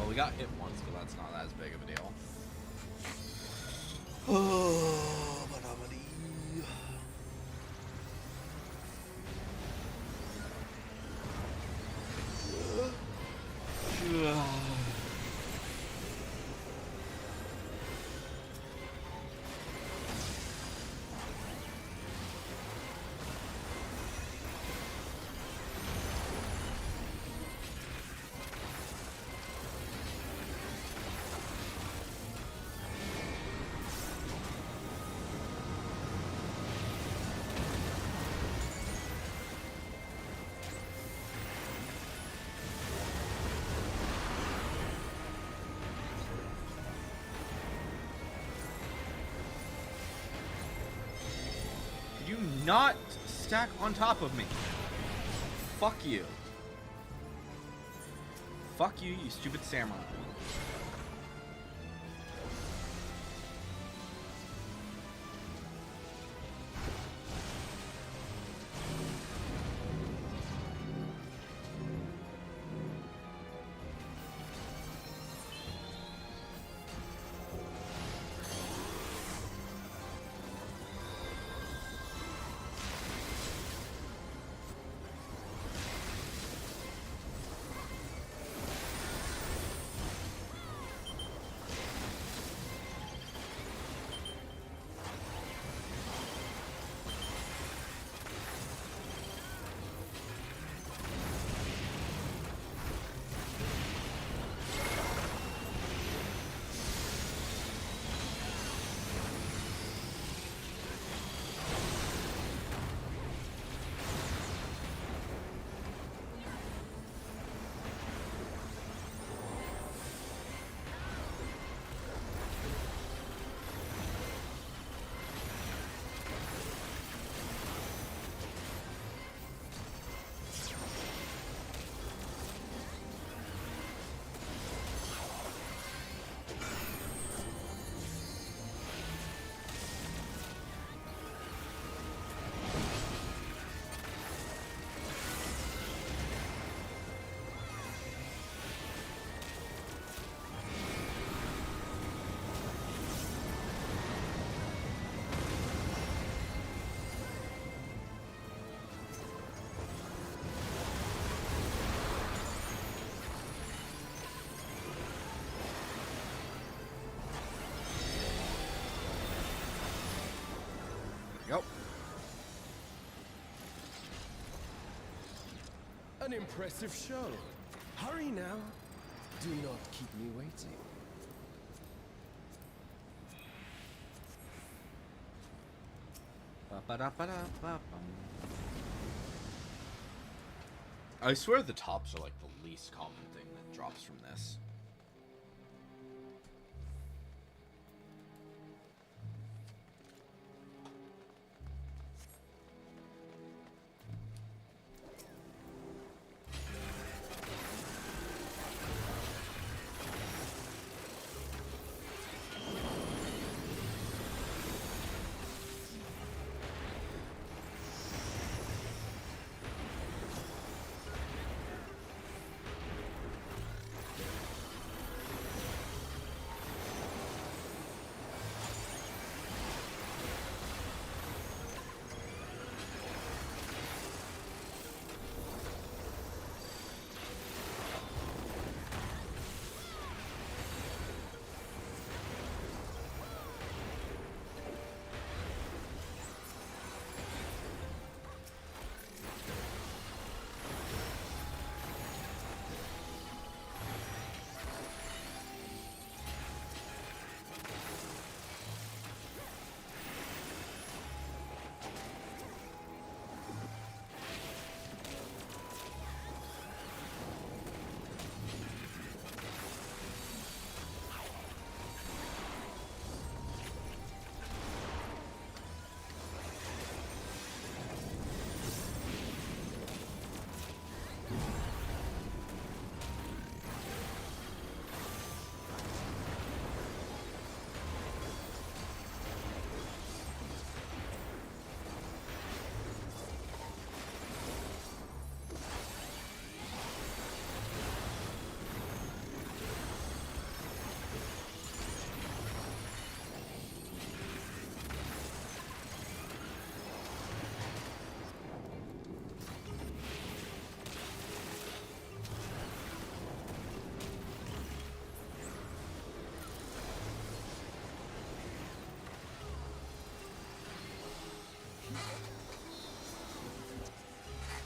We got hit once, but that's not as big of a deal. Oh, you not stack on top of me? Fuck you. Fuck you, you stupid samurai. An impressive show. Hurry now. Do not keep me waiting. I swear the tops are like the least common thing that drops from this.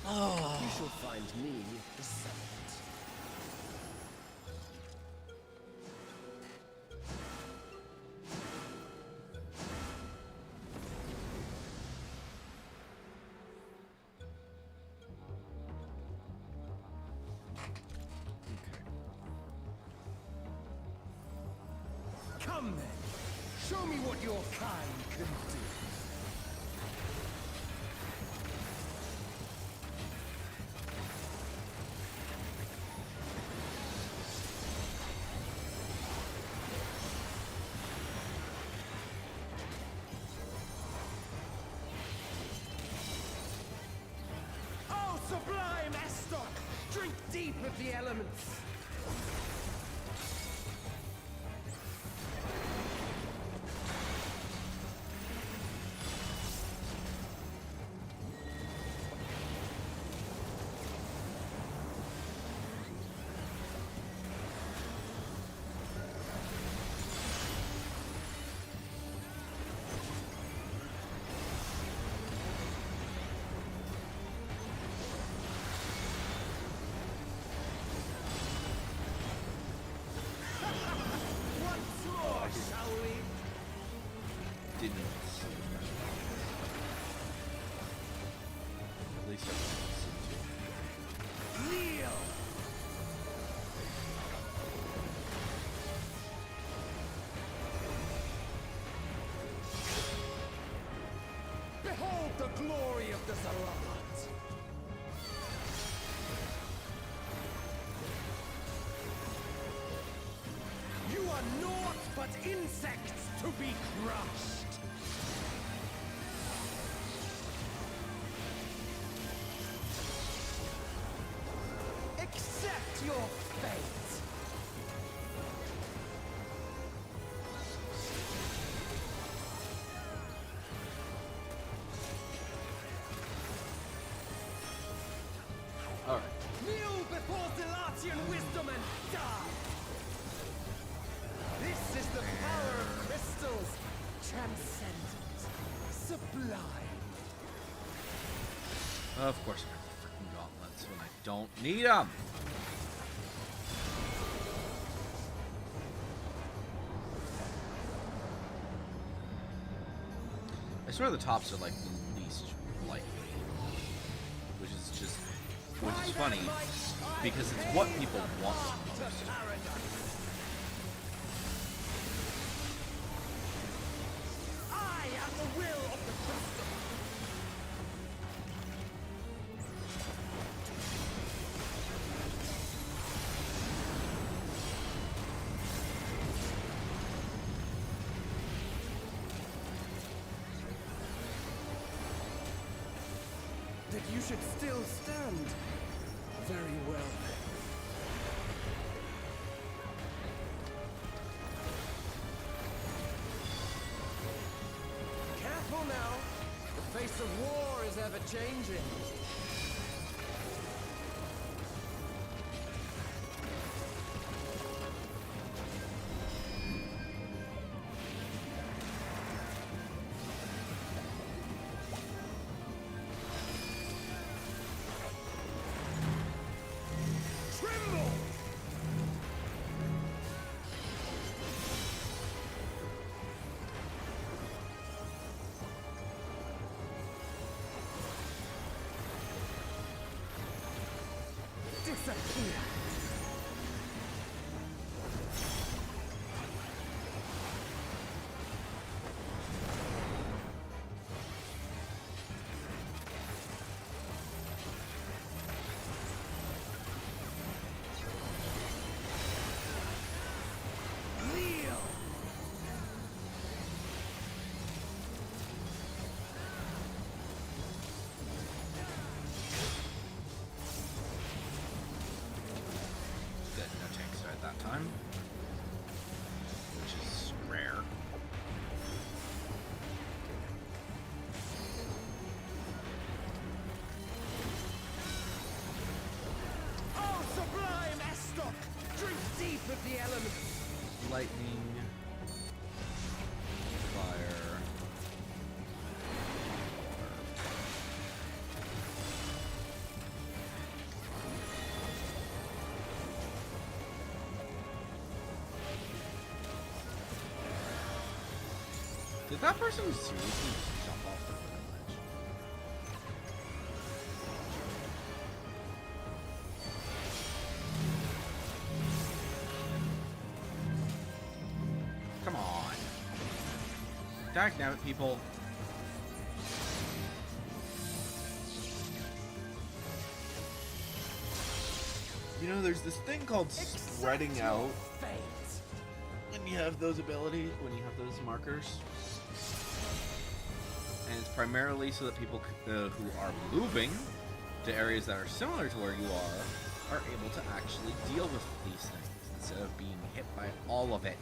You shall find me the summit. Come then, show me what your kind can do. Oh, sublime Estok! Drink deep of the elements! Once more, shall we? Didn't see that. At least I didn't Kneel! Behold the glory of the Zalamat! You are naught but insects to be crushed! Accept your fate! Alright. Kneel before Zalatian wisdom and die! This is the power of crystals! Transcendent. Sublime. Of course I have the freaking gauntlet. It's when I don't need them. I swear the tops are like the least likely, which is funny because it's what people want the most. I am the will of the crystal. That you should still stand. Very well. Careful now. The face of war is ever changing. Tremble! Disappear. Kneel! Good, no tanks there at that time, which is rare. Oh, sublime Estok! Drink deep of the elements. Lightning, fire. Did that person seriously just jump off the ledge? Come on. Dagnabbit, people. You know, there's this thing called spreading out Fate. when you have those abilities, when you have those markers. And it's primarily so that people who are moving to areas that are similar to where you are able to actually deal with these things instead of being hit by all of it.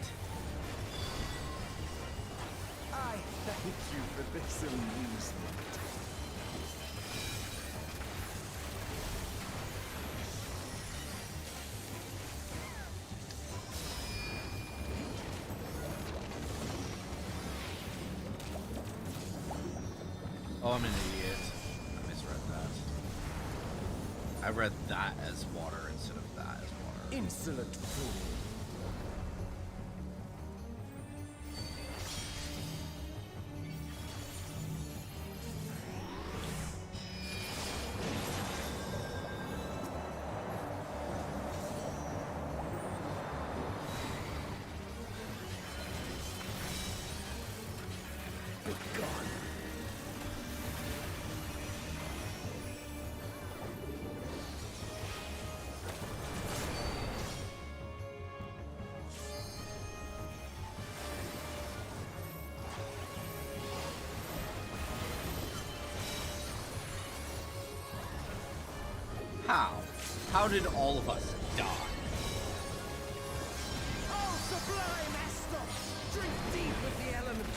I thank you for this amusement. Oh, I'm an idiot. I misread that. I read that as water instead of that as water. Insolent fool. Begone. How? How did all of us die? Oh, sublime Estok! Drink deep of the elements.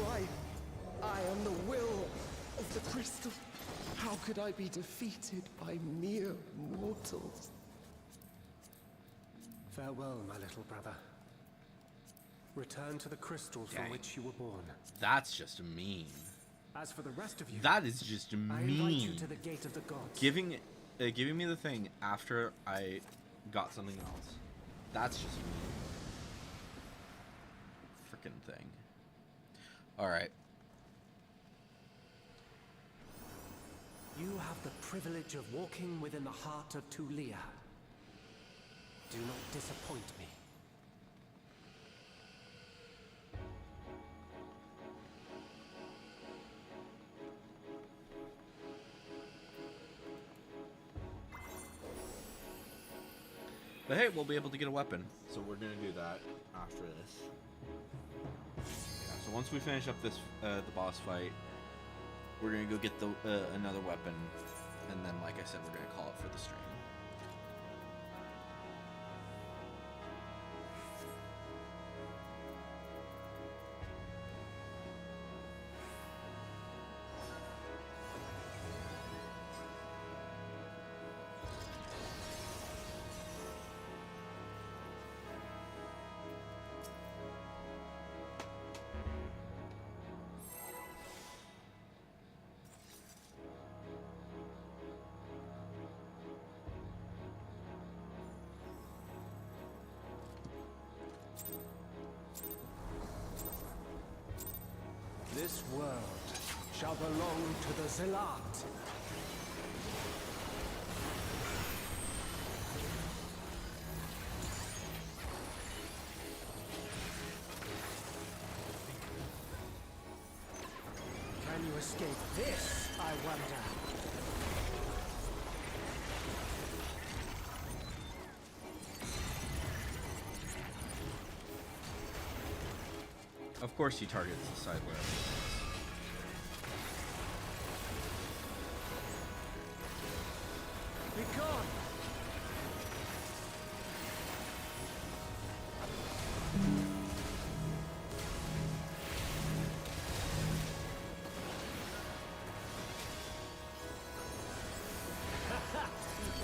Why? I am the will of the crystal. How could I be defeated by mere mortals? Farewell, my little brother. Return to the crystal from Dang. which you were born. That's just mean. As for the rest of you, That is just I invite you mean. to the gate of the gods. Giving me the thing after I got something else. That's just mean. Frickin' thing. Alright. You have the privilege of walking within the heart of Tulia. Do not disappoint me. But hey, we'll be able to get a weapon. So we're gonna do that after this. Yeah, so once we finish up this the boss fight, we're gonna go get the another weapon, and then like I said, we're gonna call it for the stream. This world shall belong to the Zealot. Can you escape this, I wonder? Of course, he targets the side where Be gone!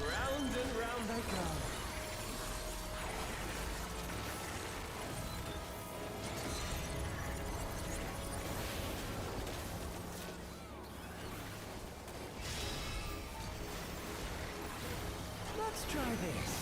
Round and round I go. Let's try this.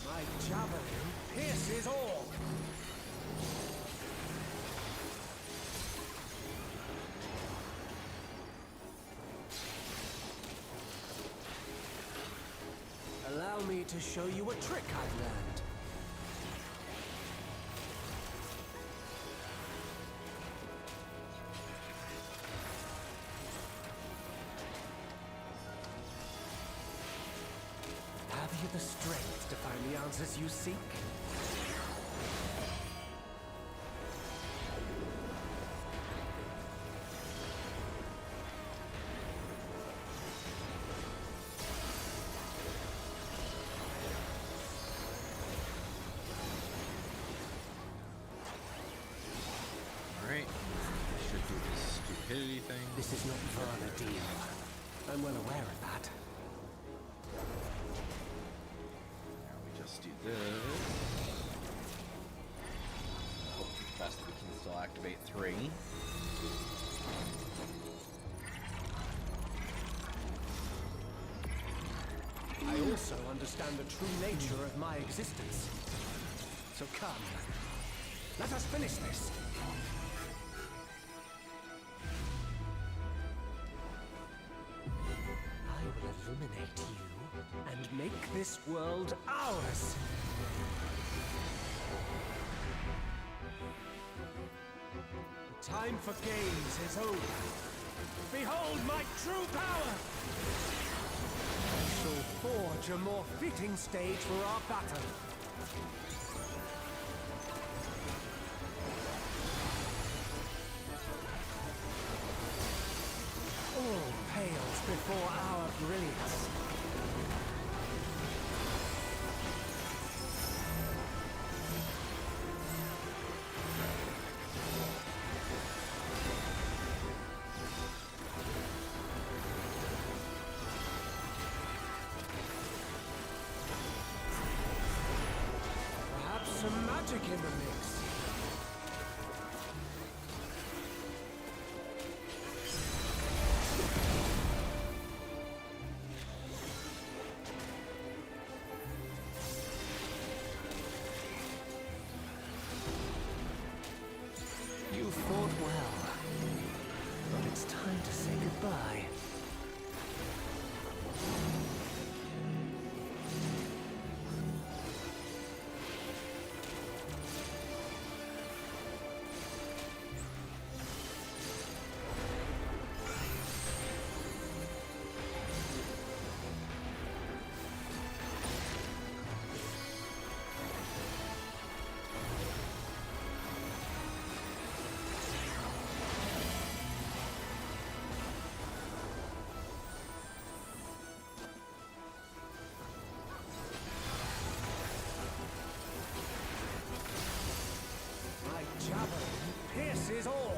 My javelin pierces all. Allow me to show you a trick I've learned. Have you the strength to find the answers you seek? Alright. Should do this stupidity thing. This is not Varnadir. I'm well aware of that. Now we just do this. Hope for the best we can still activate 3. I also understand the true nature of my existence. So come, let us finish this. I will illuminate you and make this world ours. The time for games is over. Behold my true power! I shall forge Such a more fitting stage for our battle. All pales before our brilliance. Perhaps some magic in the mix. You fought well, but it's time to say goodbye. My javelin pierces all.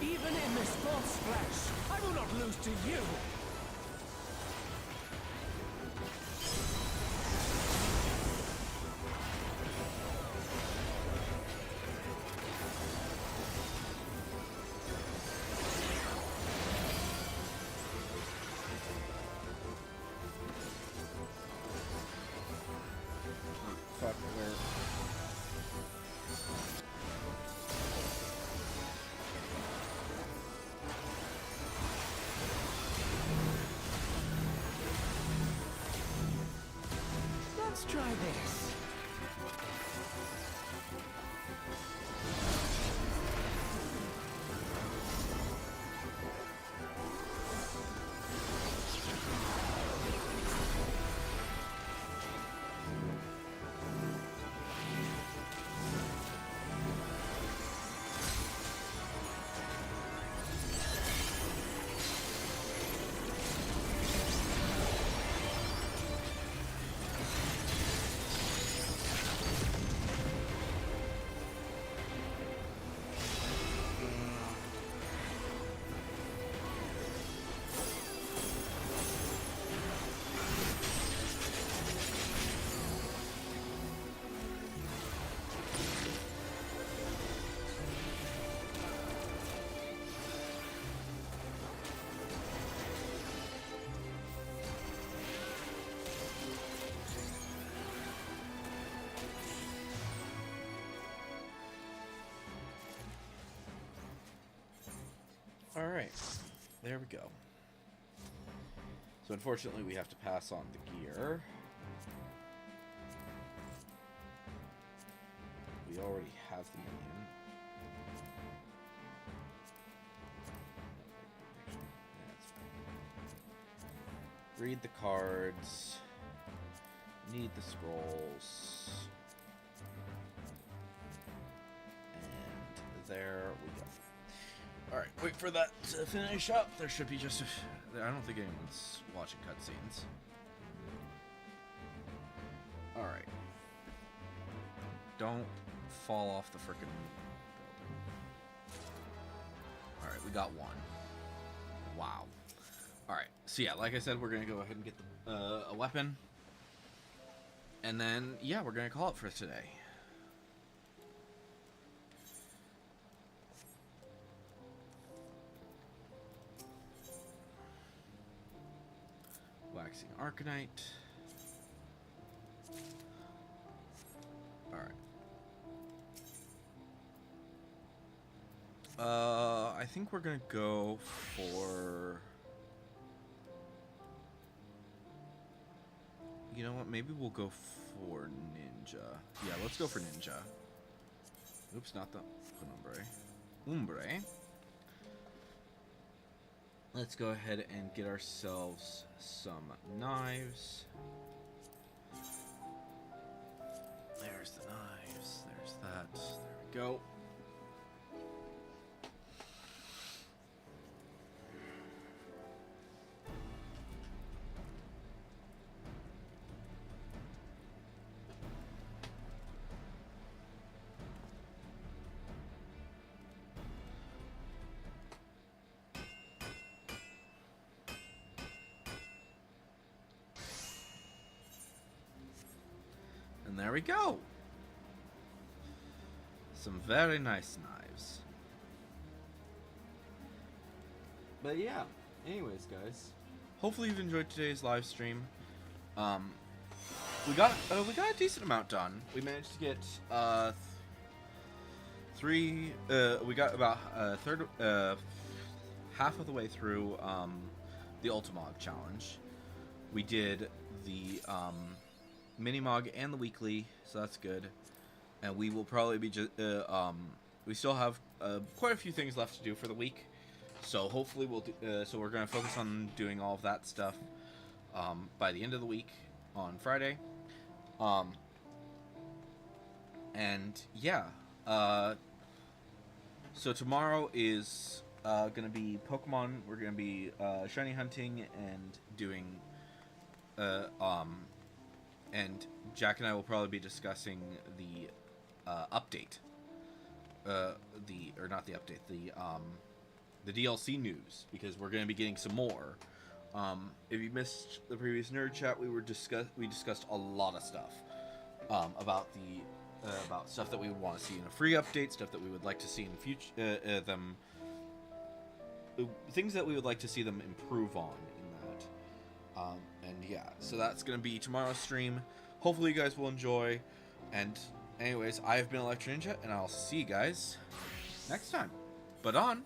Even in this false flesh, I will not lose to you. Fuck, where? Let's try this. Alright, there we go. So unfortunately we have to pass on the gear. We already have the minion. Yeah, that's fine. Read the cards. Need the scrolls. And there we go. Alright, wait for that to finish up. There should be just I don't think anyone's watching cutscenes. Alright. Don't fall off the frickin' Alright, we got one. Wow. Alright, so yeah, like I said, we're going to go ahead and get a weapon. And then, yeah, we're going to call it for today. Waxing Arcanite. Alright. I think we're gonna go for... You know what? Maybe we'll go for Ninja. Yeah, let's go for Ninja. Oops, not the Umbre. Umbre. Let's go ahead and get ourselves some knives. There's the knives. There's that. There we go. And there we go. Some very nice knives. But yeah, anyways, guys, hopefully you've enjoyed today's live stream. We got a decent amount done. We managed to get we got about half of the way through the Ultimog challenge. We did the Minimog and the weekly, so that's good. And we will probably be we still have quite a few things left to do for the week, so hopefully we'll do, so we're going to focus on doing all of that stuff by the end of the week on Friday. And yeah, so tomorrow is going to be Pokemon. We're going to be shiny hunting and doing and Jack and I will probably be discussing the update, the DLC news, because we're going to be getting some more. If you missed the previous nerd chat, we discussed a lot of stuff about stuff that we would want to see in a free update, stuff that we would like to see in future, things that we would like to see them improve on in that. And yeah, so that's going to be tomorrow's stream. Hopefully you guys will enjoy. And anyways, I have been Electro Ninja, and I'll see you guys next time. But on.